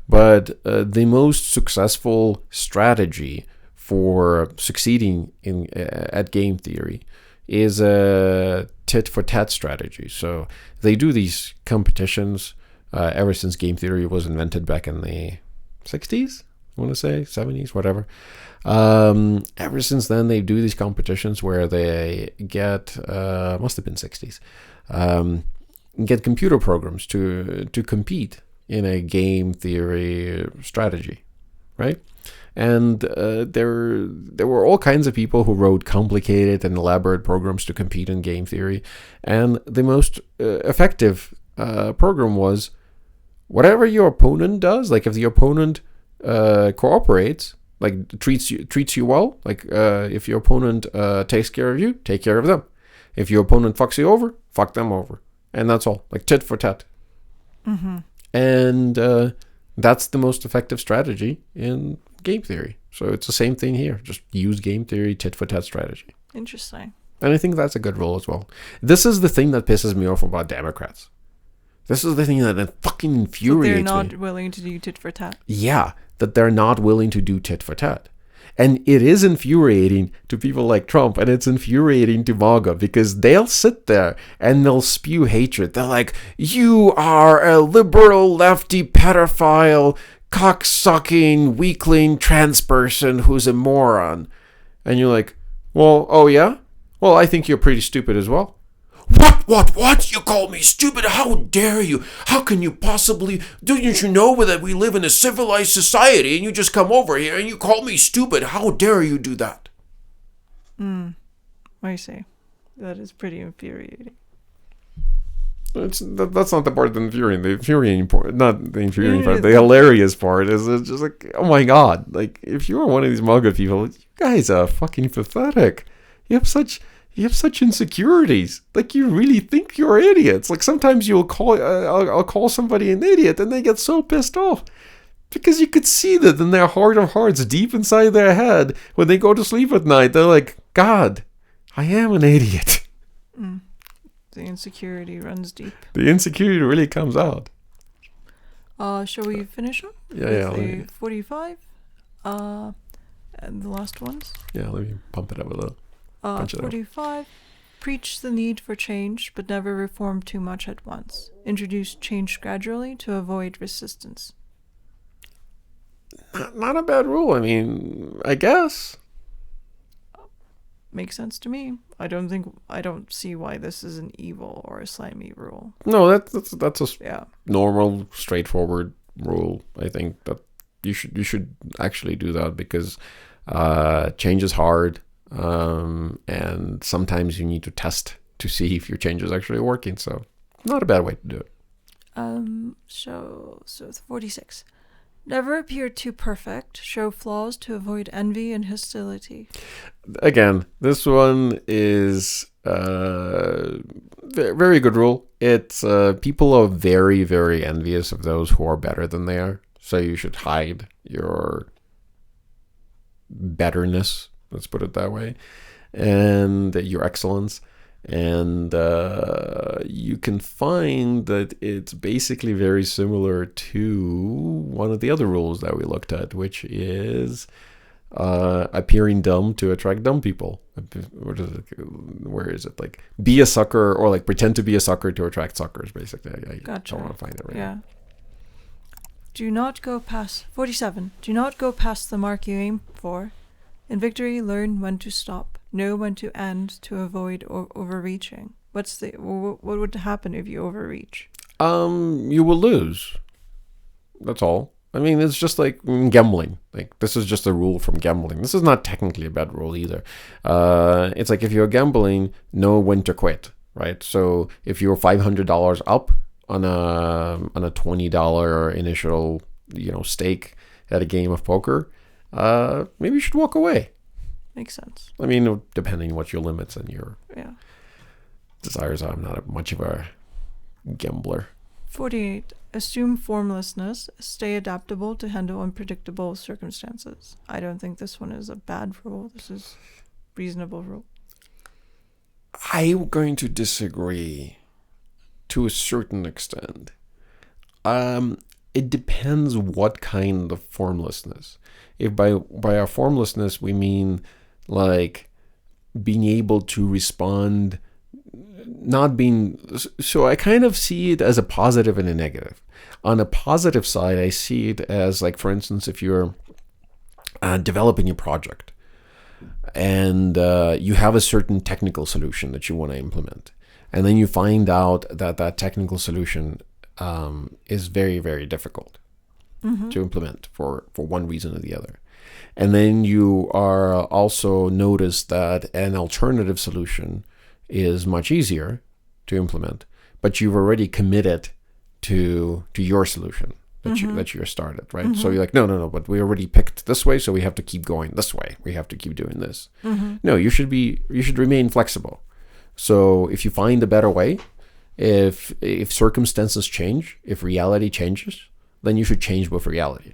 But the most successful strategy for succeeding in at game theory is a tit for tat strategy. So they do these competitions ever since game theory was invented back in the 60s, I want to say, 70s, whatever. Ever since then, they do these competitions where they get, must have been 60s, get computer programs to compete in a game theory strategy, right? And there were all kinds of people who wrote complicated and elaborate programs to compete in game theory. And the most effective program was whatever your opponent does, like if the opponent cooperates, like treats you well, like if your opponent takes care of you, take care of them. If your opponent fucks you over, fuck them over. And that's all, like tit for tat. Mm-hmm. And that's the most effective strategy in game theory. So it's the same thing here. Just use game theory, tit for tat strategy. Interesting. And I think that's a good rule as well. This is the thing that pisses me off about Democrats. This is the thing that fucking infuriates me. So they're not willing to do tit for tat. Yeah, that they're not willing to do tit for tat. And it is infuriating to people like Trump, and it's infuriating to MAGA, because they'll sit there and they'll spew hatred. They're like, you are a liberal, lefty, pedophile, cock-sucking, weakling, trans person who's a moron. And you're like, well, oh yeah? Well, I think you're pretty stupid as well. What? You call me stupid? How dare you? How can you possibly? Don't you know that we live in a civilized society and you just come over here and you call me stupid? How dare you do that? I see. That is pretty infuriating. That's not the part that's infuriating. The infuriating part, not the infuriating part, the hilarious part is it's just like, oh my god. Like, if you're one of these MAGA people, you guys are fucking pathetic. You have such insecurities. Like, you really think you're idiots. Like, sometimes I'll call somebody an idiot and they get so pissed off because you could see that in their heart of hearts, deep inside their head, when they go to sleep at night, they're like, God, I am an idiot. The insecurity runs deep. The insecurity really comes out. Shall we finish up? Yeah. The 45 and the last ones. Yeah, let me pump it up a little. 45. Preach the need for change, but never reform too much at once. Introduce change gradually to avoid resistance. Not a bad rule. I mean, I guess. Makes sense to me. I don't see why this is an evil or a slimy rule. No, that's a normal, straightforward rule. I think that you should actually do that because change is hard. And sometimes you need to test to see if your change is actually working. So not a bad way to do it. So 46. Never appear too perfect. Show flaws to avoid envy and hostility. Again, this one is very good rule. It's people are very, very envious of those who are better than they are. So you should hide your betterness. Let's put it that way, and your excellence. And you can find that it's basically very similar to one of the other rules that we looked at, which is appearing dumb to attract dumb people. Where is it? Like, be a sucker, or like pretend to be a sucker to attract suckers, basically. I gotcha. don't want to find it right now. Do not go past 47. Do not go past the mark you aim for. In victory, learn when to stop. Know when to end to avoid overreaching. What would happen if you overreach? You will lose. That's all. I mean, it's just like gambling. Like, this is just a rule from gambling. This is not technically a bad rule either. It's like, if you're gambling, know when to quit, right? So if you're $500 up on a $20 initial, stake at a game of poker, maybe you should walk away. Makes sense. I mean, depending on what your limits and your desires are. I'm not much of a gambler. 48. assume formlessness, stay adaptable to handle unpredictable circumstances. I don't think this one is a bad rule. This is a reasonable rule. I'm going to disagree to a certain extent. It depends what kind of formlessness. If by our formlessness we mean like being able to respond, not being, so I kind of see it as a positive and a negative. On a positive side, I see it as like, for instance, if you're developing a project and you have a certain technical solution that you want to implement, and then you find out that that technical solution is very, very difficult to implement for one reason or the other. And then you are also notice that an alternative solution is much easier to implement, but you've already committed to your solution that you started, right? So you're like, no, but we already picked this way, so we have to keep going this way. We have to keep doing this. No, you should remain flexible. So if you find a better way, if circumstances change, if reality changes, then you should change with reality,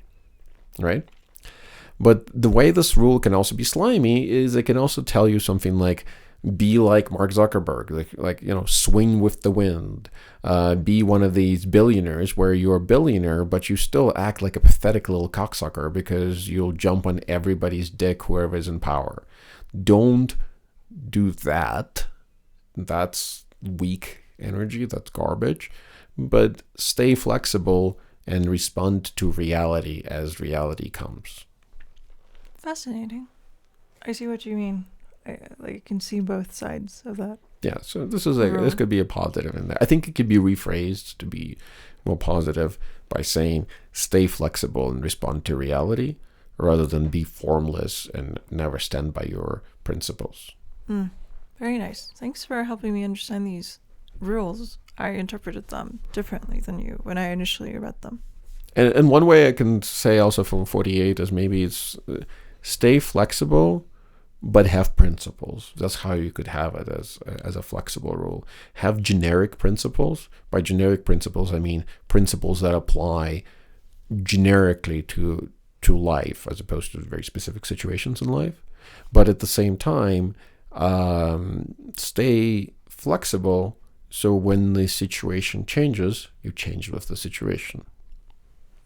right? But the way this rule can also be slimy is it can also tell you something like, be like Mark Zuckerberg, like swing with the wind. Be one of these billionaires where you're a billionaire, but you still act like a pathetic little cocksucker because you'll jump on everybody's dick, whoever is in power. Don't do that. That's weak energy. That's garbage. But stay flexible and respond to reality as reality comes. Fascinating. I see what you mean. I can see both sides of that. Yeah, so this could be a positive in there. I think it could be rephrased to be more positive by saying stay flexible and respond to reality rather than be formless and never stand by your principles. Very nice. Thanks for helping me understand these rules. I interpreted them differently than you when I initially read them. And one way I can say also from 48 is maybe it's stay flexible but have principles. That's how you could have it as a flexible rule. Have generic principles. By generic principles, I mean principles that apply generically to life as opposed to very specific situations in life. But at the same time, stay flexible so when the situation changes, you change with the situation.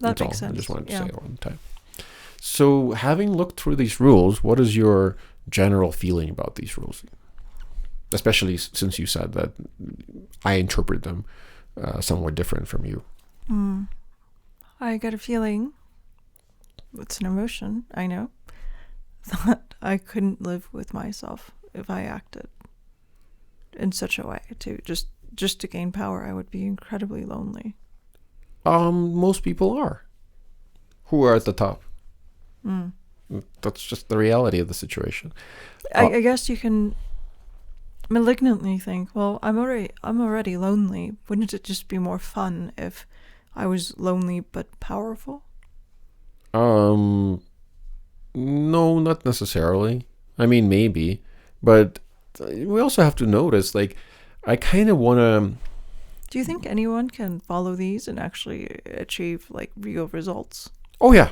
That makes sense. I just wanted to say it one time. So having looked through these rules, what is your general feeling about these rules? Especially since you said that I interpret them somewhat different from you. I get a feeling, it's an emotion, I know, that I couldn't live with myself if I acted in such a way to just to gain power. I would be incredibly lonely. Most people are who are at the top. That's just the reality of the situation. I guess you can malignantly think, well, I'm already lonely. Wouldn't it just be more fun if I was lonely but powerful? No, not necessarily. I mean, maybe, but we also have to notice, like, I kind of want to. Do you think anyone can follow these and actually achieve like real results? Oh yeah.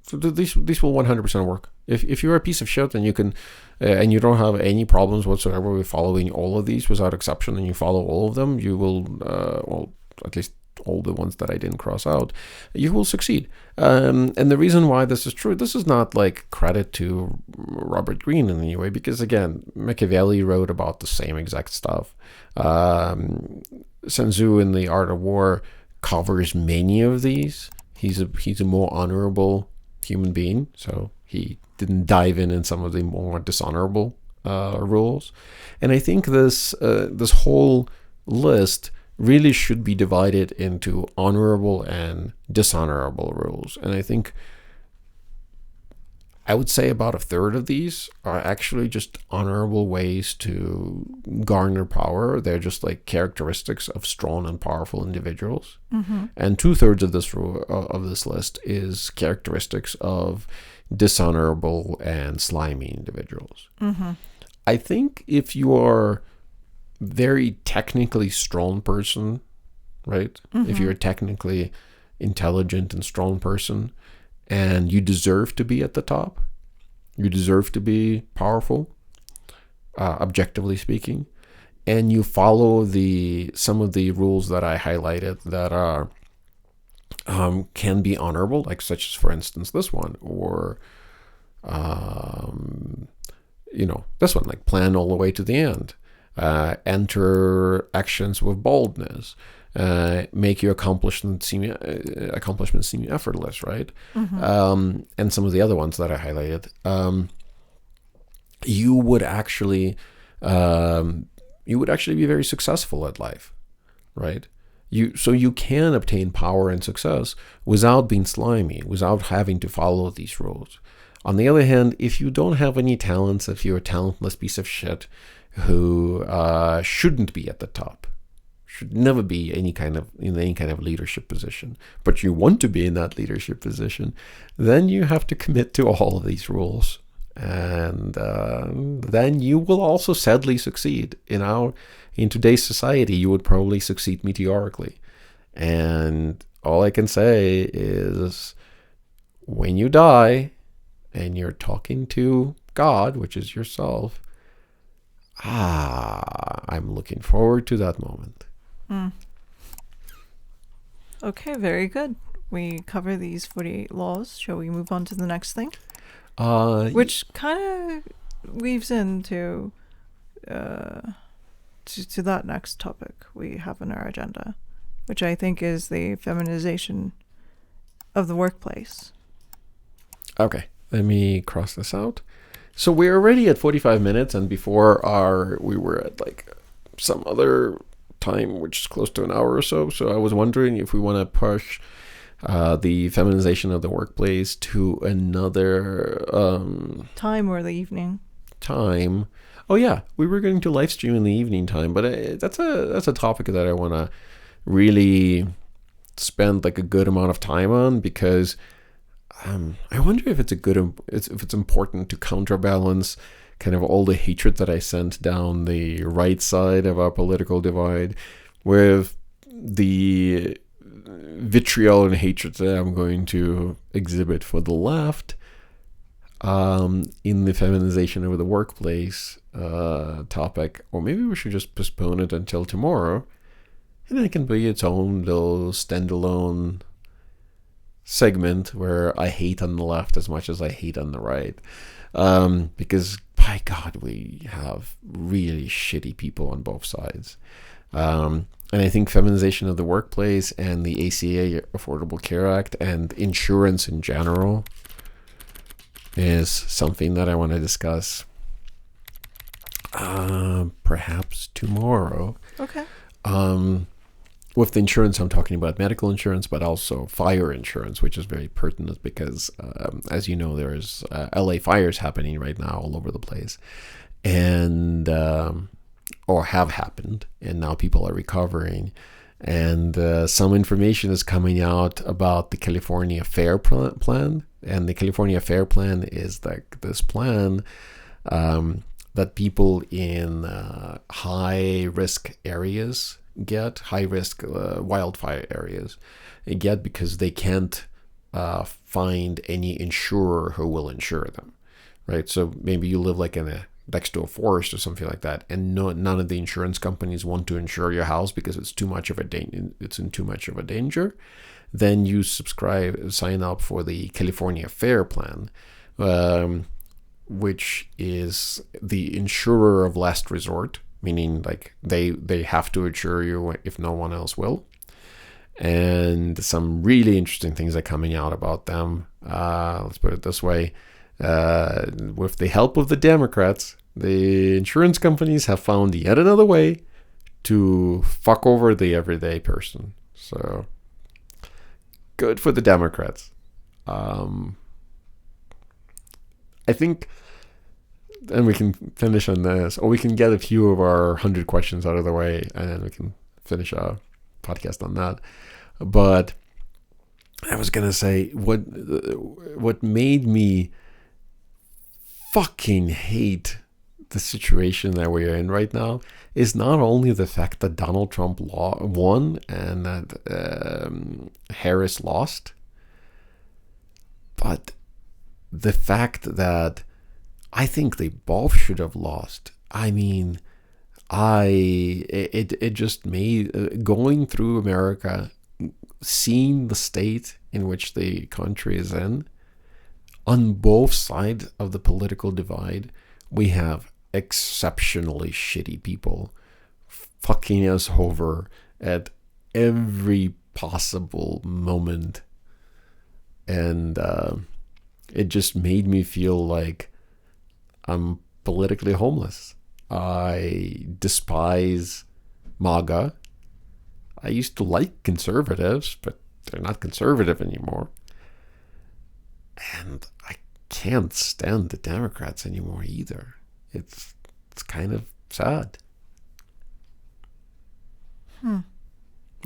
So these will 100% work. If you're a piece of shit and you can, and you don't have any problems whatsoever with following all of these without exception, and you follow all of them, you will, well, at least all the ones that I didn't cross out, you will succeed. And the reason why this is true, this is not like credit to Robert Greene in any way, because again, Machiavelli wrote about the same exact stuff. Sun Tzu in The Art of War covers many of these. He's a more honorable human being, so he didn't dive in some of the more dishonorable rules. And I think this whole list really should be divided into honorable and dishonorable rules. And I think I would say about a third of these are actually just honorable ways to garner power. They're just like characteristics of strong and powerful individuals. And 2/3 of this list is characteristics of dishonorable and slimy individuals. I think if you are very technically strong person, right? If you're a technically intelligent and strong person and you deserve to be at the top, you deserve to be powerful, objectively speaking, and you follow some of the rules that I highlighted that are can be honorable, like such as, for instance, this one, or this one, like plan all the way to the end, enter actions with boldness, make your accomplishments seem effortless, right? And some of the other ones that I highlighted, you would actually be very successful at life, right? So you can obtain power and success without being slimy, without having to follow these rules. On the other hand, if you don't have any talents, if you're a talentless piece of shit who shouldn't be at the top, should never be in any kind of leadership position, but you want to be in that leadership position, then you have to commit to all of these rules. And then you will also sadly succeed. In today's society, you would probably succeed meteorically. And all I can say is, when you die and you're talking to God, which is yourself, I'm looking forward to that moment. Okay, very good. We cover these 48 laws. Shall we move on to the next thing? Which kind of weaves into to that next topic we have in our agenda, which I think is the feminization of the workplace. Okay, let me cross this out. So we're already at 45 minutes, and before we were at like some other time, which is close to an hour or so. So I was wondering if we want to push the feminization of the workplace to another time, or the evening time. Oh yeah, we were going to live stream in the evening time, but that's a topic that I want to really spend like a good amount of time on, because I wonder if it's important to counterbalance kind of all the hatred that I sent down the right side of our political divide with the vitriol and hatred that I'm going to exhibit for the left in the feminization of the workplace topic. Or maybe we should just postpone it until tomorrow, and it can be its own little standalone segment where I hate on the left as much as I hate on the right, because by God, we have really shitty people on both sides. And I think feminization of the workplace and the ACA, Affordable Care Act, and insurance in general is something that I want to discuss perhaps tomorrow. Okay. With the insurance, I'm talking about medical insurance, but also fire insurance, which is very pertinent because, as you know, there's LA fires happening right now all over the place, and or have happened, and now people are recovering. And some information is coming out about the California Fair Plan. And the California Fair Plan is like this plan that people in high-risk areas get, high-risk wildfire areas get, because they can't find any insurer who will insure them, right? So maybe you live like next to a forest or something like that, and none of the insurance companies want to insure your house because it's in too much of a danger. Then you sign up for the California Fair Plan, which is the insurer of last resort, meaning like they have to insure you if no one else will. And some really interesting things are coming out about them. Let's put it this way. With the help of the Democrats, the insurance companies have found yet another way to fuck over the everyday person. So good for the Democrats. I think, and we can finish on this, or we can get a few of our 100 questions out of the way, and then we can finish our podcast on that. But I was gonna say, what made me fucking hate the situation that we're in right now is not only the fact that Donald Trump won and that Harris lost, but the fact that I think they both should have lost. I mean, it just made going through America, seeing the state in which the country is in, on both sides of the political divide, we have exceptionally shitty people fucking us over at every possible moment. And it just made me feel like I'm politically homeless. I despise MAGA. I used to like conservatives, but they're not conservative anymore. And I can't stand the Democrats anymore either. It's kind of sad.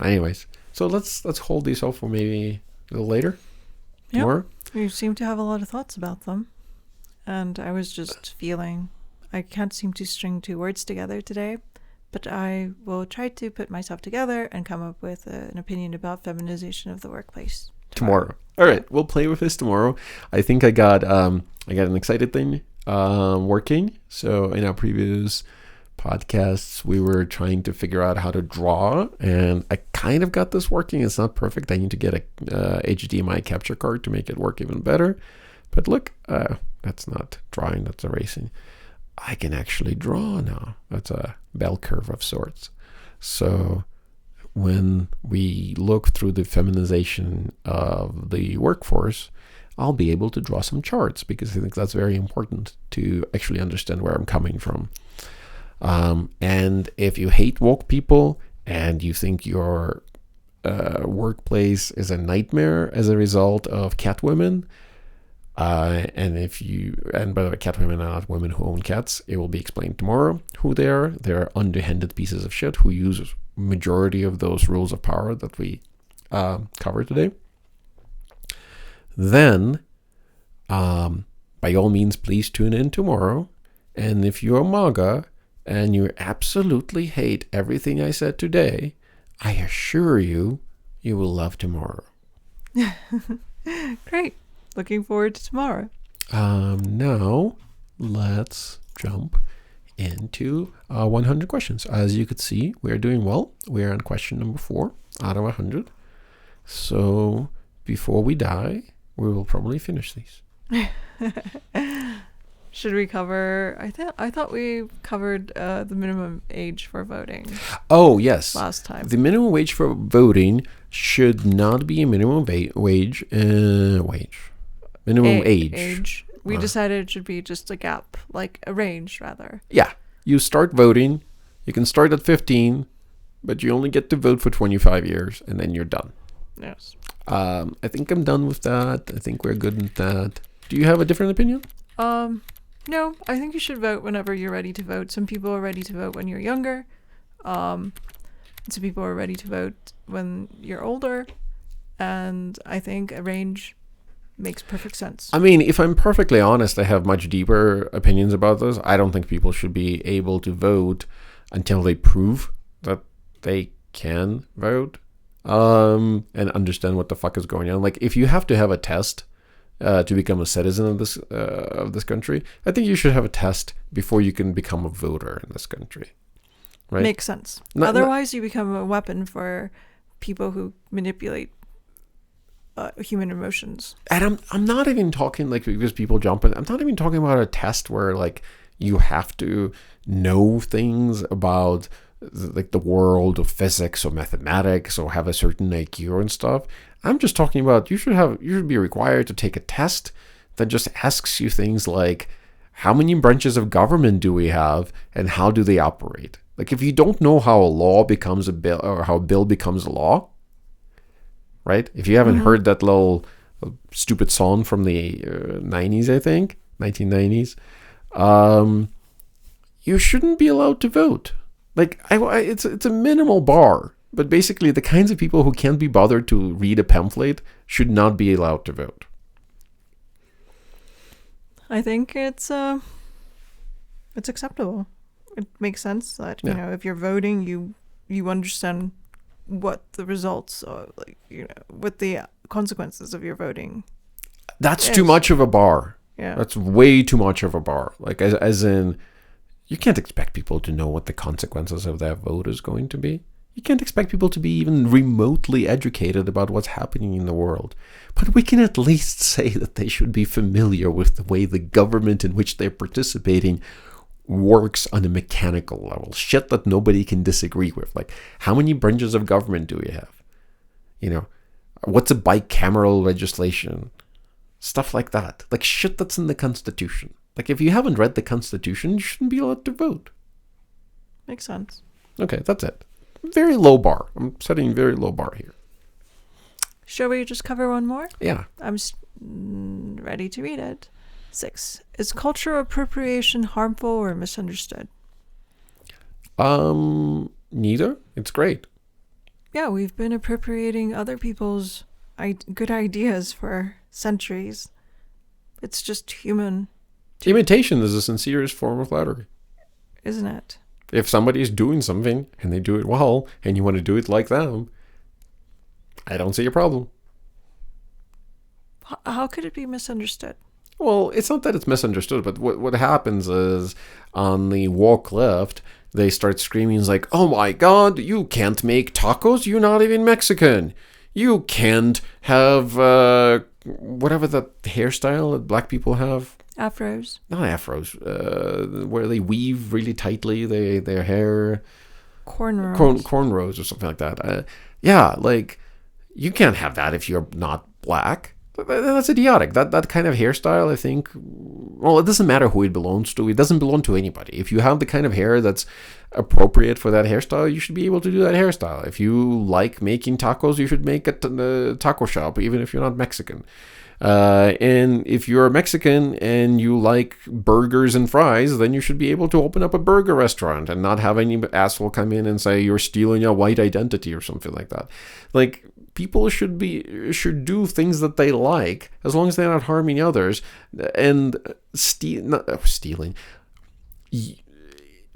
Anyways, so let's hold these off for maybe a little later. Yep. More. You seem to have a lot of thoughts about them. And I was just feeling I can't seem to string two words together today, but I will try to put myself together and come up with an opinion about feminization of the workplace tomorrow. All right, we'll play with this tomorrow. I think I got an excited thing working. So in our previous podcasts, we were trying to figure out how to draw, and I kind of got this working. It's not perfect. I need to get a HDMI capture card to make it work even better. But look, that's not drawing, that's erasing. I can actually draw now. That's a bell curve of sorts. So when we look through the feminization of the workforce, I'll be able to draw some charts, because I think that's very important to actually understand where I'm coming from. And if you hate woke people and you think your workplace is a nightmare as a result of cat women, and by the way, cat women are not women who own cats. It will be explained tomorrow who they are. They're underhanded pieces of shit who use majority of those rules of power that we cover today. Then, by all means, please tune in tomorrow. And if you're MAGA and you absolutely hate everything I said today, I assure you, you will love tomorrow. Great. Looking forward to tomorrow. Now, let's jump into 100 questions. As you could see, we're doing well. We're on question number 4 out of 100. So before we die, we will probably finish these. Should we cover? I thought we covered the minimum age for voting. Oh yes, last time. The minimum wage for voting should not be a minimum wage. Minimum age. We decided it should be just a gap, like a range rather. Yeah, you start voting. You can start at 15, but you only get to vote for 25 years, and then you're done. Yes. I think I'm done with that. I think we're good with that. Do you have a different opinion? No, I think you should vote whenever you're ready to vote. Some people are ready to vote when you're younger. Some people are ready to vote when you're older. And I think a range makes perfect sense. I mean, if I'm perfectly honest, I have much deeper opinions about this. I don't think people should be able to vote until they prove that they can vote and understand what the fuck is going on. Like, if you have to have a test to become a citizen of this country, I think you should have a test before you can become a voter in this country. Right? Makes sense. Otherwise, you become a weapon for people who manipulate human emotions. And I'm not even talking like because people jump in. I'm not even talking about a test where like you have to know things about like the world of physics or mathematics or have a certain IQ and stuff. I'm just talking about you should be required to take a test that just asks you things like how many branches of government do we have and how do they operate? Like if you don't know how a law becomes a bill or how a bill becomes a law, right? If you haven't heard that little stupid song from the 90s, I think, 1990s, you shouldn't be allowed to vote. Like it's a minimal bar. But basically, the kinds of people who can't be bothered to read a pamphlet should not be allowed to vote. I think it's It's acceptable. It makes sense that, Yeah. if you're voting, you understand what the results are, like, what the consequences of your voting That's too is. much of a bar. Yeah. That's way too much of a bar. Like, as in, you can't expect people to know what the consequences of their vote is going to be. You can't expect people to be even remotely educated about what's happening in the world. But we can at least say that they should be familiar with the way the government in which they're participating works on a mechanical level. Shit that nobody can disagree with. Like, how many branches of government do we have? What's a bicameral legislation? Stuff like that. Like, shit that's in the Constitution. Like, if you haven't read the Constitution, you shouldn't be allowed to vote. Makes sense. Okay, that's it. Very low bar. I'm setting a very low bar here. Shall we just cover one more? Yeah. I'm ready to read it. 6. Is cultural appropriation harmful or misunderstood? Neither. It's great. Yeah, we've been appropriating other people's good ideas for centuries. It's just human, Imitation is the sincerest form of flattery. isn't it? If somebody's doing something and they do it well and you want to do it like them, I don't see a problem. How could it be misunderstood? Well, it's not that it's misunderstood, but what happens is on the woke left, they start screaming like, oh my God, you can't make tacos. You're not even Mexican. You can't have whatever the hairstyle that black people have. Afros. Not afros, where they weave really tightly their hair. Cornrows. Cornrows or something like that. Yeah, like, you can't have that if you're not black. That's idiotic. That kind of hairstyle, I think, well, it doesn't matter who it belongs to. It doesn't belong to anybody. If you have the kind of hair that's appropriate for that hairstyle, you should be able to do that hairstyle. If you like making tacos, you should make a taco shop, even if you're not Mexican. And if you're Mexican and you like burgers and fries, then you should be able to open up a burger restaurant and not have any asshole come in and say you're stealing your white identity or something like that. Like, people should do things that they like as long as they're not harming others. And stealing,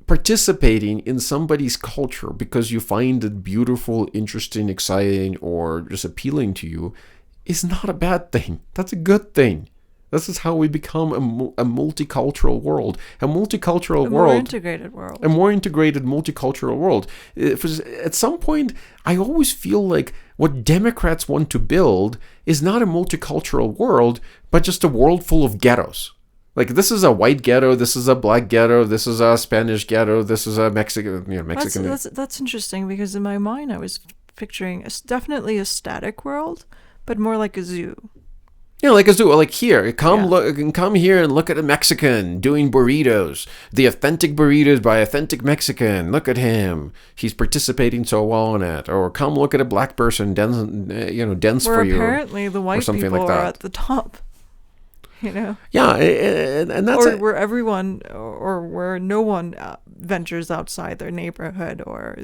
participating in somebody's culture because you find it beautiful, interesting, exciting, or just appealing to you is not a bad thing. That's a good thing. This is how we become a multicultural world. A more integrated world. A more integrated multicultural world. At some point, I always feel like what Democrats want to build is not a multicultural world, but just a world full of ghettos. Like, this is a white ghetto, this is a black ghetto, this is a Spanish ghetto, this is a Mexican. That's interesting, because in my mind I was picturing definitely a static world, but more like a zoo. Yeah, like a zoo. Like, here, come here and look at a Mexican doing burritos. The authentic burritos by authentic Mexican. Look at him. He's participating so well in it. Or come look at a black person dance for you. Where apparently the white people like are at the top. Yeah, and that's or where everyone, or where no one ventures outside their neighborhood or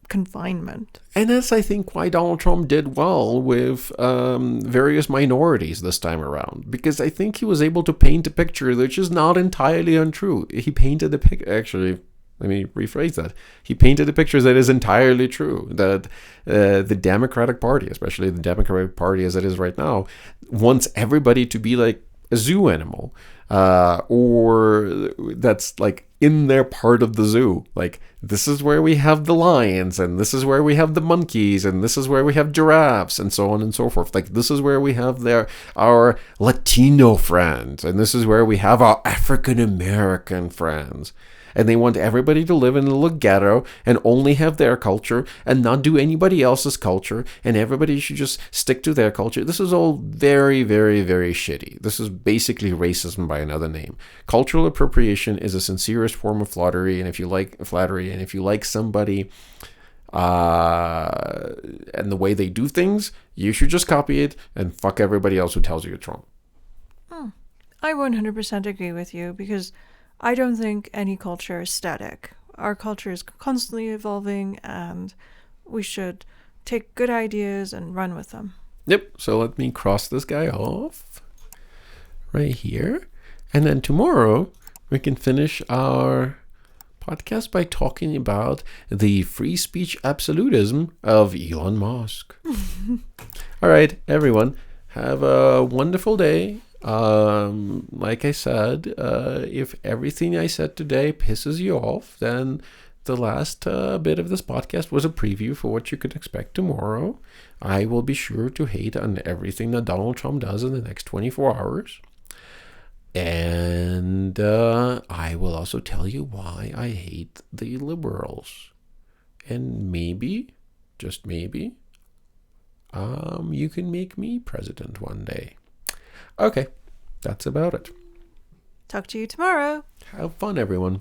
confinement. And that's, I think, why Donald Trump did well with various minorities this time around, because I think he was able to paint a picture which is not entirely untrue. He painted a picture, actually, let me rephrase that. He painted a picture that is entirely true, that the Democratic Party, especially the Democratic Party as it is right now, wants everybody to be like a zoo animal, or that's like in their part of the zoo. Like, this is where we have the lions, and this is where we have the monkeys, and this is where we have giraffes, and so on and so forth. Like, this is where we have our Latino friends, and this is where we have our African American friends. And they want everybody to live in a little ghetto and only have their culture and not do anybody else's culture, and everybody should just stick to their culture. This is all very, very, very shitty. This is basically racism by another name. Cultural appropriation is a sincerest form of flattery, and if you like somebody and the way they do things, you should just copy it and fuck everybody else who tells you it's wrong. I 100% agree with you, because I don't think any culture is static. Our culture is constantly evolving, and we should take good ideas and run with them. Yep, so let me cross this guy off right here. And then tomorrow, we can finish our podcast by talking about the free speech absolutism of Elon Musk. All right, everyone, have a wonderful day. Like I said, if everything I said today pisses you off, then the last bit of this podcast was a preview for what you could expect tomorrow. I will be sure to hate on everything that Donald Trump does in the next 24 hours. And I will also tell you why I hate the liberals. And maybe, just maybe, you can make me president one day. Okay, that's about it. Talk to you tomorrow. Have fun, everyone.